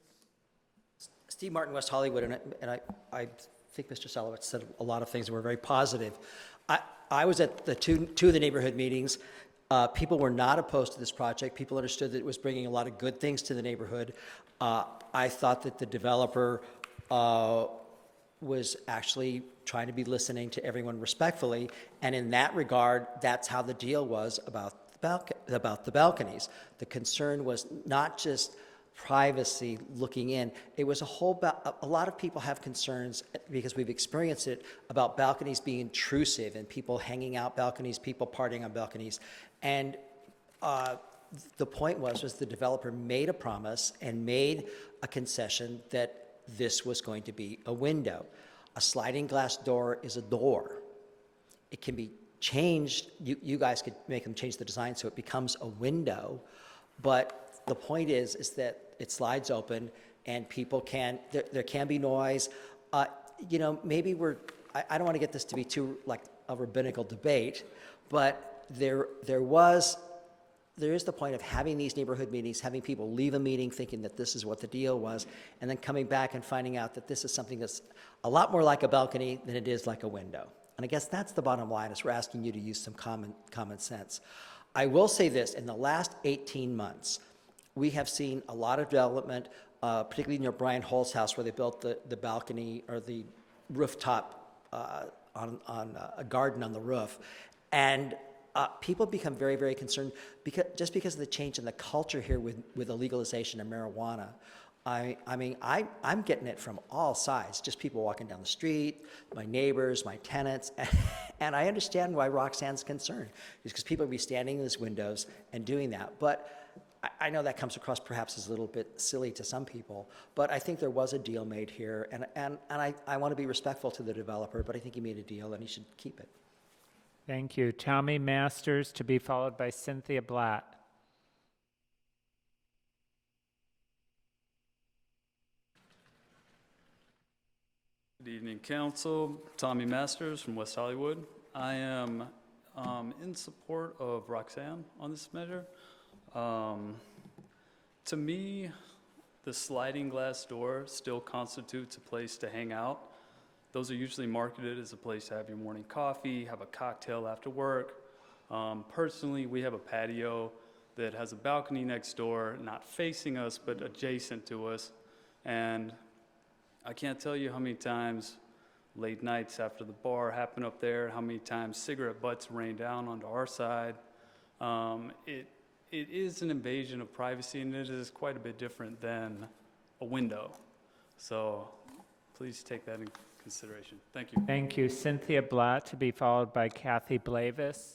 Steve Martin, West Hollywood, and I think Mr. Salowitz said a lot of things that were very positive. I was at the two of the neighborhood meetings. People were not opposed to this project. People understood that it was bringing a lot of good things to the neighborhood. I thought that the developer was actually trying to be listening to everyone respectfully, and in that regard, that's how the deal was about the balconies. The concern was not just privacy looking in. It was a lot of people have concerns, because we've experienced it, about balconies being intrusive and people hanging out balconies, people partying on balconies. And the point was the developer made a promise and made a concession that this was going to be a window. A sliding glass door is a door. It can be changed. You guys could make them change the design so it becomes a window, but the point is that it slides open and people there can be noise. Maybe I don't want to get this to be too like a rabbinical debate, but there is the point of having these neighborhood meetings, having people leave a meeting thinking that this is what the deal was, and then coming back and finding out that this is something that's a lot more like a balcony than it is like a window. And I guess that's the bottom line, is we're asking you to use some common sense. I will say this, in the last 18 months, we have seen a lot of development, particularly near Brian Hall's house, where they built the balcony or the rooftop on a garden on the roof. And people become very, very concerned just because of the change in the culture here with the legalization of marijuana. I'm getting it from all sides, just people walking down the street, my neighbors, my tenants, and I understand why Roxanne's concerned, is because people will be standing in those windows and doing that. But I know that comes across perhaps as a little bit silly to some people, but I think there was a deal made here, and I want to be respectful to the developer, but I think he made a deal and he should keep it.
Thank you. Tommy Masters, to be followed by Cynthia Blatt.
Good evening, Council. Tommy Masters from West Hollywood. I am in support of Roxanne on this measure. To me, the sliding glass door still constitutes a place to hang out. Those are usually marketed as a place to have your morning coffee, have a cocktail after work. Personally, we have a patio that has a balcony next door, not facing us, but adjacent to us. And I can't tell you how many times late nights after the bar happen up there, how many times cigarette butts rain down onto our side. It is an invasion of privacy, and it is quite a bit different than a window. So please take that in consideration. Thank you.
Thank you. Cynthia Blatt, to be followed by Kathy Blavis.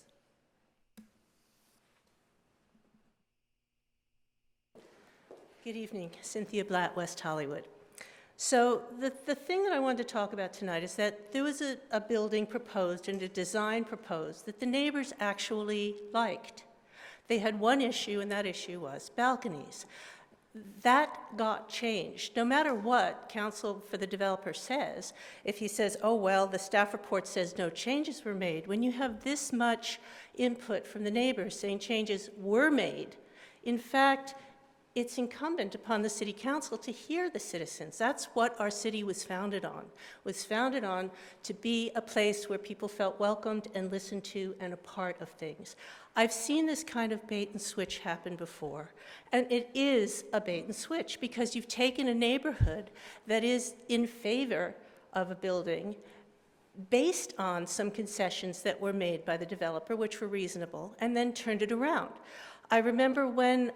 Good evening. Cynthia Blatt, West Hollywood. So the thing that I wanted to talk about tonight is that there was a building proposed and a design proposed that the neighbors actually liked. They had one issue, and that issue was balconies. That got changed. No matter what counsel for the developer says, if he says, oh, well, the staff report says no changes were made, when you have this much input from the neighbors saying changes were made, in fact, it's incumbent upon the city council to hear the citizens. That's what our city was founded on to be a place where people felt welcomed and listened to and a part of things. I've seen this kind of bait and switch happen before, and it is a bait and switch because you've taken a neighborhood that is in favor of a building based on some concessions that were made by the developer, which were reasonable, and then turned it around. I remember when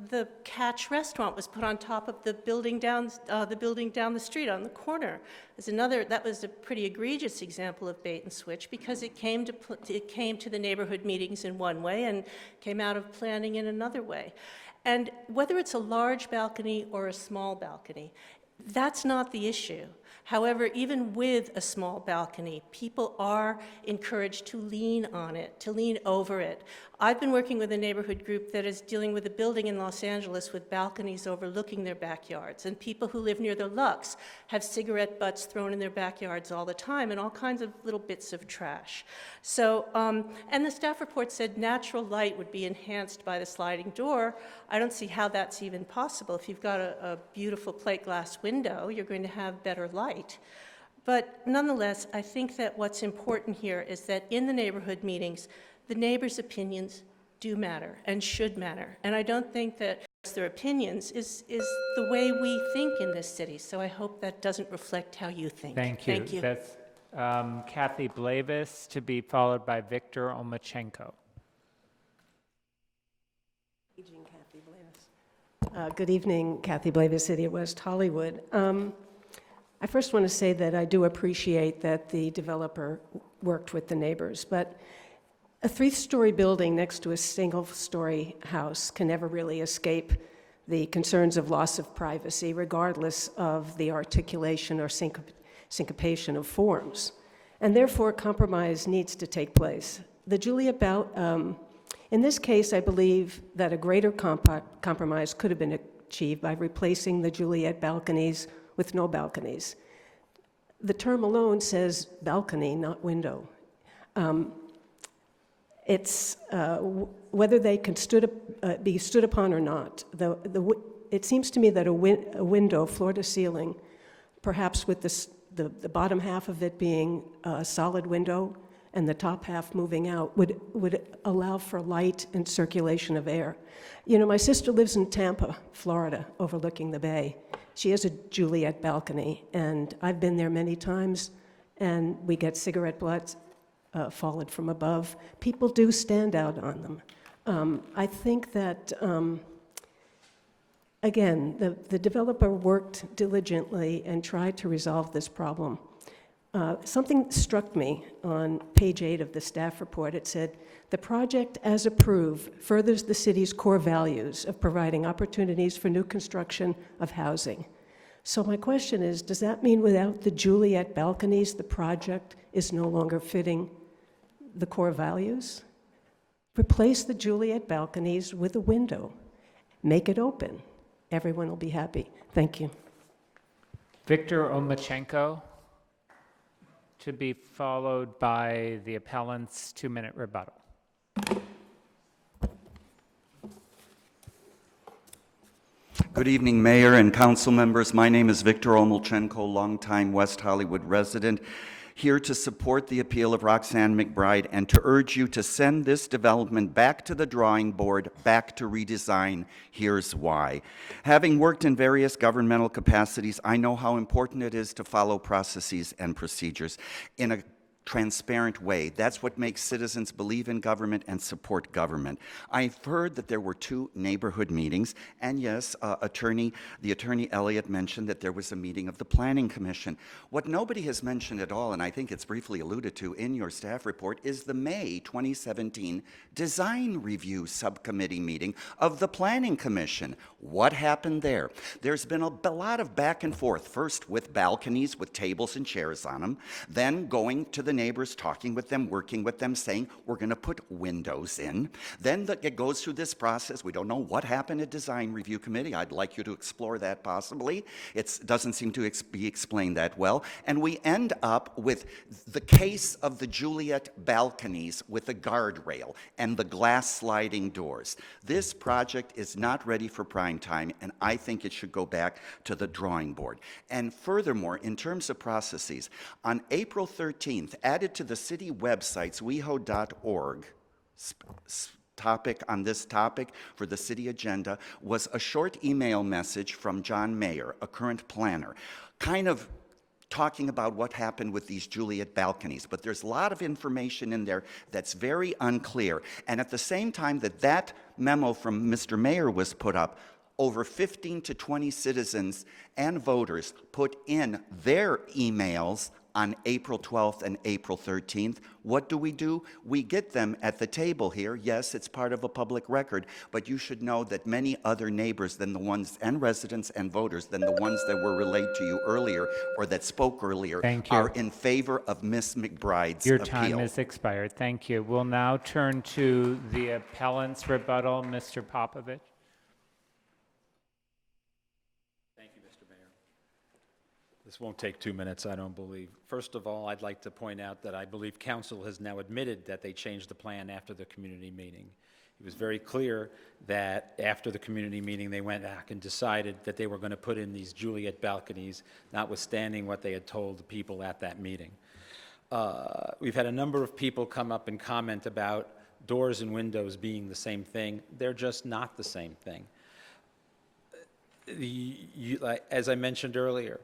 the Catch restaurant was put on top of the building down the street on the corner. That was a pretty egregious example of bait and switch because it came to the neighborhood meetings in one way and came out of planning in another way. And whether it's a large balcony or a small balcony, that's not the issue. However, even with a small balcony, people are encouraged to lean on it, to lean over it. I've been working with a neighborhood group that is dealing with a building in Los Angeles with balconies overlooking their backyards, and people who live near the Lux have cigarette butts thrown in their backyards all the time and all kinds of little bits of trash. So, and the staff report said natural light would be enhanced by the sliding door. I don't see how that's even possible. If you've got a beautiful plate glass window, you're going to have better light. But nonetheless, I think that what's important here is that in the neighborhood meetings, the neighbors' opinions do matter and should matter. And I don't think that their opinions is the way we think in this city. So I hope that doesn't reflect how you think.
Thank you.
Thank you.
That's Kathy Blavis, to be followed by Victor Omachenko.
Good evening, Kathy Blavis, City of West Hollywood. I first want to say that I do appreciate that the developer worked with the neighbors, but a 3-story building next to a single-story house can never really escape the concerns of loss of privacy, regardless of the articulation or syncopation of forms. And therefore, compromise needs to take place. The Juliet in this case, I believe that a greater compromise could have been achieved by replacing the Juliet balconies with no balconies. The term alone says balcony, not window. It's whether they can be stood upon or not. It seems to me that a window, floor to ceiling, perhaps with the bottom half of it being a solid window and the top half moving out, would allow for light and circulation of air. You know, my sister lives in Tampa, Florida, overlooking the bay. She has a Juliet balcony, and I've been there many times, and we get cigarette butts fallen from above. People do stand out on them. I think that, again, the developer worked diligently and tried to resolve this problem. Something struck me on page 8 of the staff report. It said, "The project, as approved, furthers the city's core values of providing opportunities for new construction of housing." So my question is, does that mean without the Juliet balconies, the project is no longer fitting the core values? Replace the Juliet balconies with a window. Make it open. Everyone will be happy. Thank you.
Victor Omachenko, to be followed by the appellant's 2-minute rebuttal.
Good evening, Mayor and council members. My name is Victor Omachenko, longtime West Hollywood resident, here to support the appeal of Roxanne McBride and to urge you to send this development back to the drawing board, back to redesign. Here's why. Having worked in various governmental capacities, I know how important it is to follow processes and procedures in a transparent way. That's what makes citizens believe in government and support government. I've heard that there were 2 neighborhood meetings, and yes, the attorney Elliott mentioned that there was a meeting of the Planning Commission. What nobody has mentioned at all, and I think it's briefly alluded to in your staff report, is the May 2017 Design Review Subcommittee meeting of the Planning Commission. What happened there? There's been a lot of back and forth, first with balconies with tables and chairs on them, then going to the neighbors, talking with them, working with them, saying, we're going to put windows in. Then it goes through this process. We don't know what happened at Design Review Committee. I'd like you to explore that possibly. It doesn't seem to be explained that well. And we end up with the case of the Juliet balconies with the guardrail and the glass sliding doors. This project is not ready for prime time, and I think it should go back to the drawing board. And furthermore, in terms of processes, on April 13th, added to the city website's WehoTV.org topic on this topic for the city agenda was a short email message from John Mayer, a current planner, kind of talking about what happened with these Juliet balconies. But there's a lot of information in there that's very unclear. And at the same time that memo from Mr. Mayer was put up, over 15 to 20 citizens and voters put in their emails on April 12th and April 13th. What do? We get them at the table here. Yes, it's part of a public record, but you should know that many other neighbors than the ones, and residents and voters, than the ones that were relayed to you earlier or that spoke earlier
Thank you.
are in favor of Ms. McBride's
Your
appeal.
time has expired. Thank you. We'll now turn to the appellant's rebuttal, Mr. Popovich.
Thank you, Mr. Mayor. This won't take 2 minutes, I don't believe. First of all, I'd like to point out that I believe council has now admitted that they changed the plan after the community meeting. It was very clear that after the community meeting, they went back and decided that they were going to put in these Juliet balconies, notwithstanding what they had told the people at that meeting. We've had a number of people come up and comment about doors and windows being the same thing. They're just not the same thing. As I mentioned earlier,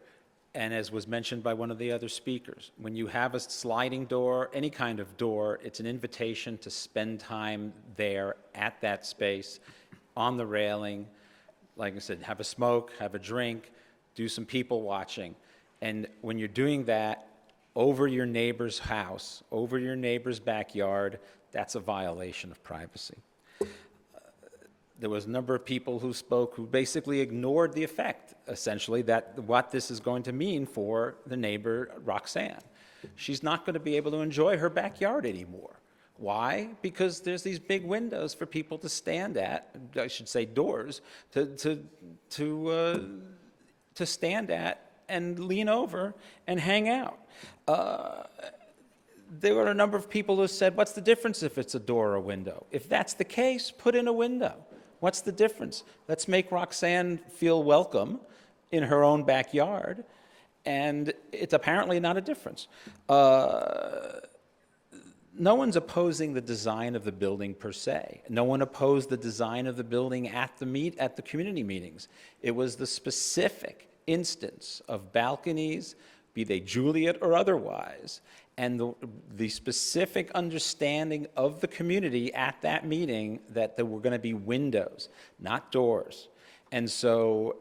and as was mentioned by one of the other speakers, when you have a sliding door, any kind of door, it's an invitation to spend time there at that space, on the railing. Like I said, have a smoke, have a drink, do some people watching. And when you're doing that over your neighbor's house, over your neighbor's backyard, that's a violation of privacy. There was a number of people who spoke who basically ignored the effect, essentially, that what this is going to mean for the neighbor, Roxanne. She's not going to be able to enjoy her backyard anymore. Why? Because there's these big windows for people to stand at, I should say doors, to stand at and lean over and hang out. There were a number of people who said, what's the difference if it's a door or a window? If that's the case, put in a window. What's the difference? Let's make Roxanne feel welcome in her own backyard, and it's apparently not a difference. No one's opposing the design of the building per se. No one opposed the design of the building at the community meetings. It was the specific instance of balconies, be they Juliet or otherwise, and the specific understanding of the community at that meeting that there were going to be windows, not doors. And so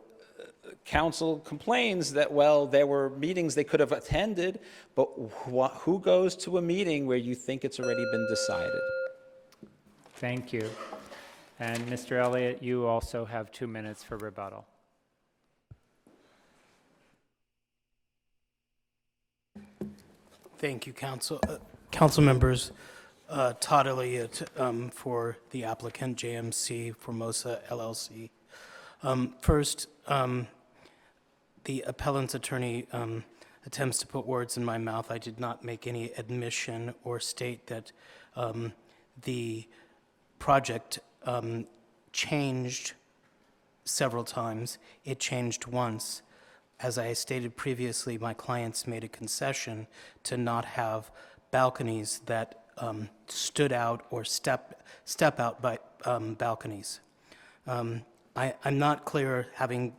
council complains that, well, there were meetings they could have attended, but who goes to a meeting where you think it's already been decided?
Thank you. And Mr. Elliott, you also have 2 minutes for rebuttal.
Thank you, council members. Todd Elliott for the applicant, JMC Formosa LLC. First, the appellant's attorney attempts to put words in my mouth. I did not make any admission or state that the project changed several times. It changed once. As I stated previously, my clients made a concession to not have balconies that stood out or step out by balconies. I'm not clear, having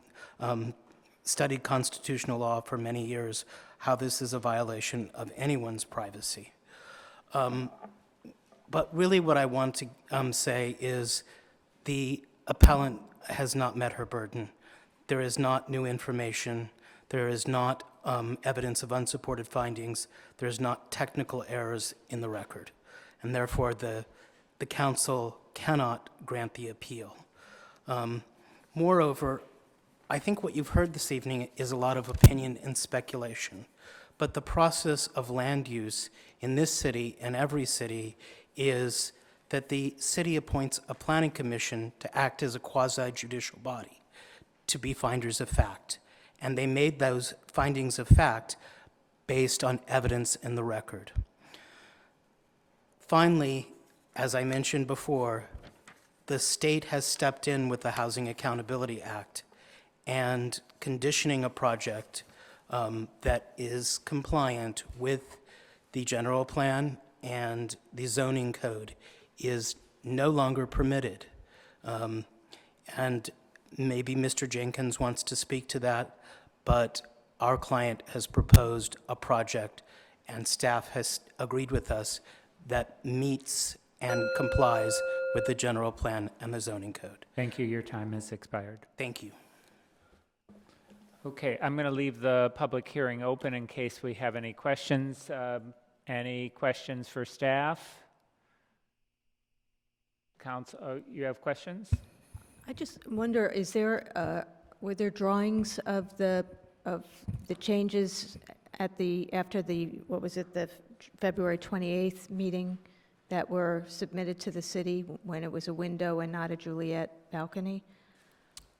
studied constitutional law for many years, how this is a violation of anyone's privacy. But really what I want to say is the appellant has not met her burden. There is not new information. There is not evidence of unsupported findings. There is not technical errors in the record. And therefore, the council cannot grant the appeal. Moreover, I think what you've heard this evening is a lot of opinion and speculation. But the process of land use in this city and every city is that the city appoints a planning commission to act as a quasi-judicial body, to be finders of fact. And they made those findings of fact based on evidence in the record. Finally, as I mentioned before, the state has stepped in with the Housing Accountability Act, and conditioning a project that is compliant with the general plan and the zoning code is no longer permitted. And maybe Mr. Jenkins wants to speak to that, but our client has proposed a project and staff has agreed with us that meets and complies with the general plan and the zoning code.
Thank you. Your time has expired.
Thank you.
Okay, I'm going to leave the public hearing open in case we have any questions. Any questions for staff? Council, you have questions?
I just wonder, were there drawings of the changes after the, what was it, the February 28th meeting that were submitted to the city when it was a window and not a Juliet balcony?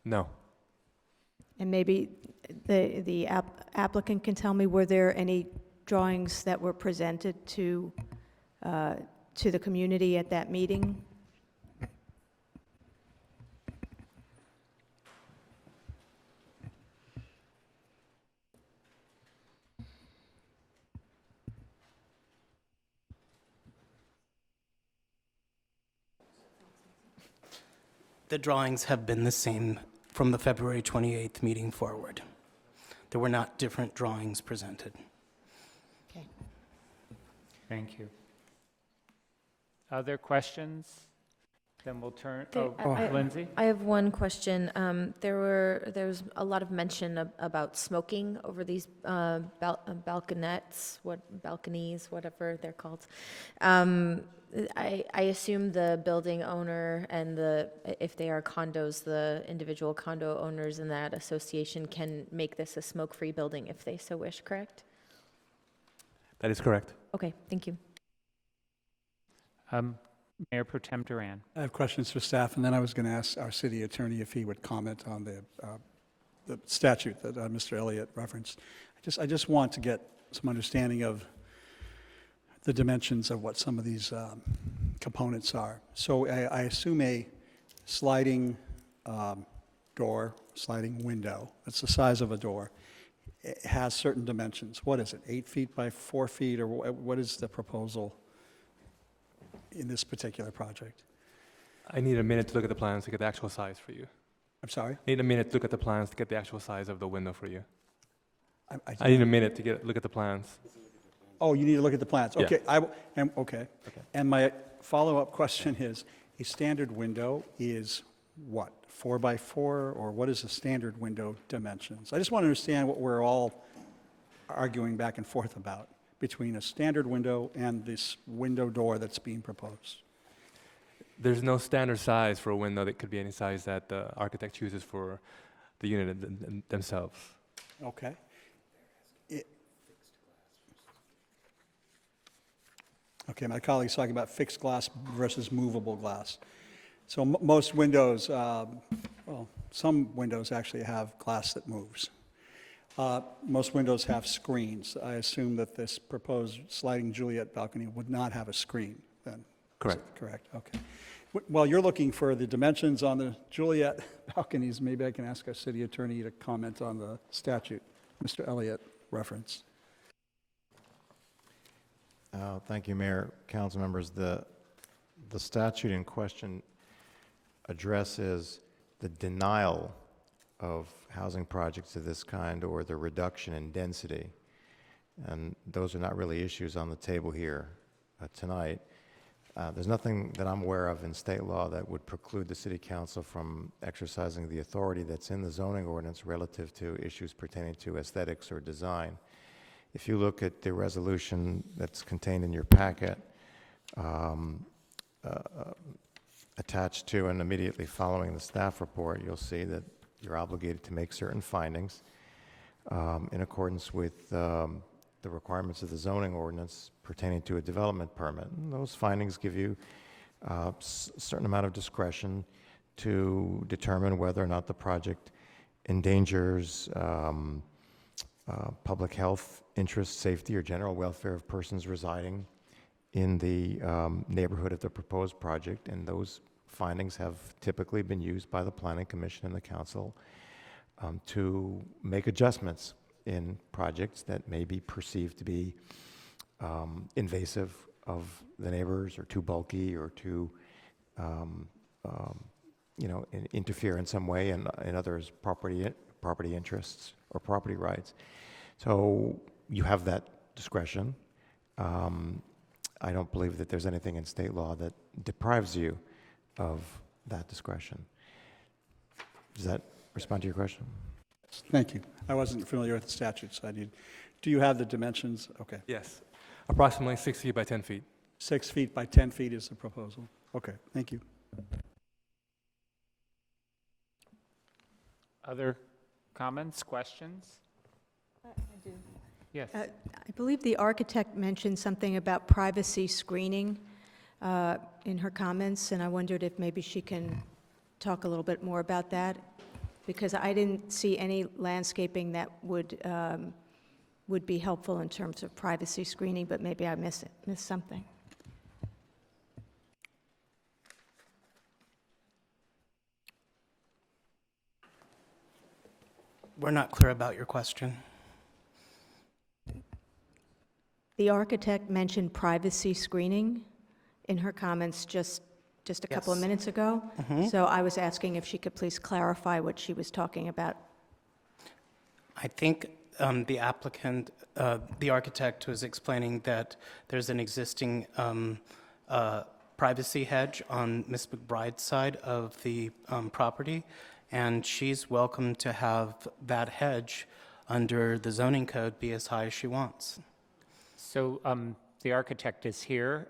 No.
And maybe the applicant can tell me, were there any drawings that were presented to the community at that meeting?
The drawings have been the same from the February 28th meeting forward. There were not different drawings presented.
Okay.
Thank you. Other questions? Then we'll turn, Lindsay?
I have one question. There was a lot of mention about smoking over these balconettes, balconies, whatever they're called. I assume the building owner and if they are condos, the individual condo owners in that association can make this a smoke-free building if they so wish, correct?
That is correct.
Okay, thank you.
Mayor Pro Tem Duran.
I have questions for staff, and then I was going to ask our city attorney if he would comment on the statute that Mr. Elliott referenced. I just want to get some understanding of the dimensions of what some of these components are. So I assume a sliding door, sliding window, that's the size of a door, it has certain dimensions. What is it, 8 feet by 4 feet, or what is the proposal in this particular project?
I need a minute to look at the plans to get the actual size for you.
I'm sorry?
I need a minute to look at the plans to get the actual size of the window for you.
I
need a minute to look at the plans.
Oh, you need to look at the plans.
Yeah.
Okay, okay. And my follow-up question is, a standard window is what, 4 by 4, or what is the standard window dimensions? I just want to understand what we're all arguing back and forth about between a standard window and this window door that's being proposed.
There's no standard size for a window. That could be any size that the architect chooses for the unit themselves.
Okay. Okay, my colleague's talking about fixed glass versus movable glass. So most windows, well, some windows actually have glass that moves. Most windows have screens. I assume that this proposed sliding Juliet balcony would not have a screen then?
Correct.
Correct, okay. While you're looking for the dimensions on the Juliet balconies, maybe I can ask our city attorney to comment on the statute Mr. Elliott referenced.
Thank you, Mayor, council members. The statute in question addresses the denial of housing projects of this kind or the reduction in density. And those are not really issues on the table here tonight. There's nothing that I'm aware of in state law that would preclude the city council from exercising the authority that's in the zoning ordinance relative to issues pertaining to aesthetics or design. If you look at the resolution that's contained in your packet, attached to and immediately following the staff report, you'll see that you're obligated to make certain findings in accordance with the requirements of the zoning ordinance pertaining to a development permit. And those findings give you a certain amount of discretion to determine whether or not the project endangers public health, interest, safety, or general welfare of persons residing in the neighborhood of the proposed project, and those findings have typically been used by the Planning Commission and the Council to make adjustments in projects that may be perceived to be invasive of the neighbors, or too bulky, or too, interfere in some way in others' property interests or property rights. So you have that discretion. I don't believe that there's anything in state law that deprives you of that discretion. Does that respond to your question?
Thank you. I wasn't familiar with the statute, so do you have the dimensions? Okay.
Yes, approximately 6 feet by 10 feet.
6 feet by 10 feet is the proposal. Okay, thank you.
Other comments, questions?
I do.
Yes.
I believe the architect mentioned something about privacy screening in her comments, and I wondered if maybe she can talk a little bit more about that, because I didn't see any landscaping that would be helpful in terms of privacy screening, but maybe I missed something.
We're not clear about your question.
The architect mentioned privacy screening in her comments just a couple of
Yes.
minutes ago.
Mhm.
So I was asking if she could please clarify what she was talking about.
I think the applicant, the architect was explaining that there's an existing privacy hedge on Ms. McBride's side of the property, and she's welcome to have that hedge under the zoning code be as high as she wants.
So the architect is here,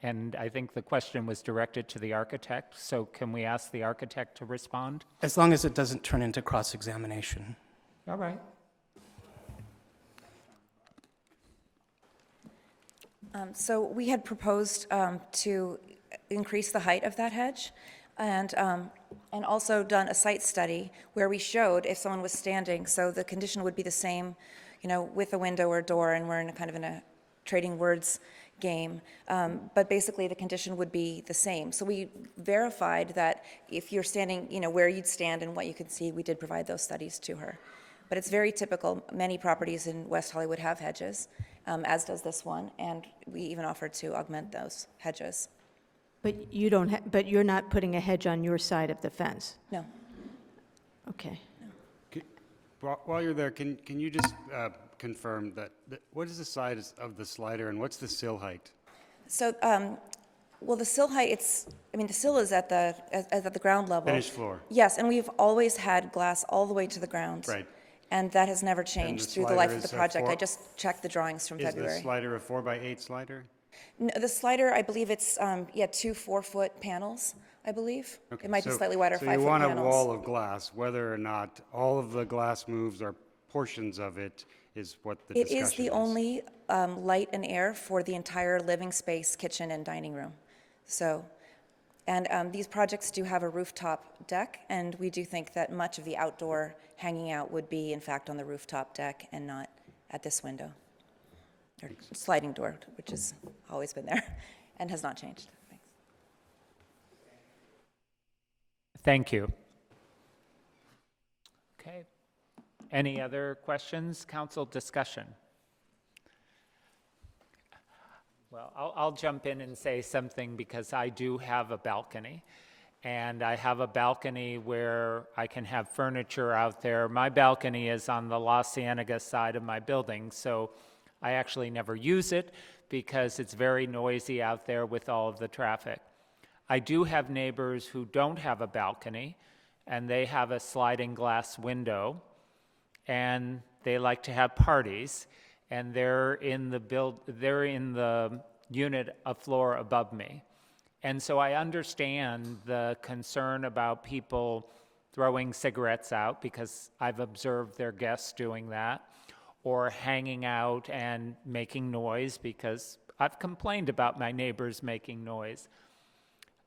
and I think the question was directed to the architect. So can we ask the architect to respond?
As long as it doesn't turn into cross-examination.
All right.
So we had proposed to increase the height of that hedge, and also done a site study where we showed if someone was standing, so the condition would be the same, with a window or door, and we're in a trading words game, but basically the condition would be the same. So we verified that if you're standing, where you'd stand and what you could see, we did provide those studies to her. But it's very typical. Many properties in West Hollywood have hedges, as does this one, and we even offered to augment those hedges.
But you don't. But you're not putting a hedge on your side of the fence.
No.
Okay.
While you're there, can you just confirm that what is the size of the slider and what's the sill height?
So, well, the sill height, the sill is at the ground level.
Finished floor.
Yes, and we've always had glass all the way to the ground.
Right.
And that has never changed through the life of the project. I
Is
just checked the drawings from February.
the slider a 4x8 slider?
No, the slider, I believe it's, 2 4-foot panels, I believe.
Okay,
It might be
so-
slightly wider, 5-foot
So
panels.
you want a wall of glass, whether or not all of the glass moves or portions of it is what the
It
discussion
is the only light and air for the entire living space, kitchen, and dining room. So, and these projects do have a rooftop deck, and we do think that much of the outdoor hanging out would be, in fact, on the rooftop deck and not at this window. Or sliding door, which has always been there and has not changed. Thanks.
Thank you. Okay. Any other questions, council discussion? Well, I'll jump in and say something because I do have a balcony. And I have a balcony where I can have furniture out there. My balcony is on the La Cienega side of my building, so I actually never use it because it's very noisy out there with all of the traffic. I do have neighbors who don't have a balcony, and they have a sliding glass window, and they like to have parties, and they're in the unit a floor above me. And so I understand the concern about people throwing cigarettes out, because I've observed their guests doing that, or hanging out and making noise, because I've complained about my neighbors making noise.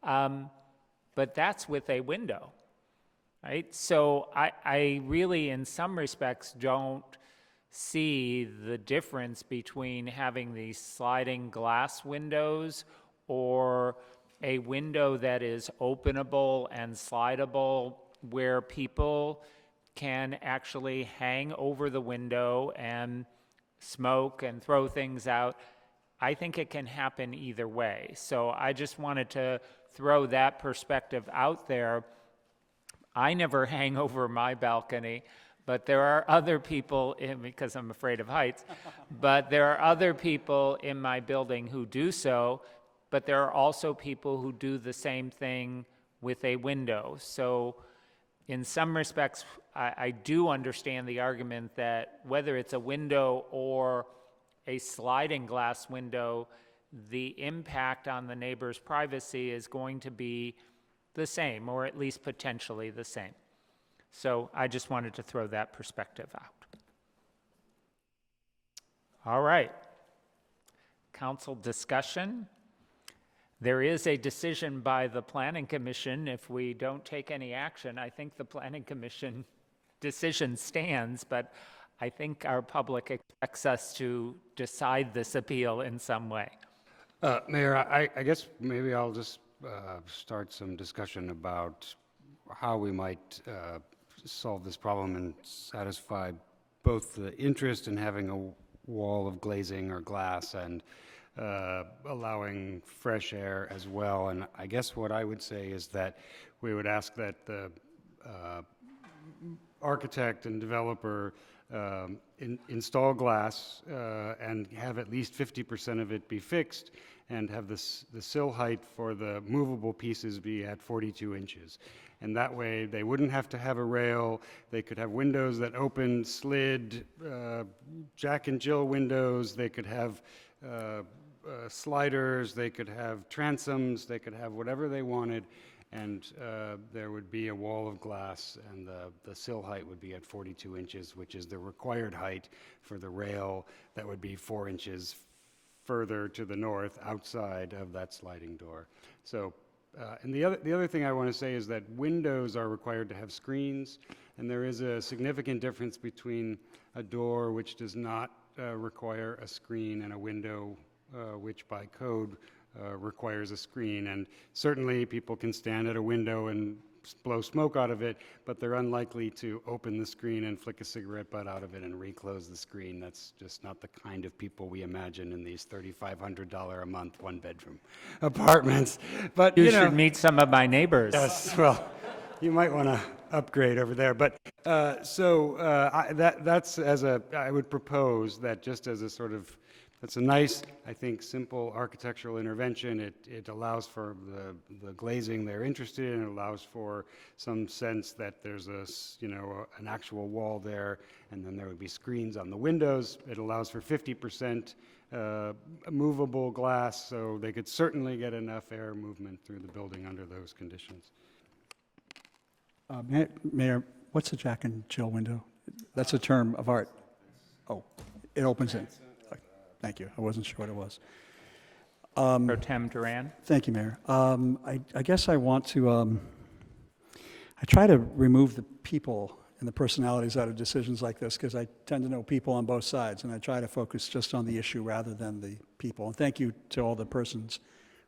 But that's with a window, right? So I really, in some respects, don't see the difference between having these sliding glass windows or a window that is openable and slidable, where people can actually hang over the window and smoke and throw things out. I think it can happen either way. So I just wanted to throw that perspective out there. I never hang over my balcony, but there are other people, because I'm afraid of heights, but there are other people in my building who do so. But there are also people who do the same thing with a window. So in some respects, I do understand the argument that whether it's a window or a sliding glass window, the impact on the neighbor's privacy is going to be the same, or at least potentially the same. So I just wanted to throw that perspective out. All right. Council discussion. There is a decision by the Planning Commission. If we don't take any action, I think the Planning Commission decision stands, but I think our public expects us to decide this appeal in some way.
Mayor, I guess maybe I'll just start some discussion about how we might solve this problem and satisfy both the interest in having a wall of glazing or glass and allowing fresh air as well. And I guess what I would say is that we would ask that the architect and developer install glass and have at least 50% of it be fixed, and have the sill height for the movable pieces be at 42 inches. And that way they wouldn't have to have a rail. They could have windows that opened, slid, Jack and Jill windows. They could have sliders. They could have transoms. They could have whatever they wanted. And there would be a wall of glass, and the sill height would be at 42 inches, which is the required height for the rail that would be 4 inches further to the north outside of that sliding door. So, and the other thing I want to say is that windows are required to have screens, and there is a significant difference between a door which does not require a screen and a window which by code requires a screen. And certainly people can stand at a window and blow smoke out of it, but they're unlikely to open the screen and flick a cigarette butt out of it and reclose the screen. That's just not the kind of people we imagine in these $3,500 a month one-bedroom apartments. But
You
you know,
should meet some of my neighbors.
yes, well, you might want to upgrade over there. But that's I would propose that just as a sort of, that's a nice, I think, simple architectural intervention. It allows for the glazing they're interested in. It allows for some sense that there's an actual wall there, and then there would be screens on the windows. It allows for 50% movable glass, so they could certainly get enough air movement through the building under those conditions.
Mayor, what's a Jack and Jill window? That's a term of art. Oh, it opens in. Thank you. I wasn't sure what it was.
Pro Tem Duran.
Thank you, Mayor. I guess I want to, I try to remove the people and the personalities out of decisions like this, because I tend to know people on both sides, and I try to focus just on the issue rather than the people. And thank you to all the persons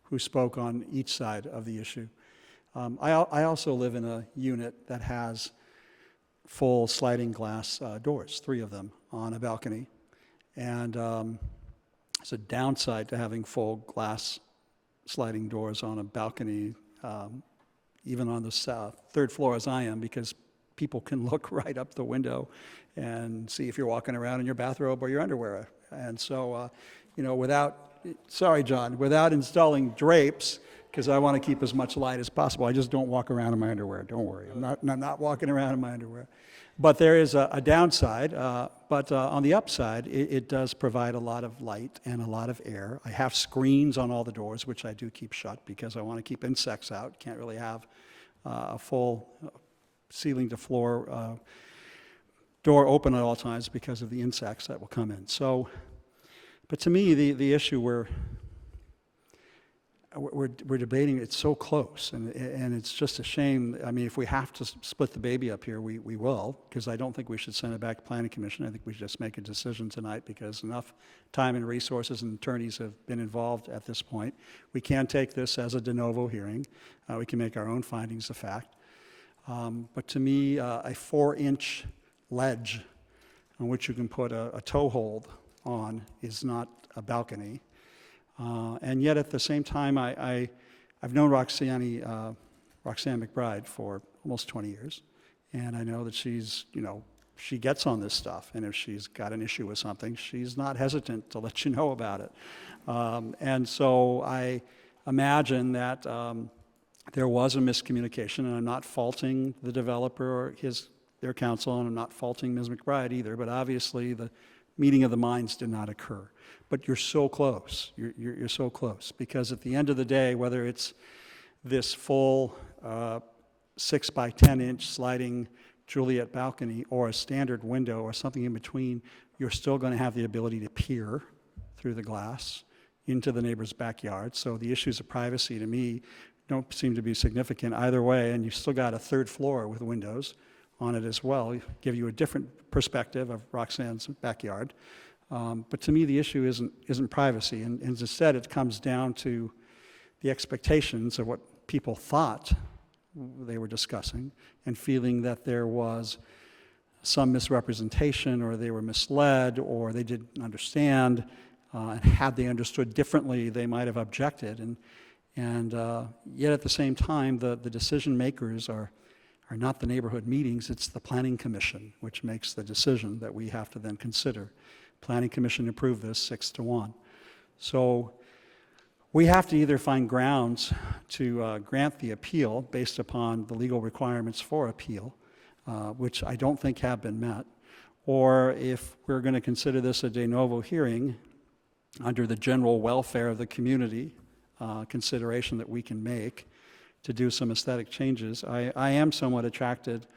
who spoke on each side of the issue. I also live in a unit that has full sliding glass doors, 3 of them, on a balcony. And it's a downside to having full glass sliding doors on a balcony, even on the 3rd floor as I am, because people can look right up the window and see if you're walking around in your bathrobe or your underwear. And so, without installing drapes, because I want to keep as much light as possible, I just don't walk around in my underwear. Don't worry, I'm not walking around in my underwear. But there is a downside, but on the upside, it does provide a lot of light and a lot of air. I have screens on all the doors, which I do keep shut because I want to keep insects out. Can't really have a full ceiling to floor door open at all times because of the insects that will come in. So, but to me, the issue we're debating, it's so close, and it's just a shame. I mean, if we have to split the baby up here, we will, because I don't think we should send it back to Planning Commission. I think we should just make a decision tonight, because enough time and resources and attorneys have been involved at this point. We can take this as a de novo hearing. We can make our own findings of fact. But to me, a 4-inch ledge on which you can put a toe hold on is not a balcony. And yet, at the same time, I've known Roxanne McBride for almost 20 years, and I know that she gets on this stuff, and if she's got an issue with something, she's not hesitant to let you know about it. And so I imagine that there was a miscommunication, and I'm not faulting the developer or his their counsel, and I'm not faulting Ms. McBride either, but obviously the meeting of the minds did not occur. But you're so close. You're so close. Because at the end of the day, whether it's this full 6 by 10 inch sliding Juliet balcony or a standard window or something in between, you're still going to have the ability to peer through the glass into the neighbor's backyard. So the issues of privacy to me don't seem to be significant either way, and you've still got a third floor with windows on it as well, give you a different perspective of Roxanne's backyard. But to me, the issue isn't privacy, and instead it comes down to the expectations of what people thought they were discussing, and feeling that there was some misrepresentation, or they were misled, or they didn't understand, and had they understood differently, they might have objected. And yet at the same time, the decision makers are not the neighborhood meetings, it's the Planning Commission, which makes the decision that we have to then consider. Planning Commission approved this 6-1. So we have to either find grounds to grant the appeal based upon the legal requirements for appeal, which I don't think have been met, or if we're going to consider this a de novo hearing under the general welfare of the community consideration that we can make to do some aesthetic changes. I am somewhat attracted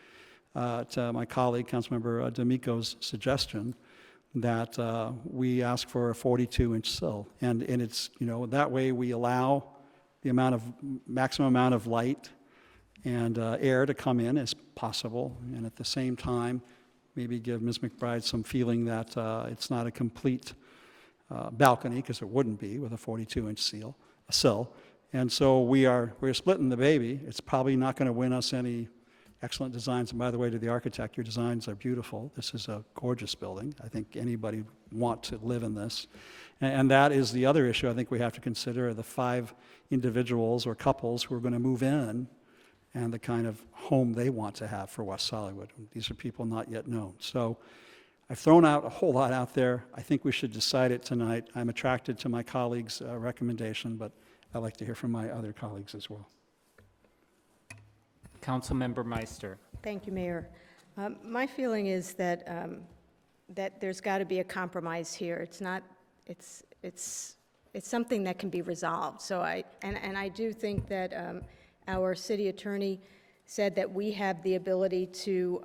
to my colleague, Councilmember D'Amico's suggestion that we ask for a 42-inch sill. And it's, that way we allow the maximum amount of light and air to come in as possible, and at the same time, maybe give Ms. McBride some feeling that it's not a complete balcony, because it wouldn't be with a 42-inch sill. And so we're splitting the baby. It's probably not going to win us any excellent designs. And by the way, to the architect, your designs are beautiful. This is a gorgeous building. I think anybody want to live in this. And that is the other issue I think we have to consider, the 5 individuals or couples who are going to move in and the kind of home they want to have for West Hollywood. These are people not yet known. So I've thrown out a whole lot out there. I think we should decide it tonight. I'm attracted to my colleagues' recommendation, but I'd like to hear from my other colleagues as well.
Councilmember Meister.
Thank you, Mayor. My feeling is that that there's got to be a compromise here. It's not. It's something that can be resolved. So I do think that our city attorney said that we have the ability to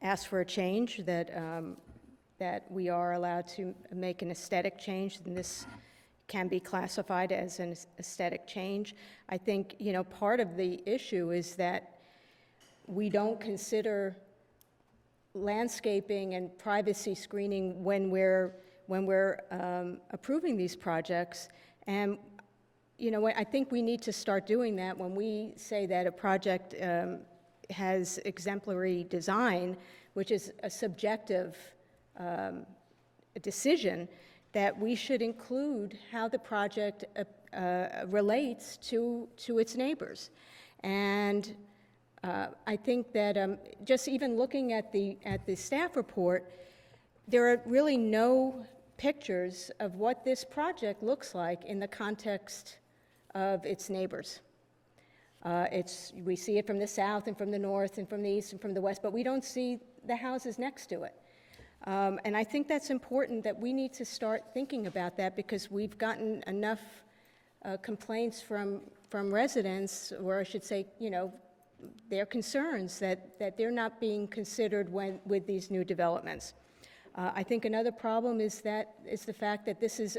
ask for a change. That we are allowed to make an aesthetic change, and this can be classified as an aesthetic change. I think, part of the issue is that we don't consider landscaping and privacy screening when we're approving these projects. And, I think we need to start doing that when we say that a project has exemplary design, which is a subjective decision, that we should include how the project relates to its neighbors. And I think that just even looking at the staff report, there are really no pictures of what this project looks like in the context of its neighbors. We see it from the south and from the north and from the east and from the west, but we don't see the houses next to it. And I think that's important, that we need to start thinking about that, because we've gotten enough complaints from residents, or I should say, their concerns that they're not being considered with these new developments. I think another problem is the fact that this is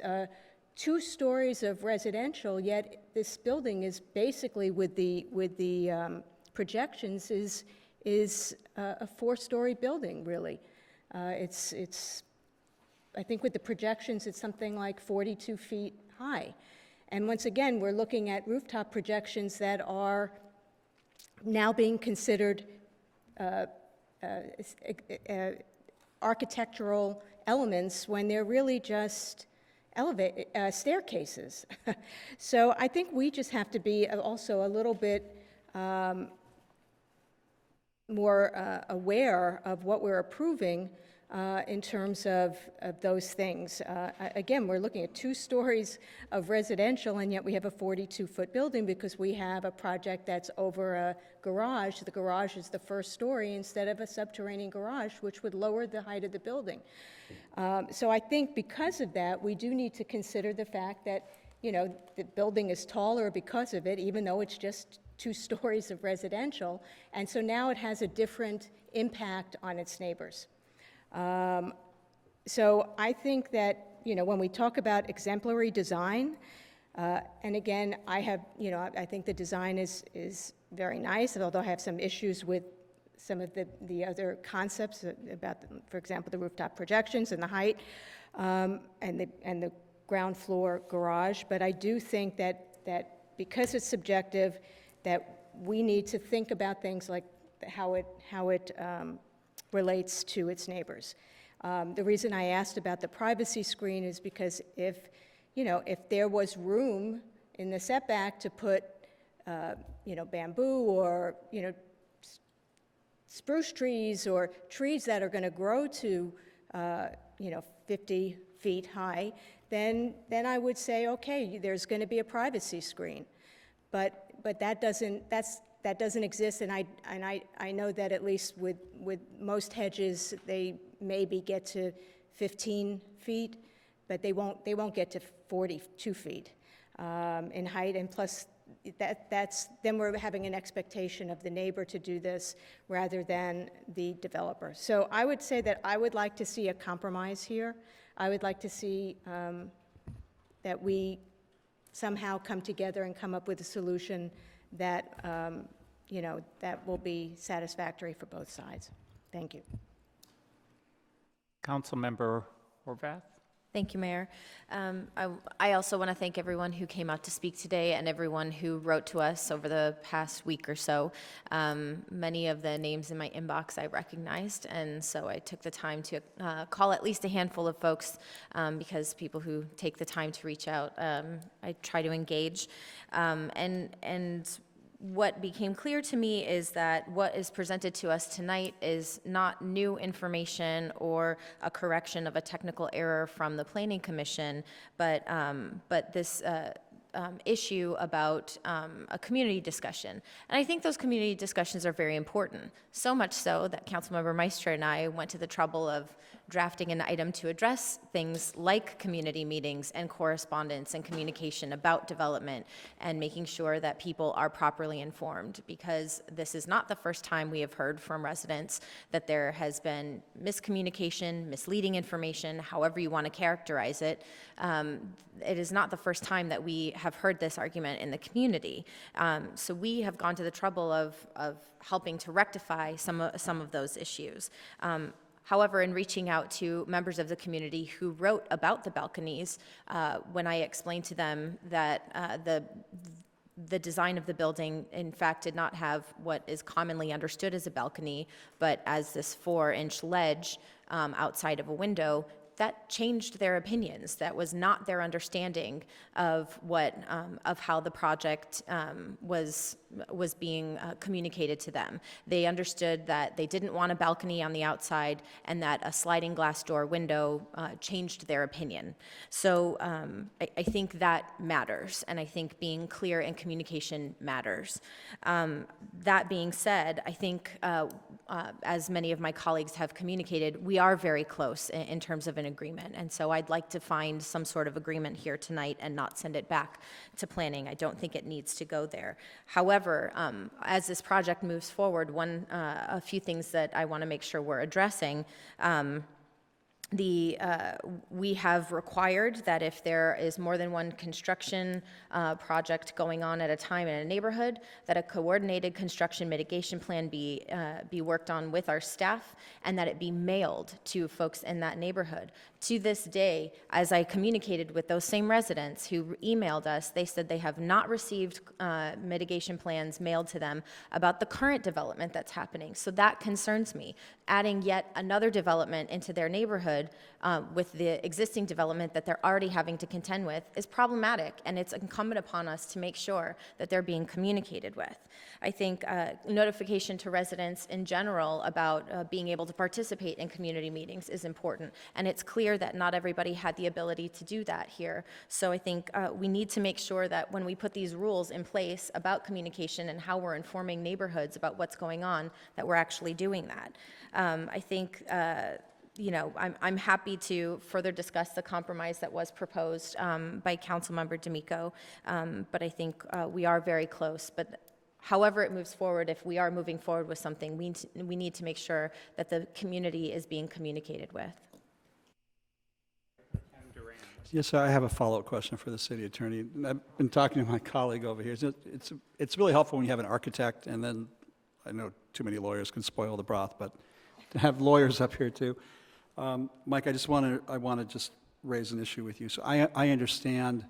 2 stories of residential, yet this building is basically, with the projections, is a 4-story building, really. I think with the projections, it's something like 42 feet high. And once again, we're looking at rooftop projections that are now being considered architectural elements when they're really just staircases. So I think we just have to be also a little bit more aware of what we're approving, in terms of those things. Again, we're looking at 2 stories of residential, and yet we have a 42-foot building because we have a project that's over a garage. The garage is the first story instead of a subterranean garage, which would lower the height of the building. So I think because of that, we do need to consider the fact that, you know, the building is taller because of it, even though it's just 2 stories of residential, and so now it has a different impact on its neighbors. So I think that, you know, when we talk about exemplary design, and again, I think the design is very nice, although I have some issues with some of the other concepts about, for example, the rooftop projections and the height, and the ground floor garage. But I do think that because it's subjective, that we need to think about things like how it relates to its neighbors. The reason I asked about the privacy screen is because if there was room in the setback to put, bamboo or, spruce trees or trees that are going to grow to, 50 feet high, then I would say, okay, there's going to be a privacy screen. But that doesn't exist, and I know that at least with most hedges, they maybe get to 15 feet, but they won't get to 42 feet in height. And plus, then we're having an expectation of the neighbor to do this rather than the developer. So I would say that I would like to see a compromise here. I would like to see that we somehow come together and come up with a solution that, that will be satisfactory for both sides. Thank you.
Councilmember Horvath?
Thank you, Mayor. I also want to thank everyone who came out to speak today and everyone who wrote to us over the past week or so. Many of the names in my inbox I recognized, and so I took the time to call at least a handful of folks because people who take the time to reach out, I try to engage. And what became clear to me is that what is presented to us tonight is not new information or a correction of a technical error from the Planning Commission, but this issue about a community discussion. And I think those community discussions are very important, so much so that Councilmember Meister and I went to the trouble of drafting an item to address things like community meetings and correspondence and communication about development and making sure that people are properly informed, because this is not the first time we have heard from residents that there has been miscommunication, misleading information, however you want to characterize it. It is not the first time that we have heard this argument in the community. So we have gone to the trouble of helping to rectify some of those issues. However, in reaching out to members of the community who wrote about the balconies, when I explained to them that the design of the building, in fact, did not have what is commonly understood as a balcony, but as this 4-inch ledge outside of a window, that changed their opinions. That was not their understanding of of how the project was being communicated to them. They understood that they didn't want a balcony on the outside and that a sliding glass door window changed their opinion. So I think that matters, and I think being clear in communication matters. That being said, I think as many of my colleagues have communicated, we are very close in terms of an agreement, and so I'd like to find some sort of agreement here tonight and not send it back to planning. I don't think it needs to go there. However, as this project moves forward, a few things that I want to make sure we're addressing. We have required that if there is more than one construction project going on at a time in a neighborhood, that a coordinated construction mitigation plan be worked on with our staff, and that it be mailed to folks in that neighborhood. To this day, as I communicated with those same residents who emailed us, they said they have not received mitigation plans mailed to them about the current development that's happening. So that concerns me. Adding yet another development into their neighborhood neighborhood with the existing development that they're already having to contend with is problematic, and it's incumbent upon us to make sure that they're being communicated with. I think notification to residents in general about being able to participate in community meetings is important, and it's clear that not everybody had the ability to do that here. So I think we need to make sure that when we put these rules in place about communication and how we're informing neighborhoods about what's going on, that we're actually doing that. I think I'm happy to further discuss the compromise that was proposed by Councilmember D'Amico, but I think we are very close. But however it moves forward, if we are moving forward with something, we need to make sure that the community is being communicated with.
Yes, sir, I have a follow-up question for the city attorney. I've been talking to my colleague over here. It's really helpful when you have an architect, and then I know too many lawyers can spoil the broth, but to have lawyers up here too. Mike, I want to just raise an issue with you. So I understand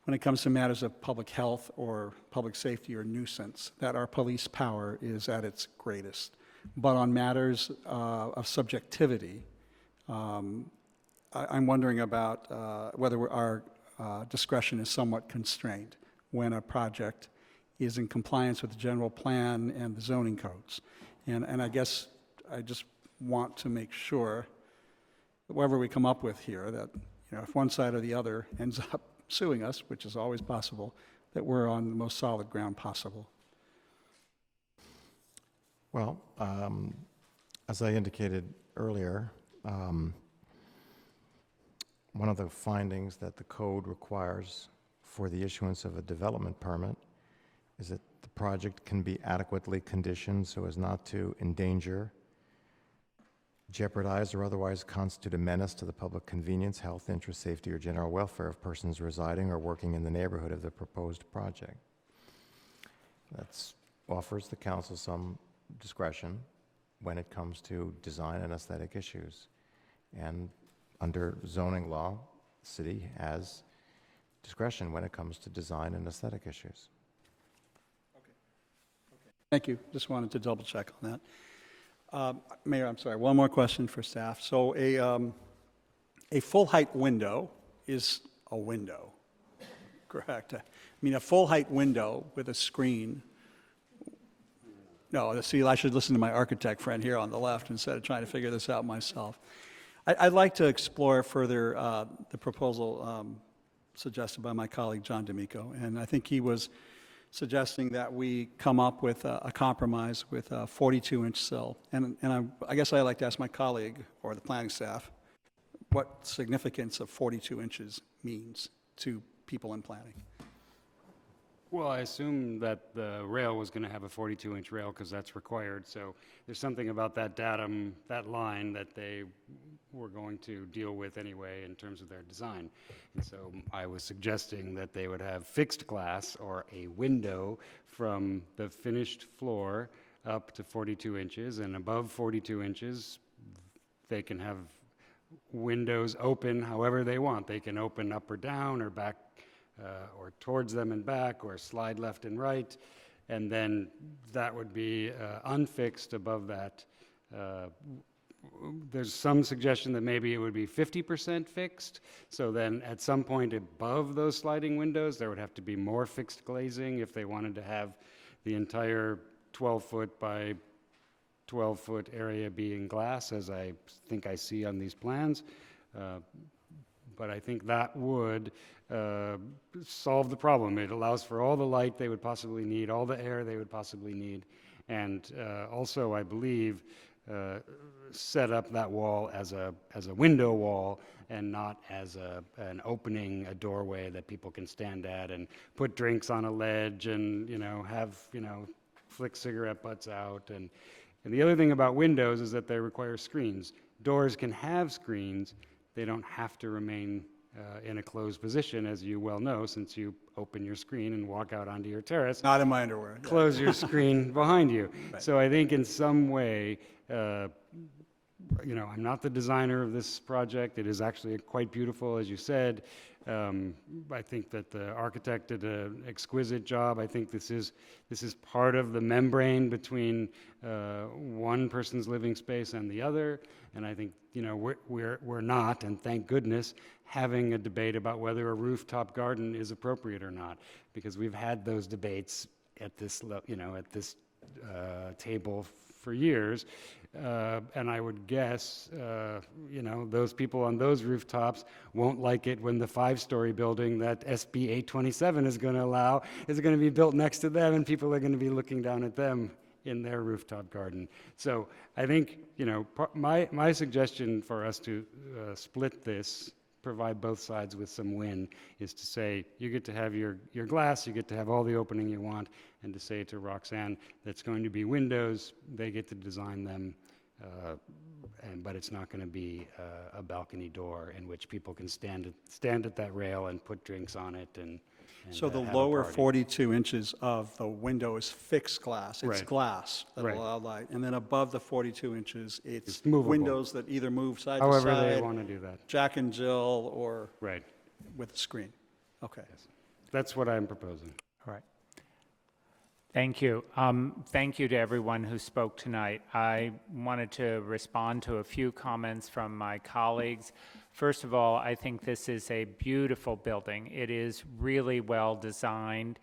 when it comes to matters of public health or public safety or nuisance that our police power is at its greatest. But on matters of subjectivity, I'm wondering about whether our discretion is somewhat constrained when a project is in compliance with the general plan and the zoning codes. And I guess I just want to make sure that whatever we come up with here, that if one side or the other ends up suing us, which is always possible, that we're on the most solid ground possible.
Well, as I indicated earlier, one of the findings that the code requires for the issuance of a development permit is that the project can be adequately conditioned so as not to endanger, jeopardize, or otherwise constitute a menace to the public convenience, health, interest, safety, or general welfare of persons residing or working in the neighborhood of the proposed project. That offers the council some discretion when it comes to design and aesthetic issues. And under zoning law, the city has discretion when it comes to design and aesthetic issues.
Thank you. Just wanted to double check on that. Mayor, I'm sorry, one more question for staff. So a full height window is a window, correct? I mean, a full height window with a screen. No, see, I should listen to my architect friend here on the left instead of trying to figure this out myself. I'd like to explore further the proposal suggested by my colleague, John D'Amico, and I think he was suggesting that we come up with a compromise with a 42-inch sill. And I guess I'd like to ask my colleague or the planning staff what significance of 42 inches means to people in planning.
Well, I assume that the rail was going to have a 42-inch rail because that's required. So there's something about that datum, that line, that they were going to deal with anyway in terms of their design. And so I was suggesting that they would have fixed glass or a window from the finished floor up to 42 inches, and above 42 inches, they can have windows open however they want. They can open up or down or back or towards them and back, or slide left and right, and then that would be unfixed above that. There's some suggestion that maybe it would be 50% fixed, so then at some point above those sliding windows, there would have to be more fixed glazing if they wanted to have the entire 12-foot by 12-foot area being glass, as I think I see on these plans. But I think that would solve the problem. It allows for all the light they would possibly need, all the air they would possibly need, and also, I believe, set up that wall as a window wall and not as an opening, a doorway that people can stand at and put drinks on a ledge and have flick cigarette butts out. And the other thing about windows is that they require screens. Doors can have screens. They don't have to remain in a closed position, as you well know, since you open your screen and walk out onto your terrace.
Not in my underwear. Yeah.
Close your screen behind you. Right. So I think in some way, I'm not the designer of this project. It is actually quite beautiful, as you said. I think that the architect did an exquisite job. I think this is part of the membrane between one person's living space and the other. And I think, we're not, and thank goodness, having a debate about whether a rooftop garden is appropriate or not, because we've had those debates at this, table for years. And I would guess, those people on those rooftops won't like it when the 5-story building that SB 827 is going to allow is going to be built next to them, and people are going to be looking down at them in their rooftop garden. So I think, my suggestion for us to split this, provide both sides with some win, is to say you get to have your glass, you get to have all the opening you want, and to say to Roxanne that's going to be windows, they get to design them, but it's not going to be a balcony door in which people can stand at that rail and put drinks on it and
So the
have a
lower
party.
42 inches of the window is fixed glass. It's
Right.
glass that'll
Right.
allow light. And then above the 42 inches, it's
It's movable.
windows that either move side to
However
side.
they want to do that.
Jack and Jill, or
Right.
with a screen. Okay.
That's what I'm proposing.
All right. Thank you. Thank you to everyone who spoke tonight. I wanted to respond to a few comments from my colleagues. First of all, I think this is a beautiful building. It is really well designed.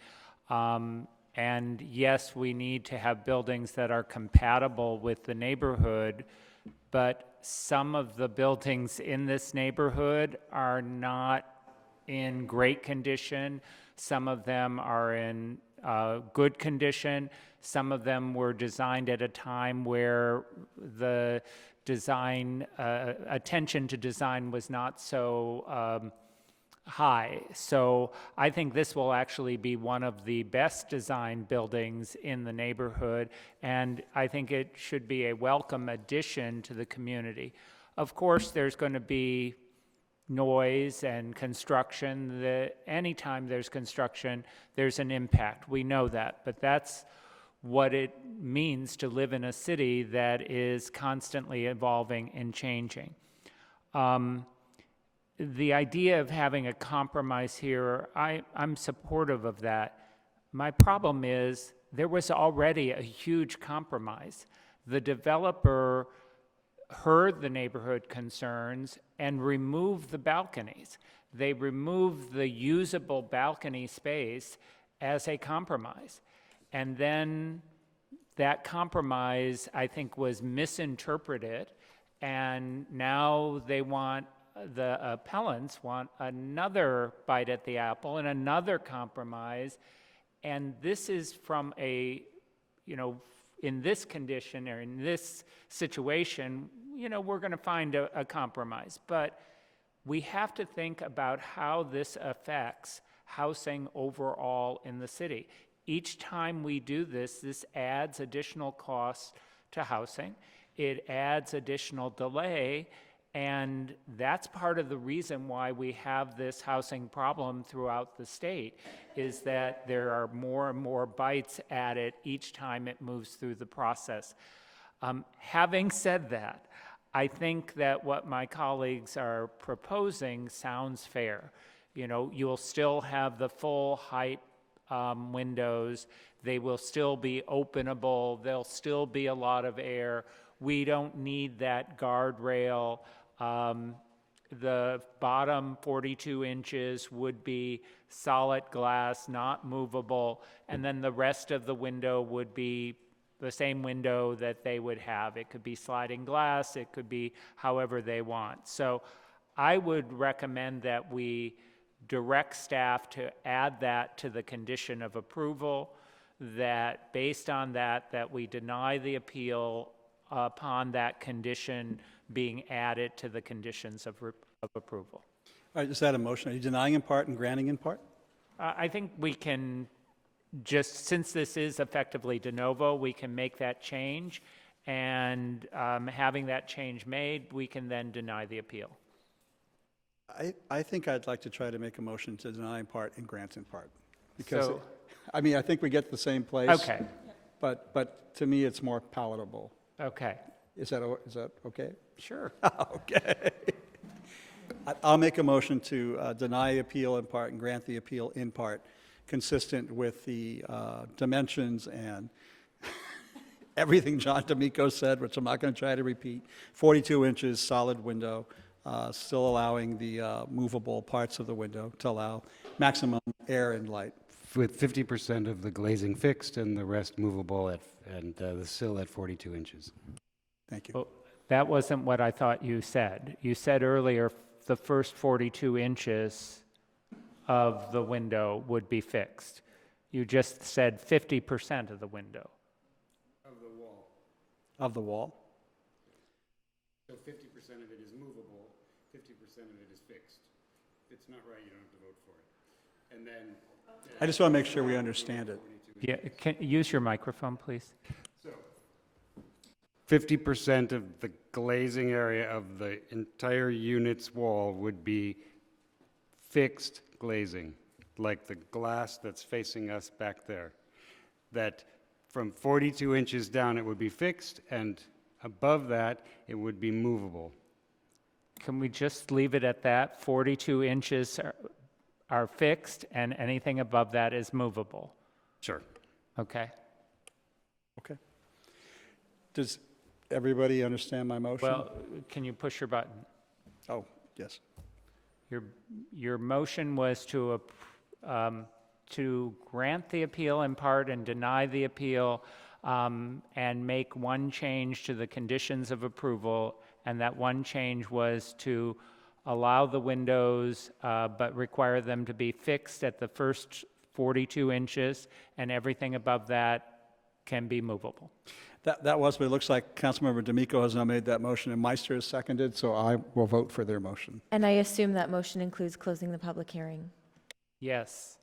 And yes, we need to have buildings that are compatible with the neighborhood, but some of the buildings in this neighborhood are not in great condition. Some of them are in good condition. Some of them were designed at a time where the design, attention to design was not so high. So I think this will actually be one of the best designed buildings in the neighborhood, and I think it should be a welcome addition to the community. Of course, there's going to be noise and construction. Anytime there's construction, there's an impact. We know that, but that's what it means to live in a city that is constantly evolving and changing. The idea of having a compromise here, I'm supportive of that. My problem is there was already a huge compromise. The developer heard the neighborhood concerns and removed the balconies. They removed the usable balcony space as a compromise. And then that compromise, I think, was misinterpreted, and now the appellants want another bite at the apple and another compromise. And this is from in this condition or in this situation, we're going to find a compromise. But we have to think about how this affects housing overall in the city. Each time we do this, this adds additional costs to housing. It adds additional delay, and that's part of the reason why we have this housing problem throughout the state, is that there are more and more bites at it each time it moves through the process. Having said that, I think that what my colleagues are proposing sounds fair. You'll still have the full height windows. They will still be openable. There'll still be a lot of air. We don't need that guardrail. The bottom 42 inches would be solid glass, not movable, and then the rest of the window would be the same window that they would have. It could be sliding glass, it could be however they want. So I would recommend that we direct staff to add that to the condition of approval, that based on that we deny the appeal upon that condition being added to the conditions of approval.
All right, is that a motion? Are you denying in part and granting in part?
I think we can just, since this is effectively de novo, we can make that change, and having that change made, we can then deny the appeal.
I think I'd like to try to make a motion to deny in part and grant in part. Because,
So-
I think we get to the same place.
Okay.
But to me, it's more palatable.
Okay.
Is that okay?
Sure.
Okay. I'll make a motion to deny the appeal in part and grant the appeal in part, consistent with the dimensions and everything John D'Amico said, which I'm not going to try to repeat. 42 inches, solid window, still allowing the movable parts of the window to allow maximum air and light.
With 50% of the glazing fixed and the rest movable and the sill at 42 inches.
Thank you.
Well, that wasn't what I thought you said. You said earlier the first 42 inches of the window would be fixed. You just said 50% of the window.
Of the wall.
Of the wall?
So 50% of it is movable, 50% of it is fixed. If it's not right, you don't have to vote for it. And then...
I just want to make sure we understand it.
Yeah, can use your microphone, please.
So 50% of the glazing area of the entire unit's wall would be fixed glazing, like the glass that's facing us back there. That from 42 inches down, it would be fixed, and above that, it would be movable.
Can we just leave it at that? 42 inches are fixed, and anything above that is movable?
Sure.
Okay.
Okay. Does everybody understand my motion?
Well, can you push your button?
Oh, yes.
Your motion was to grant the appeal in part and deny the appeal, and make one change to the conditions of approval, and that one change was to allow the windows, but require them to be fixed at the first 42 inches, and everything above that can be movable.
That was, but it looks like Councilmember D'Amico has now made that motion, and Meister has seconded, so I will vote for their motion.
And I assume that motion includes closing the public hearing.
Yes.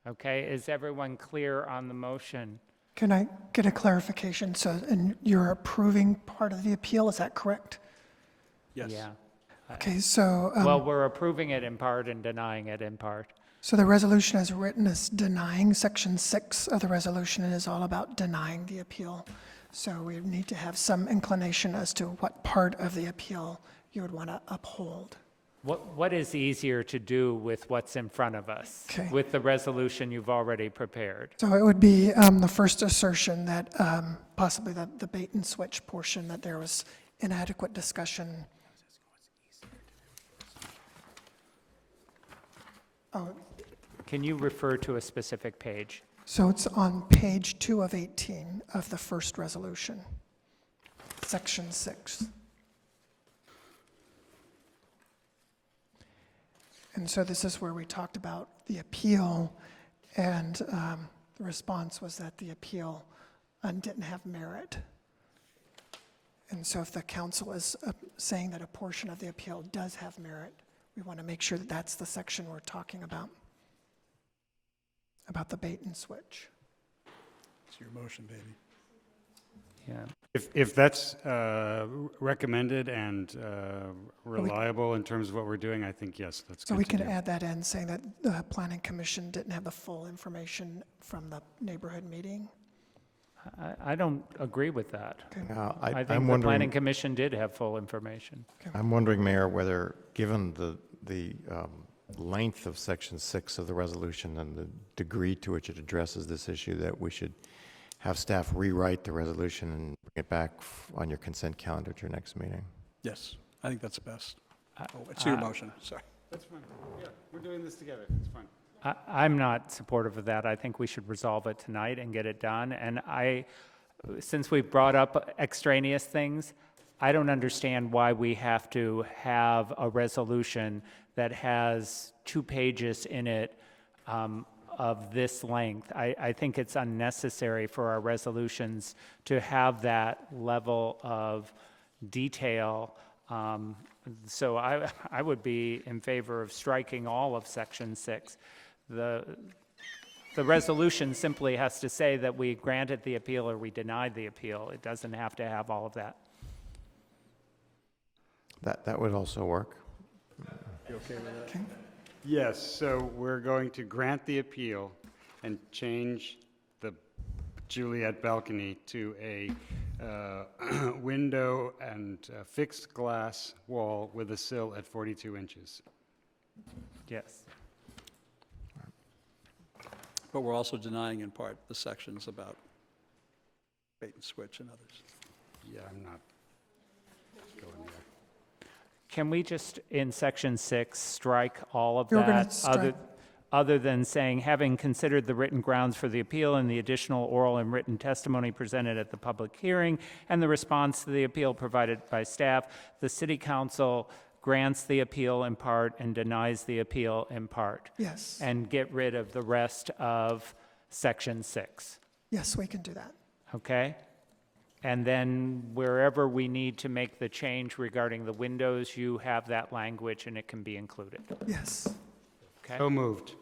Okay, is everyone clear on the motion?
Can I get a clarification? So, and you're approving part of the appeal, is that correct?
Yes.
Yeah.
Okay, so...
Well, we're approving it in part and denying it in part.
So the resolution as written is denying. Section 6 of the resolution is all about denying the appeal. So we need to have some inclination as to what part of the appeal you would want to uphold.
What is easier to do with what's in front of us?
Okay.
With the resolution you've already prepared?
So it would be the first assertion that possibly the bait and switch portion, that there was inadequate discussion. Oh,
Can you refer to a specific page?
so it's on page 2 of 18 of the first resolution, section 6. And so this is where we talked about the appeal, and the response was that the appeal didn't have merit. And so if the council is saying that a portion of the appeal does have merit, we want to make sure that that's the section we're talking about the bait and switch.
It's your motion, baby.
Yeah.
If that's recommended and reliable in terms of what we're doing, I think, yes, that's good.
So we
to
can
do.
add that in, saying that the planning commission didn't have the full information from the neighborhood meeting.
I don't agree with that. I think
I'm
the
wondering-
Planning Commission did have full information.
I'm wondering, Mayor, whether, given the length of Section 6 of the resolution and the degree to which it addresses this issue, that we should have staff rewrite the resolution and bring it back on your consent calendar at your next meeting.
Yes, I think that's best. Oh, it's your motion, sorry.
That's fine. Yeah, we're doing this together. It's fine.
I'm not supportive of that. I think we should resolve it tonight and get it done. And since we've brought up extraneous things, I don't understand why we have to have a resolution that has 2 pages in it of this length. I think it's unnecessary for our resolutions to have that level of detail. So I would be in favor of striking all of Section 6. The resolution simply has to say that we granted the appeal or we denied the appeal. It doesn't have to have all of that.
That would also work.
You okay with that?
Okay.
Yes, so we're going to grant the appeal and change the Juliet balcony to a window and fixed glass wall with a sill at 42 inches.
Yes.
But we're also denying in part the sections about bait and switch and others.
Yeah, I'm not going there.
Can we just, in section 6, strike all of
You're gonna
that,
strike-
other than saying, having considered the written grounds for the appeal and the additional oral and written testimony presented at the public hearing and the response to the appeal provided by staff, the city council grants the appeal in part and denies the appeal in part?
Yes.
And get rid of the rest of section 6,
Yes, we can do that.
okay? And then wherever we need to make the change regarding the windows, you have that language and it can be included.
Yes.
Okay?
So moved.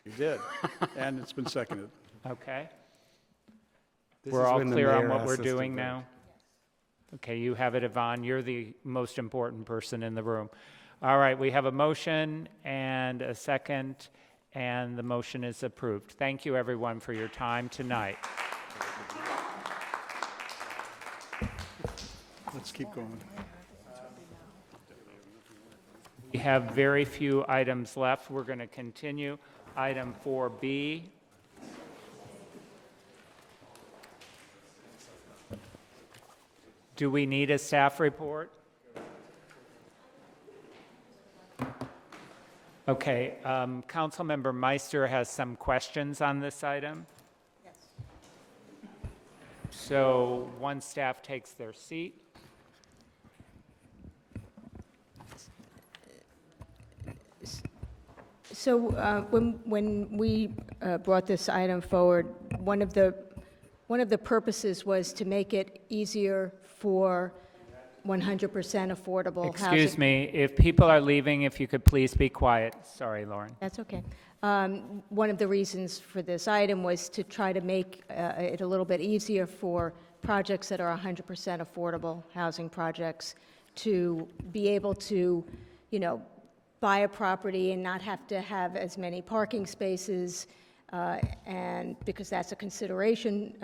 You did, and it's been seconded.
Okay?
This
We're
is
all
when the
clear on
mayor
what
asks
we're
us to
doing
vote.
now? Okay, you have it, Yvonne. You're the most important person in the room. All right, we have a motion and a second, and the motion is approved. Thank you, everyone, for your time tonight.
Let's keep going.
We have very few items left. We're going to continue. Item 4B. Do we need a staff report? Okay, Councilmember Meister has some questions on this item. Yes. So once staff takes their seat.
So when we brought this item forward, one of the purposes was to make it easier for 100% affordable housing.
Excuse me, if people are leaving, if you could please be quiet. Sorry, Lauren.
That's okay. One of the reasons for this item was to try to make it a little bit easier for projects that are 100% affordable housing projects to be able to, buy a property and not have to have as many parking spaces, and because that's a consideration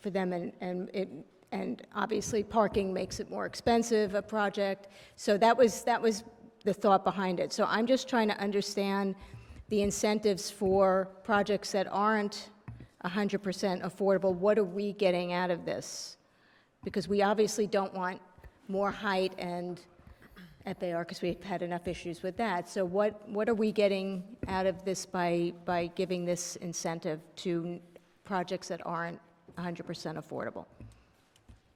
for them, and obviously parking makes it more expensive, a project. So that was the thought behind it. So I'm just trying to understand the incentives for projects that aren't 100% affordable. What are we getting out of this? Because we obviously don't want more height and FAR, because we've had enough issues with that. So what are we getting out of this by giving this incentive to projects that aren't 100% affordable?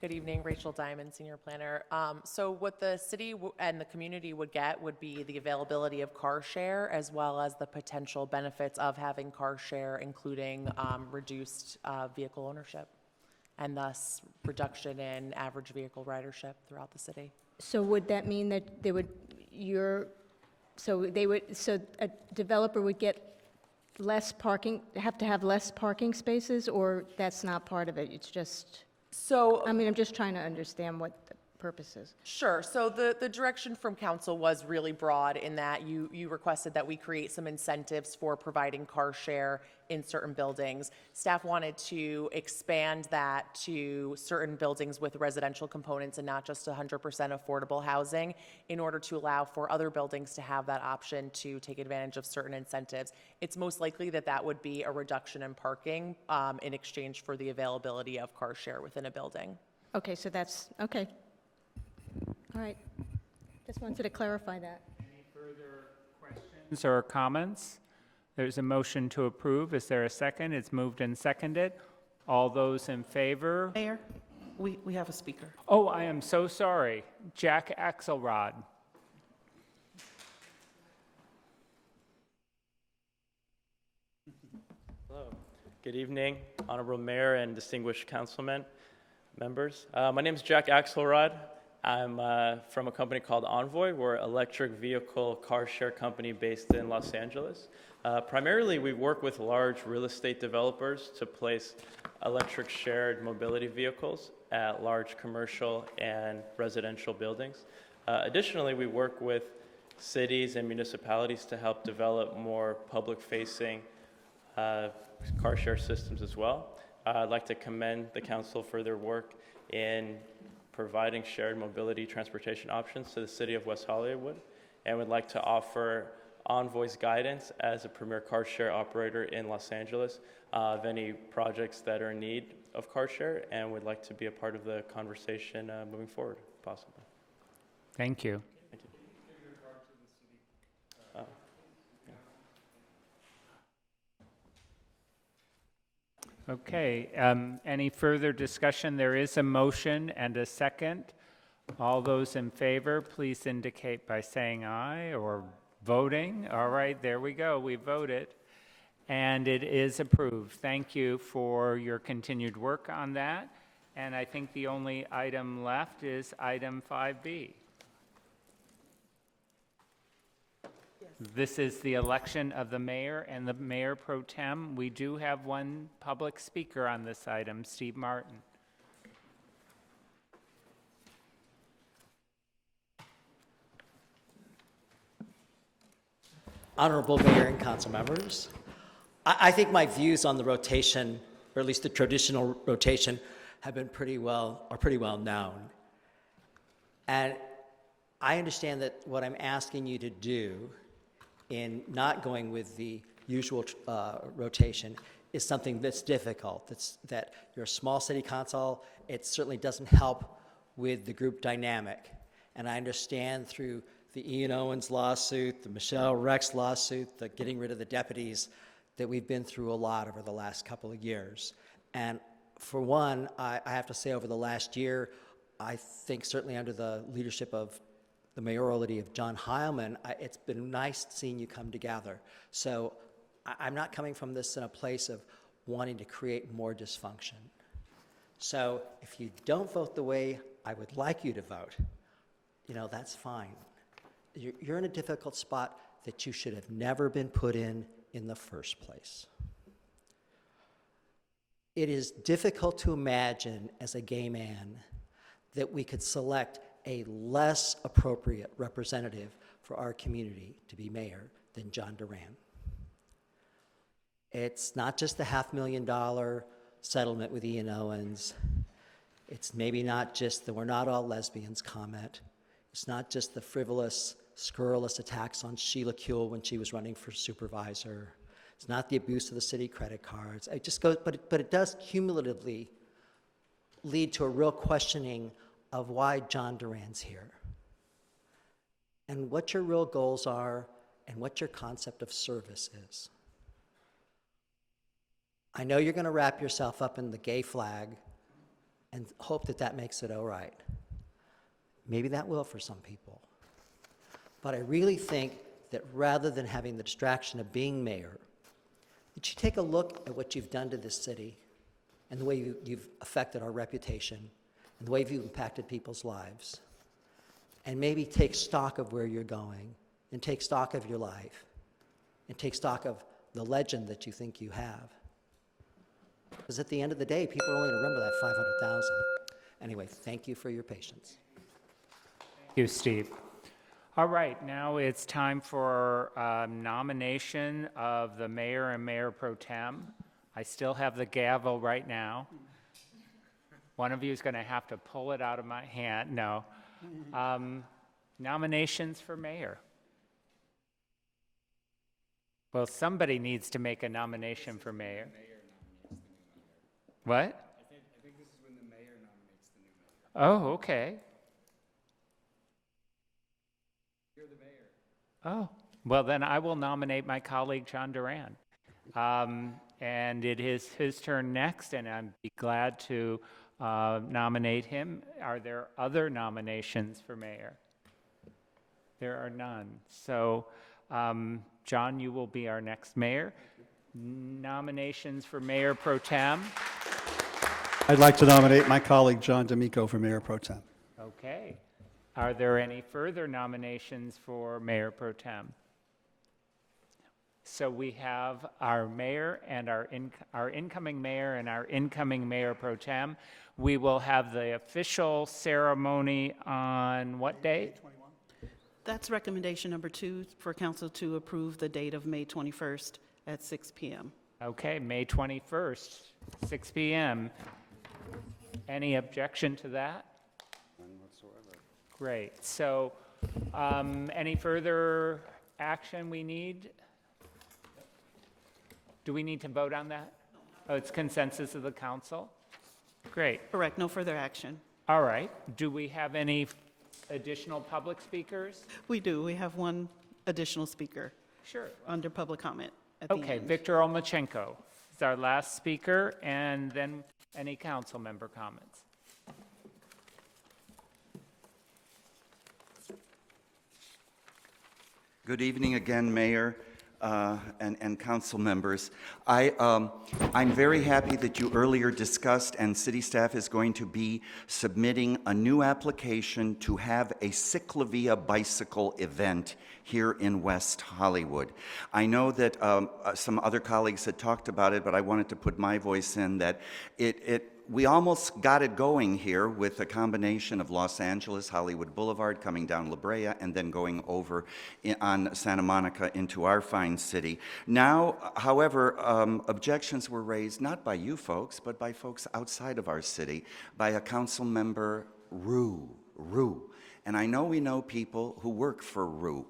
Good evening, Rachel Diamond, Senior Planner. So what the city and the community would get would be the availability of car share, as well as the potential benefits of having car share, including reduced vehicle ownership, and thus reduction in average vehicle ridership throughout the city.
So would that mean that so a developer would get less parking, have to have less parking spaces, or that's not part of it? It's just, I'm just trying to understand what the purpose is.
Sure. So the direction from council was really broad in that you requested that we create some incentives for providing car share in certain buildings. Staff wanted to expand that to certain buildings with residential components and not just 100% affordable housing, in order to allow for other buildings to have that option to take advantage of certain incentives. It's most likely that would be a reduction in parking in exchange for the availability of car share within a building.
Okay, so that's, okay. All right. Just wanted to clarify that.
Any further questions or comments? There's a motion to approve. Is there a second? It's moved and seconded. All those in favor?
Mayor, we have a speaker.
Oh, I am so sorry. Jack Axelrod.
Hello. Good evening, Honorable Mayor and distinguished councilmen, members. My name is Jack Axelrod. I'm from a company called Envoy. We're an electric vehicle car share company based in Los Angeles. Primarily, we work with large real estate developers to place electric shared mobility vehicles at large commercial and residential buildings. Additionally, we work with cities and municipalities to help develop more public-facing car share systems as well. I'd like to commend the council for their work in providing shared mobility transportation options to the city of West Hollywood, and would like to offer Envoy's guidance as a premier car share operator in Los Angeles of any projects that are in need of car share, and would like to be a part of the conversation moving forward, if possible.
Thank you.
Thank you. Oh, yeah.
Okay, any further discussion? There is a motion and a second. All those in favor, please indicate by saying aye or voting. All right, there we go, we voted. And it is approved. Thank you for your continued work on that. And I think the only item left is item 5B. This is the election of the mayor and the mayor pro tem. We do have one public speaker on this item, Steve Martin.
Honorable Mayor and council members, I think my views on the rotation, or at least the traditional rotation, have been pretty well known. And I understand that what I'm asking you to do in not going with the usual rotation is something that's difficult. That you're a small city council, it certainly doesn't help with the group dynamic. And I understand through the Ian Owens lawsuit, the Michelle Rex lawsuit, the getting rid of the deputies, that we've been through a lot over the last couple of years. And for one, I have to say over the last year, I think certainly under the leadership of the mayoralty of John Heilman, it's been nice seeing you come together. So I'm not coming from this in a place of wanting to create more dysfunction. So if you don't vote the way I would like you to vote, that's fine. You're in a difficult spot that you should have never been put in the first place. It is difficult to imagine as a gay man that we could select a less appropriate representative for our community to be mayor than John Duran. It's not just the $500,000 settlement with Ian Owens. It's maybe not just the "we're not all lesbians" comment. It's not just the frivolous, scurrilous attacks on Sheila Kuehl when she was running for supervisor. It's not the abuse of the city credit cards. It just goes, but it does cumulatively lead to a real questioning of why John Duran's here, and what your real goals are, and what your concept of service is. I know you're going to wrap yourself up in the gay flag and hope that that makes it all right. Maybe that will for some people. But I really think that rather than having the distraction of being mayor, that you take a look at what you've done to this city and the way you've affected our reputation and the way you've impacted people's lives, and maybe take stock of where you're going, and take stock of your life, and take stock of the legend that you think you have. Because at the end of the day, people are only going to remember that 500,000. Anyway, thank you for your patience.
Thank you, Steve. All right, now it's time for nomination of the mayor and mayor pro tem. I still have the gavel right now. One of you is going to have to pull it out of my hand. No. Nominations for mayor. Well, somebody needs to make a nomination for mayor. What?
I think this is when the mayor nominates the new mayor.
Oh, okay.
You're the mayor.
Oh, well, then I will nominate my colleague, John Duran. And it is his turn next, and I'd be glad to nominate him. Are there other nominations for mayor? There are none. So, John, you will be our next mayor. Nominations for mayor pro tem.
I'd like to nominate my colleague, John D'Amico, for mayor pro tem.
Okay. Are there any further nominations for mayor pro tem? So we have our mayor and our incoming mayor and our incoming mayor pro tem. We will have the official ceremony on what date?
That's recommendation number 2 for council to approve the date of May 21st at 6 p.m.
Okay, May 21st 6 PM. Any objection to that?
None whatsoever.
Great. So, any further action we need? Do we need to vote on that? Oh, it's consensus of the council? Great.
Correct, no further action.
All right. Do we have any additional public speakers?
We do, we have one additional speaker
Sure.
under public comment at the end.
Okay, Victor Olmachenko is our last speaker, and then any council member comments.
Good evening again, Mayor and council members. I'm very happy that you earlier discussed, and city staff is going to be submitting a new application to have a Ciclavia bicycle event here in West Hollywood. I know that some other colleagues had talked about it, but I wanted to put my voice in that we almost got it going here with a combination of Los Angeles, Hollywood Boulevard, coming down La Brea, and then going over on Santa Monica into our fine city. Now, however, objections were raised not by you folks, but by folks outside of our city, by a council member, Rue. And I know we know people who work for Rue.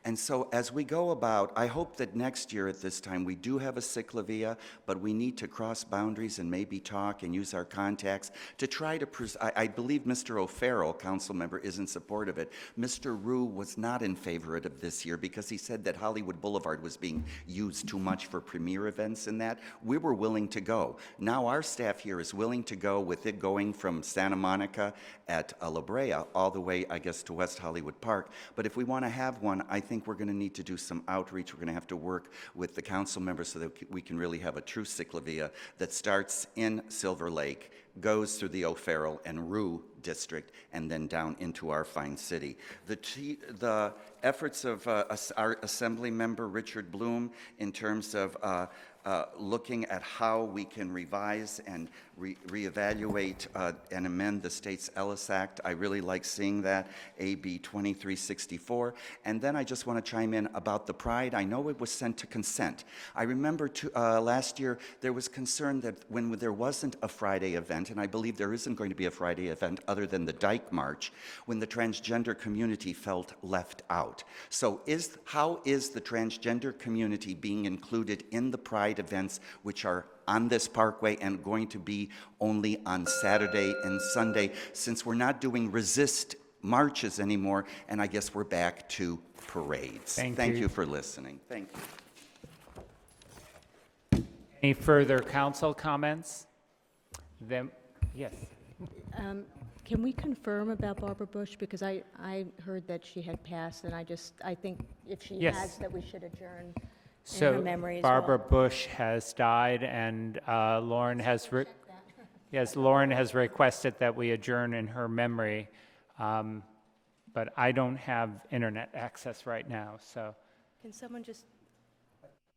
And so as we go about, I hope that next year at this time, we do have a Ciclavia, but we need to cross boundaries and maybe talk and use our contacts to try to, I believe Mr. O'Farrell, council member, is in support of it. Mr. Rue was not in favor of it this year because he said that Hollywood Boulevard was being used too much for premier events and that. We were willing to go. Now our staff here is willing to go with it going from Santa Monica at La Brea all the way, I guess, to West Hollywood Park. But if we want to have one, I think we're going to need to do some outreach. We're going to have to work with the council members so that we can really have a true Ciclavia that starts in Silver Lake, goes through the O'Farrell and Rue district, and then down into our fine city. The efforts of our assembly member, Richard Bloom, in terms of looking at how we can revise and reevaluate and amend the state's Ellis Act. I really like seeing that, AB 2364. And then I just want to chime in about the Pride. I know it was sent to consent. I remember last year there was concern that when there wasn't a Friday event, and I believe there isn't going to be a Friday event other than the Dyke March, when the transgender community felt left out. So how is the transgender community being included in the Pride events, which are on this parkway and going to be only on Saturday and Sunday, since we're not doing resist marches anymore, and I guess we're back to parades. Thank you for listening. Thank you.
Any further council comments? Then, yes.
Can we confirm about Barbara Bush? Because I heard that she had passed, and I think if she
Yes.
has, that we should adjourn in
So
her memory as
Barbara
well.
Bush has died, and Lauren has Lauren has requested that we adjourn in her memory, but I don't have internet access right now, so.
Can someone just,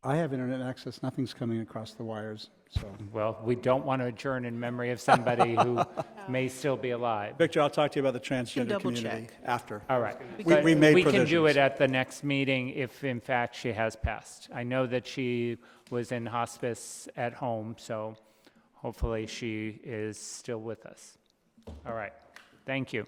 I have internet access, nothing's coming across the wires, so.
Well, we don't want to adjourn in memory of somebody who may still be alive.
Victor, I'll talk to you about the transgender
double
community
check.
after.
All right.
We
But
made
we can do
provisions.
it at the next meeting if, in fact, she has passed. I know that she was in hospice at home, so hopefully she is still with us. All right. Thank you.